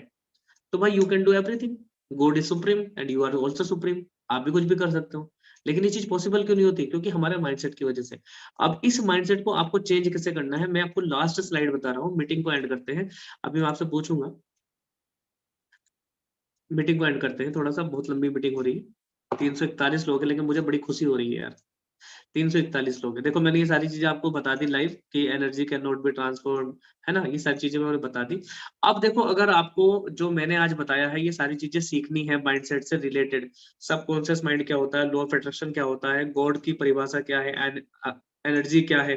तो भाई you can do everything. God is supreme and you are also supreme. आप भी कुछ भी कर सकते हो। लेकिन ये चीज पॉसिबल क्यों नहीं होती? क्योंकि हमारे माइंडसेट की वजह से। अब इस माइंडसेट को आपको चेंज कैसे करना है, मैं आपको लास्ट स्लाइड बता रहा हूँ, मीटिंग को एंड करते हैं। अभी मैं आपसे पूछूंगा, मीटिंग को एंड करते हैं, थोड़ा सा बहुत लंबी मीटिंग हो रही है। 341 लोग हैं, लेकिन मुझे बड़ी खुशी हो रही है यार। 341 लोग हैं। देखो, मैंने ये सारी चीजें आपको बता दी लाइव, कि energy can not be transform, है ना, ये सारी चीजें मैंने बता दी। अब देखो, अगर आपको जो मैंने आज बताया है, ये सारी चीजें सीखनी है माइंडसेट से रिलेटेड। सबकॉन्शियस माइंड क्या होता है, लॉ ऑफ अट्रैक्शन क्या होता है, गॉड की परिभाषा क्या है, एनर्जी क्या है,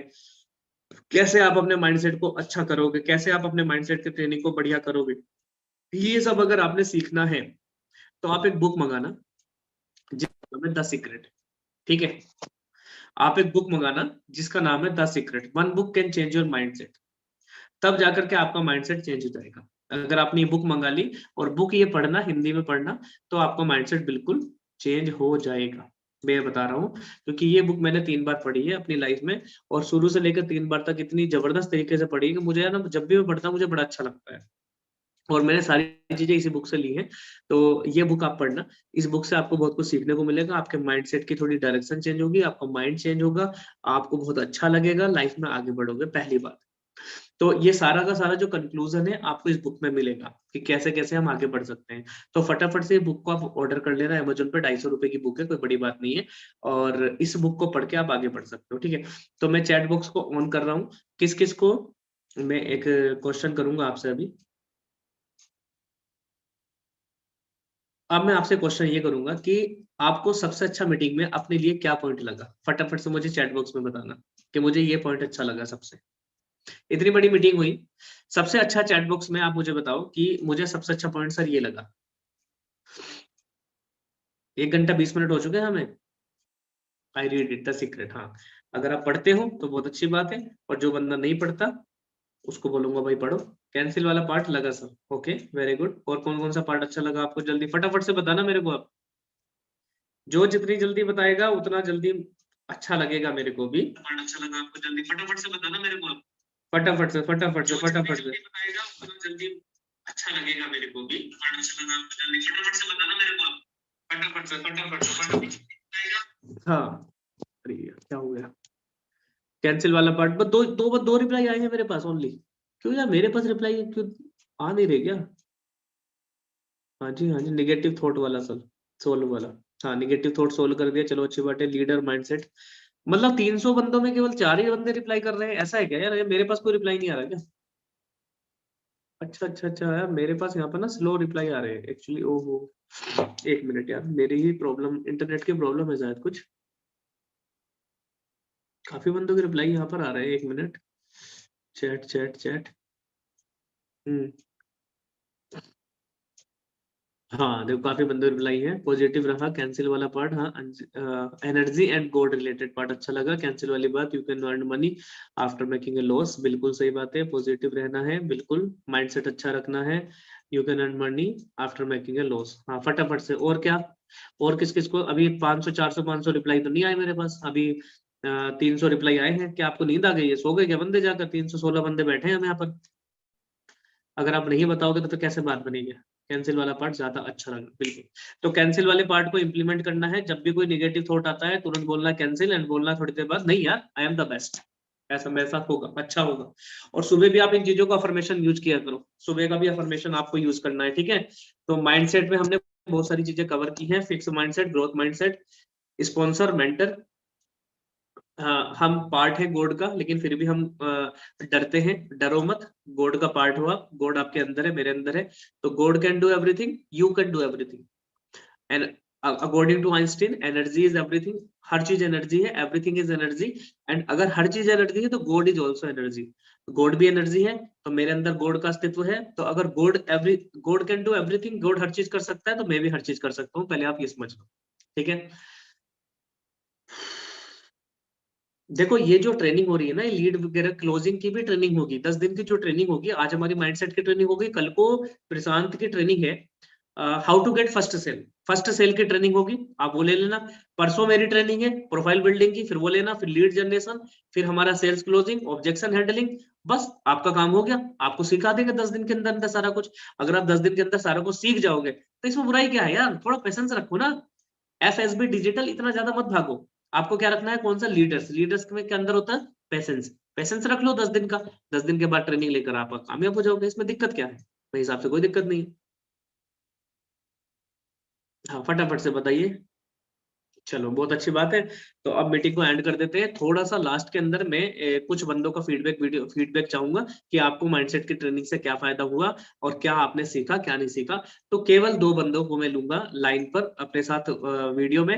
कैसे आप अपने माइंडसेट को अच्छा करोगे, कैसे आप अपने माइंडसेट की ट्रेनिंग को बढ़िया करोगे, ये सब अगर आपने सीखना है, तो आप एक बुक मंगाना, जिसका नाम है द सीक्रेट, ठीक है। आप एक बुक मंगाना जिसका नाम है the secret, one book can change your mindset. तब जाकर के आपका माइंडसेट चेंज हो जाएगा। अगर आपने ये बुक मंगा ली, और बुक ये पढ़ना, हिंदी में पढ़ना, तो आपका माइंडसेट बिल्कुल चेंज हो जाएगा। मैं बता रहा हूँ, क्योंकि ये बुक मैंने 3 बार पढ़ी है अपनी लाइफ में, और शुरू से लेकर 3 बार तक इतनी जबरदस्त तरीके से पढ़ी है कि मुझे है ना, जब भी मैं पढ़ता हूँ मुझे बड़ा अच्छा लगता है। और मैंने सारी चीजें इसी बुक से ली हैं। तो ये बुक आप पढ़ना। इस बुक से आपको बहुत कुछ सीखने को मिलेगा, आपके माइंडसेट की थोड़ी डायरेक्शन चेंज होगी, आपका माइंड चेंज होगा, आपको बहुत अच्छा लगेगा, लाइफ में आगे बढ़ोगे, पहली बात। तो ये सारा का सारा जो कंक्लूजन है आपको इस बुक में मिलेगा कि कैसे कैसे हम आगे बढ़ सकते हैं। तो फटाफट से बुक को आप ऑर्डर कर लेना, अमेजोन पे 250 रुपए की बुक है, कोई बड़ी बात नहीं है, और इस बुक को पढ़ के आप आगे बढ़ सकते हो, ठीक है। तो मैं चैट बॉक्स को ऑन कर रहा हूँ, किस किस को मैं एक क्वेश्चन करूंगा आपसे अभी। अब मैं आपसे क्वेश्चन ये करूंगा कि आपको सबसे अच्छा मीटिंग में अपने लिए क्या पॉइंट लगा, फटाफट से मुझे चैट बॉक्स में बताना कि मुझे ये पॉइंट अच्छा लगा सबसे। इतनी बड़ी मीटिंग हुई, सबसे अच्छा चैट बॉक्स में आप मुझे बताओ कि मुझे सबसे अच्छा पॉइंट सर ये लगा। 1 घंटा 20 मिनट हो चुके हैं हमें। I read it the secret, हाँ, अगर आप पढ़ते हो तो बहुत अच्छी बात है, और जो बंदा नहीं पढ़ता उसको बोलूंगा भाई पढ़ो। कैंसिल वाला पार्ट लगा सर, ओके वेरी गुड। और कौन कौन सा पार्ट अच्छा लगा आपको, जल्दी फटाफट से बताना मेरे को आप। जो जितनी जल्दी बताएगा उतना जल्दी अच्छा लगेगा मेरे को भी। पार्ट अच्छा लगा आपको, जल्दी फटाफट से बताना मेरे को आप। फटाफट से फटाफट से फटाफट से बताएगा उतना जल्दी अच्छा लगेगा मेरे को भी। पार्ट अच्छा लगा आपको, जल्दी फटाफट से बताना मेरे को आप। फटाफट से फटाफट से फटाफट से। हाँ, अरे यार, क्या हो गया। कैंसिल वाला पार्ट, बस दो रिप्लाई आए हैं मेरे पास ओनली। क्यों यार मेरे पास रिप्लाई क्यों आ नहीं रहे क्या। हाँ जी हाँ जी, निगेटिव थॉट वाला सर, सोल्व वाला। हाँ, निगेटिव थॉट सोल्व कर दिया, चलो अच्छी बात है। लीडर माइंडसेट, मतलब 300 बंदों में केवल 4 ही बंदे रिप्लाई कर रहे हैं, ऐसा है क्या यार, ये मेरे पास कोई रिप्लाई नहीं आ रहा क्या। अच्छा अच्छा अच्छा यार, मेरे पास यहाँ पर ना स्लो रिप्लाई आ रहे हैं एक्चुअली, ओहो। 1 मिनट यार, मेरी ही प्रॉब्लम, इंटरनेट की प्रॉब्लम है शायद कुछ। काफी बंदों के रिप्लाई यहाँ पर आ रहे हैं, 1 मिनट। Chat chat chat. हम्म, हाँ देखो काफी बंदे रिप्लाई है, पॉजिटिव रहा कैंसिल वाला पार्ट। हाँ, energy and gold related part अच्छा लगा। कैंसिल वाली बात, you can earn money after making a loss, बिल्कुल सही बात है। पॉजिटिव रहना है, बिल्कुल माइंडसेट अच्छा रखना है। You can earn money after making a loss, हाँ फटाफट से। और क्या, और किस किस को अभी 500 400 500 रिप्लाई तो नहीं आए मेरे पास अभी। 300 रिप्लाई आए हैं। क्या आपको नींद आ गई है, सो गए क्या बंदे जाकर, 316 बंदे बैठे हैं हम यहाँ पर। अगर आप नहीं बताओगे तो कैसे बात बनेगी। कैंसिल वाला पार्ट ज्यादा अच्छा लगा, बिल्कुल। तो कैंसिल वाले पार्ट को इंप्लीमेंट करना है, जब भी कोई निगेटिव थॉट आता है तुरंत बोलना कैंसिल, एंड बोलना थोड़ी देर बाद नहीं यार आई एम द बेस्ट। ऐसा मेरे साथ होगा, अच्छा होगा। और सुबह भी आप इन चीजों का अफर्मेशन यूज किया करो, सुबह का भी अफर्मेशन आपको यूज करना है, ठीक है। तो माइंडसेट में हमने बहुत सारी चीजें कवर की हैं, fix mindset, growth mindset, sponsor, mentor. हाँ, हम पार्ट है गॉड का, लेकिन फिर भी हम डरते हैं, डरो मत। गॉड का पार्ट हुआ, गॉड आपके अंदर है, मेरे अंदर है। तो God can do everything, you can do everything. And according to Einstein, energy is everything. हर चीज एनर्जी है, एवरीथिंग इज एनर्जी। एंड अगर हर चीज एनर्जी है तो God is also energy. God भी एनर्जी है, तो मेरे अंदर गॉड का अस्तित्व है। तो अगर God can do everything, God हर चीज कर सकता है, तो मैं भी हर चीज कर सकता हूँ, पहले आप ये समझ लो, ठीक है। देखो ये जो ट्रेनिंग हो रही है ना, ये लीड वगैरह क्लोजिंग की भी ट्रेनिंग होगी, 10 दिन की जो ट्रेनिंग होगी। आज हमारी माइंडसेट की ट्रेनिंग होगी, कल को प्रशांत की ट्रेनिंग है how to get first sale. First sale की ट्रेनिंग होगी, आप वो ले लेना। परसों मेरी ट्रेनिंग है प्रोफाइल बिल्डिंग की, फिर वो लेना, फिर लीड जनरेशन, फिर हमारा सेल्स क्लोजिंग, ऑब्जेक्शन हैंडलिंग। बस आपका काम हो गया, आपको सिखा देंगे 10 दिन के अंदर अंदर सारा कुछ। अगर आप 10 दिन के अंदर सारा कुछ सीख जाओगे तो इसमें बुराई क्या है यार, थोड़ा पेशेंस रखो ना। FSB डिजिटल इतना ज्यादा मत भागो। आपको क्या रखना है, कौन सा, लीडर्स। लीडर्स में के अंदर होता है पेशेंस। पेशेंस रख लो 10 दिन का। 10 दिन के बाद ट्रेनिंग लेकर आप कामयाब हो जाओगे, इसमें दिक्कत क्या है, मेरे हिसाब से कोई दिक्कत नहीं है। हाँ फटाफट से बताइए। चलो बहुत अच्छी बात है। तो अब मीटिंग को एंड कर देते हैं। थोड़ा सा लास्ट के अंदर मैं कुछ बंदों का फीडबैक चाहूंगा कि आपको माइंडसेट की ट्रेनिंग से क्या फायदा हुआ, और क्या आपने सीखा क्या नहीं सीखा। तो केवल 2 बंदों को मैं लूंगा लाइन पर अपने साथ वीडियो में।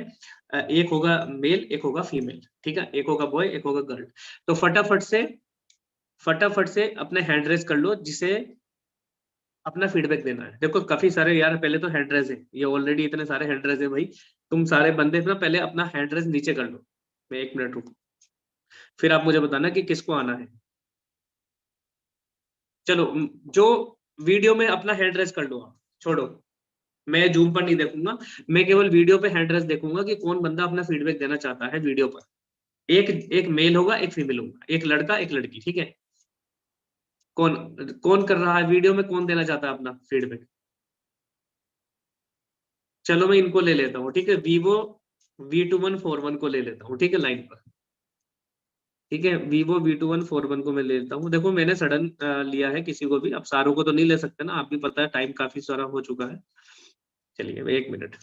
एक होगा मेल, एक होगा फीमेल, ठीक है, एक होगा बॉय, एक होगा गर्ल। तो फटाफट से अपने हैंड रेज कर लो, जिसे अपना फीडबैक देना है। देखो काफी सारे यार, पहले तो हैंड रेज है, ये ऑलरेडी इतने सारे हैंड रेज है भाई। तुम सारे बंदे ना पहले अपना हैंड रेज नीचे कर लो। मैं 1 मिनट रुको, फिर आप मुझे बताना कि किसको आना है। चलो जो वीडियो में अपना हैंड रेज कर लो आप, छोड़ो, मैं जूम पर नहीं देखूंगा। मैं केवल वीडियो पे हैंड रेज देखूंगा कि कौन बंदा अपना फीडबैक देना चाहता है वीडियो पर। एक एक मेल होगा, एक फीमेल होगा, एक लड़का एक लड़की, ठीक है। कौन कौन कर रहा है वीडियो में, कौन देना चाहता है अपना फीडबैक। चलो मैं इनको ले लेता हूँ, ठीक है, Vivo V2141 को ले लेता हूँ, ठीक है, लाइन पर। ठीक है, Vivo V2141 को मैं ले लेता हूँ। देखो मैंने सडन लिया है, किसी को भी, अब सारों को तो नहीं ले सकते ना, आप भी पता है टाइम काफी सारा हो चुका है। चलिए 1 मिनट।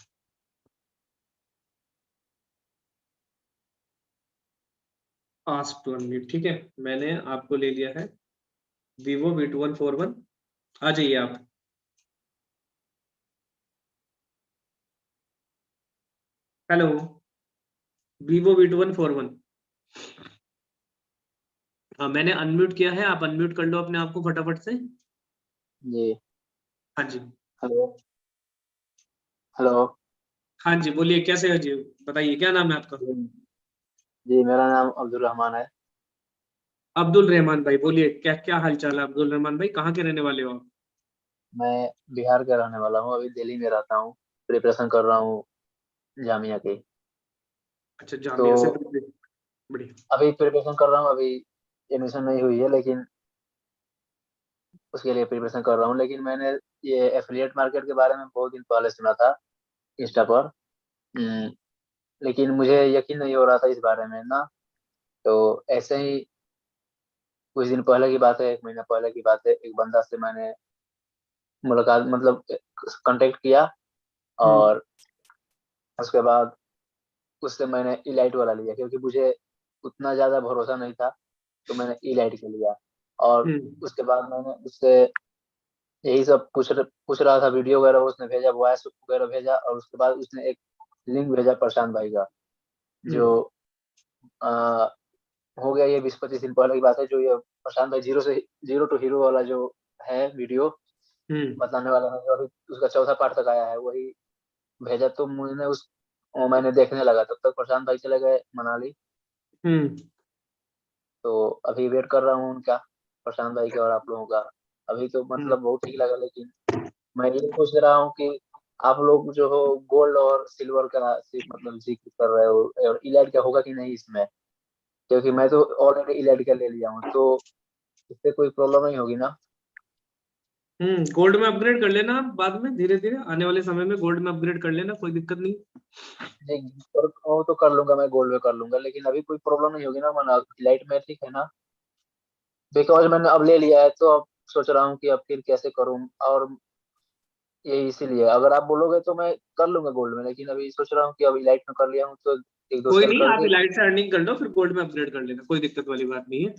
आस्क टू अनम्यूट, ठीक है, मैंने आपको ले लिया है Vivo V2141। आ जाइए आप। Hello, Vivo V2141। हाँ, मैंने अनम्यूट किया है, आप अनम्यूट कर लो अपने आप को फटाफट से। जी। हाँ जी। हेलो। हेलो। हाँ जी, बोलिए, कैसे हो जी? बताइए, क्या नाम है आपका? जी, मेरा नाम अब्दुल रहमान है। अब्दुल रहमान भाई, बोलिए, क्या क्या हाल चाल है अब्दुल रहमान भाई? कहाँ के रहने वाले हो आप? मैं बिहार का रहने वाला हूँ, अभी दिल्ली में रहता हूँ। प्रिपरेशन कर रहा हूँ जामिया की। अच्छा, तो जामिया से बढ़िया। अभी प्रिपरेशन कर रहा हूँ, अभी एडमिशन नहीं हुई है, लेकिन उसके लिए प्रिपरेशन कर रहा हूँ। लेकिन मैंने ये एफिलिएट मार्केट के बारे में बहुत दिन पहले सुना था इंस्टा पर। हम्म, लेकिन मुझे यकीन नहीं हो रहा था इस बारे में ना। तो ऐसे ही कुछ दिन पहले की बात है, 1 महीना पहले की बात है, एक बंदा से मैंने मुलाकात, मतलब कांटेक्ट किया। हम्म और उसके बाद उससे मैंने इलाइट वाला लिया, क्योंकि मुझे उतना ज्यादा भरोसा नहीं था। तो मैंने इलाइट का लिया। और हम्म उसके बाद मैंने उससे यही सब पूछ रहा था, वीडियो वगैरह उसने भेजा, वॉइस वगैरह भेजा, और उसके बाद उसने एक लिंक भेजा प्रशांत भाई का। जो हम्म आ, हो गया ये 20-25 दिन पहले की बात है, जो ये प्रशांत भाई जीरो टू हीरो वाला जो है वीडियो हम्म बताने वाला है, जो अभी उसका चौथा पार्ट तक आया है, वही भेजा। तो मैंने वो मैंने देखने लगा, तब तक प्रशांत भाई चले गए मनाली। हम्म तो अभी वेट कर रहा हूँ उनका, प्रशांत भाई का और आप लोगों का। अभी तो हम्म मतलब बहुत ठीक लगा, लेकिन मैं ये सोच रहा हूँ कि आप लोग जो हो गोल्ड और सिल्वर का मतलब जिक्र कर रहे हो, और इलाइट का होगा कि नहीं इसमें? क्योंकि मैं तो ऑलरेडी इलाइट का ले लिया हूँ, तो इससे कोई प्रॉब्लम नहीं होगी ना? गोल्ड में अपग्रेड कर लेना आप, बाद में धीरे धीरे आने वाले समय में गोल्ड में अपग्रेड कर लेना, कोई दिक्कत नहीं। जी, वो तो कर लूंगा, मैं गोल्ड में कर लूंगा, लेकिन अभी कोई प्रॉब्लम नहीं होगी ना? मैं इलाइट में ठीक है ना? बिकॉज मैंने अब ले लिया है, तो अब सोच रहा हूँ कि अब फिर कैसे करूँ। और ये इसीलिए अगर आप बोलोगे तो मैं कर लूंगा गोल्ड में, लेकिन अभी सोच रहा हूँ कि अभी लाइट में कर लिया हूँ, तो एक दो कोई सेल नहीं, आप करके। इलाइट से अर्निंग कर लो, फिर गोल्ड में अपग्रेड कर लेना, कोई दिक्कत वाली बात नहीं है।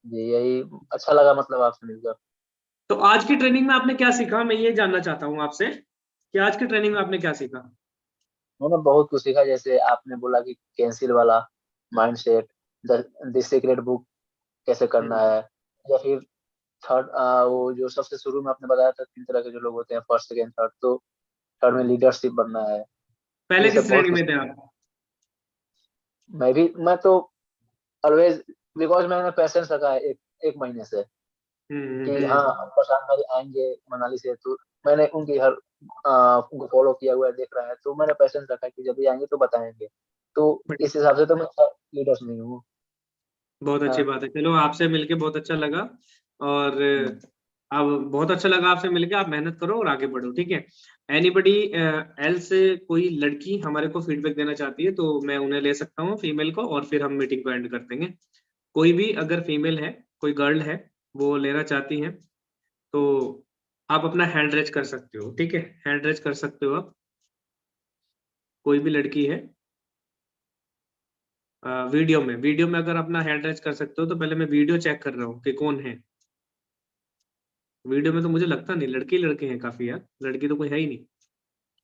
जी, यही अच्छा लगा मतलब आपसे मिलकर। तो आज की ट्रेनिंग में आपने क्या सीखा, मैं ये जानना चाहता हूँ आपसे कि आज की ट्रेनिंग में आपने क्या सीखा? मैंने बहुत कुछ सीखा, जैसे आपने बोला कि कैंसिल वाला माइंडसेट, द सीक्रेट बुक कैसे करना हम्म है, या फिर थर्ड, वो जो सबसे शुरू में आपने बताया था 3 तरह के जो लोग होते हैं, फर्स्ट सेकेंड थर्ड। तो थर्ड में लीडरशिप बनना है। पहले ये सब किस बहुत ट्रेनिंग कुछ। में थे आप? मैं तो ऑलवेज, बिकॉज मैंने पेशेंस रखा है एक महीने से, कि हाँ हम्म। प्रशांत भाई आएंगे मनाली से, तो मैंने उनकी हर उनको फॉलो किया हुआ है, देख रहा है, तो मैंने पेशेंस रखा है कि जब भी आएंगे तो बताएंगे। तो बढ़िया, इस हिसाब से तो मैं लीडर्स नहीं हूँ। बहुत अच्छी हाँ। बात है। चलो, आपसे मिलके बहुत अच्छा लगा। और हम्म। अब बहुत अच्छा लगा आपसे मिलके, आप मेहनत करो और आगे बढ़ो, ठीक है? एनीबडी एल्स, कोई लड़की हमारे को फीडबैक देना चाहती है तो मैं उन्हें ले सकता हूँ, फीमेल को, और फिर हम मीटिंग को एंड कर देंगे। कोई भी अगर फीमेल है, कोई गर्ल है, वो लेना चाहती है, तो आप अपना हैंड रेज कर सकते हो, ठीक है? हैंड रेज कर सकते हो आप, कोई भी लड़की है। वीडियो में अगर अपना हैंड रेज कर सकते हो, तो पहले मैं वीडियो चेक कर रहा हूँ कि कौन है। वीडियो में तो मुझे लगता नहीं, लड़के ही लड़के हैं काफी यार, लड़की तो कोई है ही नहीं,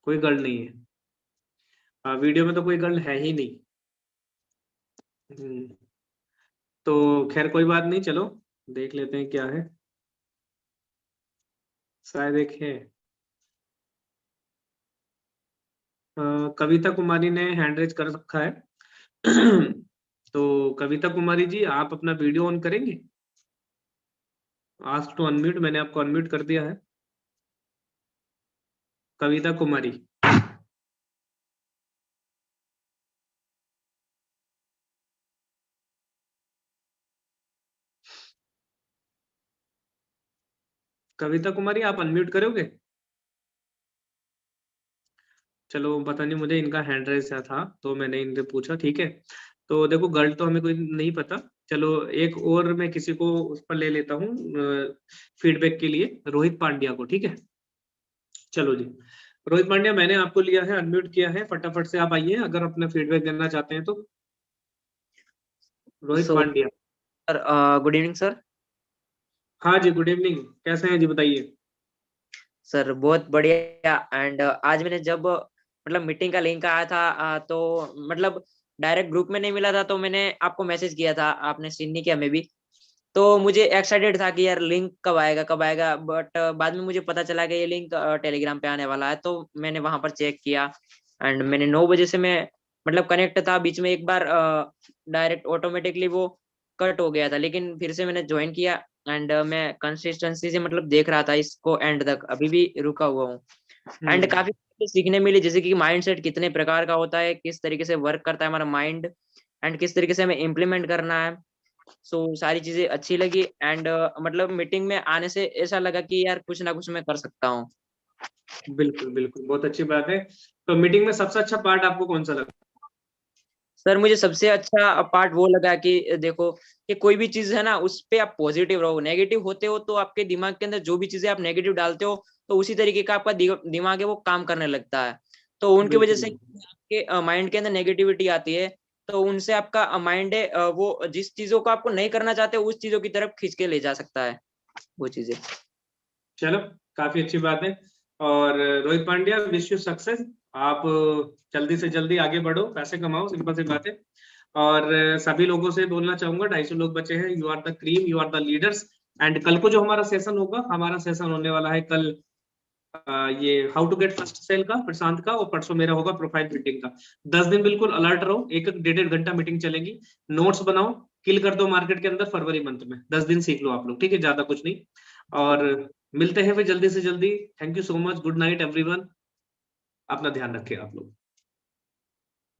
कोई गर्ल नहीं है। वीडियो में तो कोई गर्ल है ही नहीं। हम्म, तो खैर कोई बात नहीं, चलो देख लेते हैं क्या है। शायद एक है। कविता कुमारी ने हैंड रेज कर रखा है। तो कविता कुमारी जी, आप अपना वीडियो ऑन करेंगे? आस्क टू अनम्यूट, मैंने आपको अनम्यूट कर दिया है। कविता कुमारी। कविता कुमारी, आप अनम्यूट करोगे? चलो, पता नहीं, मुझे इनका हैंड रेज था तो मैंने इनसे पूछा, ठीक है? तो देखो गर्ल तो हमें कोई नहीं पता, चलो एक और मैं किसी को उस पर ले लेता हूँ फीडबैक के लिए, रोहित पांड्या को, ठीक है। चलो जी, रोहित पांड्या मैंने आपको लिया है, अनम्यूट किया है, फटाफट से आप आइए अगर अपना फीडबैक देना चाहते हैं तो। रोहित सो Pandya. Sir good evening sir. हाँ जी, गुड इवनिंग, कैसे हैं जी, बताइए। सर बहुत बढ़िया। एंड आज मैंने जब मतलब मीटिंग का लिंक आया था तो मतलब डायरेक्ट ग्रुप में नहीं मिला था, तो मैंने आपको मैसेज किया था, आपने सीन नहीं किया मे बी। तो मुझे एक्साइटेड था कि यार लिंक कब आएगा कब आएगा, बट बाद में मुझे पता चला कि ये लिंक टेलीग्राम पे आने वाला है, तो मैंने वहां पर चेक किया। एंड मैंने 9 बजे से मैं मतलब कनेक्ट था, बीच में एक बार डायरेक्ट ऑटोमेटिकली वो कट हो गया था, लेकिन फिर से मैंने ज्वाइन किया। एंड मैं कंसिस्टेंसी से मतलब देख रहा था इसको एंड तक, अभी भी रुका हुआ हूँ। एंड काफी सीखने मिली, जैसे कि माइंडसेट कितने प्रकार का होता है, किस तरीके से वर्क करता है हमारा माइंड, एंड किस तरीके से हमें इम्प्लीमेंट करना है। सो सारी चीजें अच्छी लगी। एंड मतलब मीटिंग में आने से ऐसा लगा कि यार कुछ ना कुछ मैं कर सकता हूँ। बिल्कुल बिल्कुल, बहुत अच्छी बात है। तो मीटिंग में सबसे अच्छा पार्ट आपको कौन सा लगा? सर मुझे सबसे अच्छा पार्ट वो लगा कि देखो कि कोई भी चीज है ना, उस पे आप पॉजिटिव रहो। नेगेटिव होते हो तो आपके दिमाग के अंदर जो भी चीजें आप नेगेटिव डालते हो, तो उसी तरीके का आपका दिमाग है वो काम करने लगता है। तो उनकी वजह से बिल्कुल आपके माइंड के अंदर नेगेटिविटी आती है, तो उनसे आपका माइंड है वो जिस चीजों को आपको नहीं करना चाहते उस चीजों की तरफ खींच के ले जा सकता है वो चीजें। चलो, काफी अच्छी बात है। और Rohit Pandya, wish you success. आप जल्दी से जल्दी आगे बढ़ो, पैसे कमाओ, सिंपल सी बात है। और सभी लोगों से बोलना चाहूंगा, 250 लोग बचे हैं, you are the cream, you are the leaders. And कल को जो हमारा सेशन होगा, हमारा सेशन होने वाला है कल ये how to get first sale का, प्रशांत का, और परसों मेरा होगा प्रोफाइल मीटिंग का। 10 दिन बिल्कुल अलर्ट रहो, एक एक 1.5 घंटा मीटिंग चलेगी। नोट्स बनाओ, किल कर दो मार्केट के अंदर फरवरी मंथ में। 10 दिन सीख लो आप लोग, ठीक है, ज्यादा कुछ नहीं। और मिलते हैं फिर जल्दी से जल्दी। Thank you so much, good night everyone, अपना ध्यान रखें आप लोग।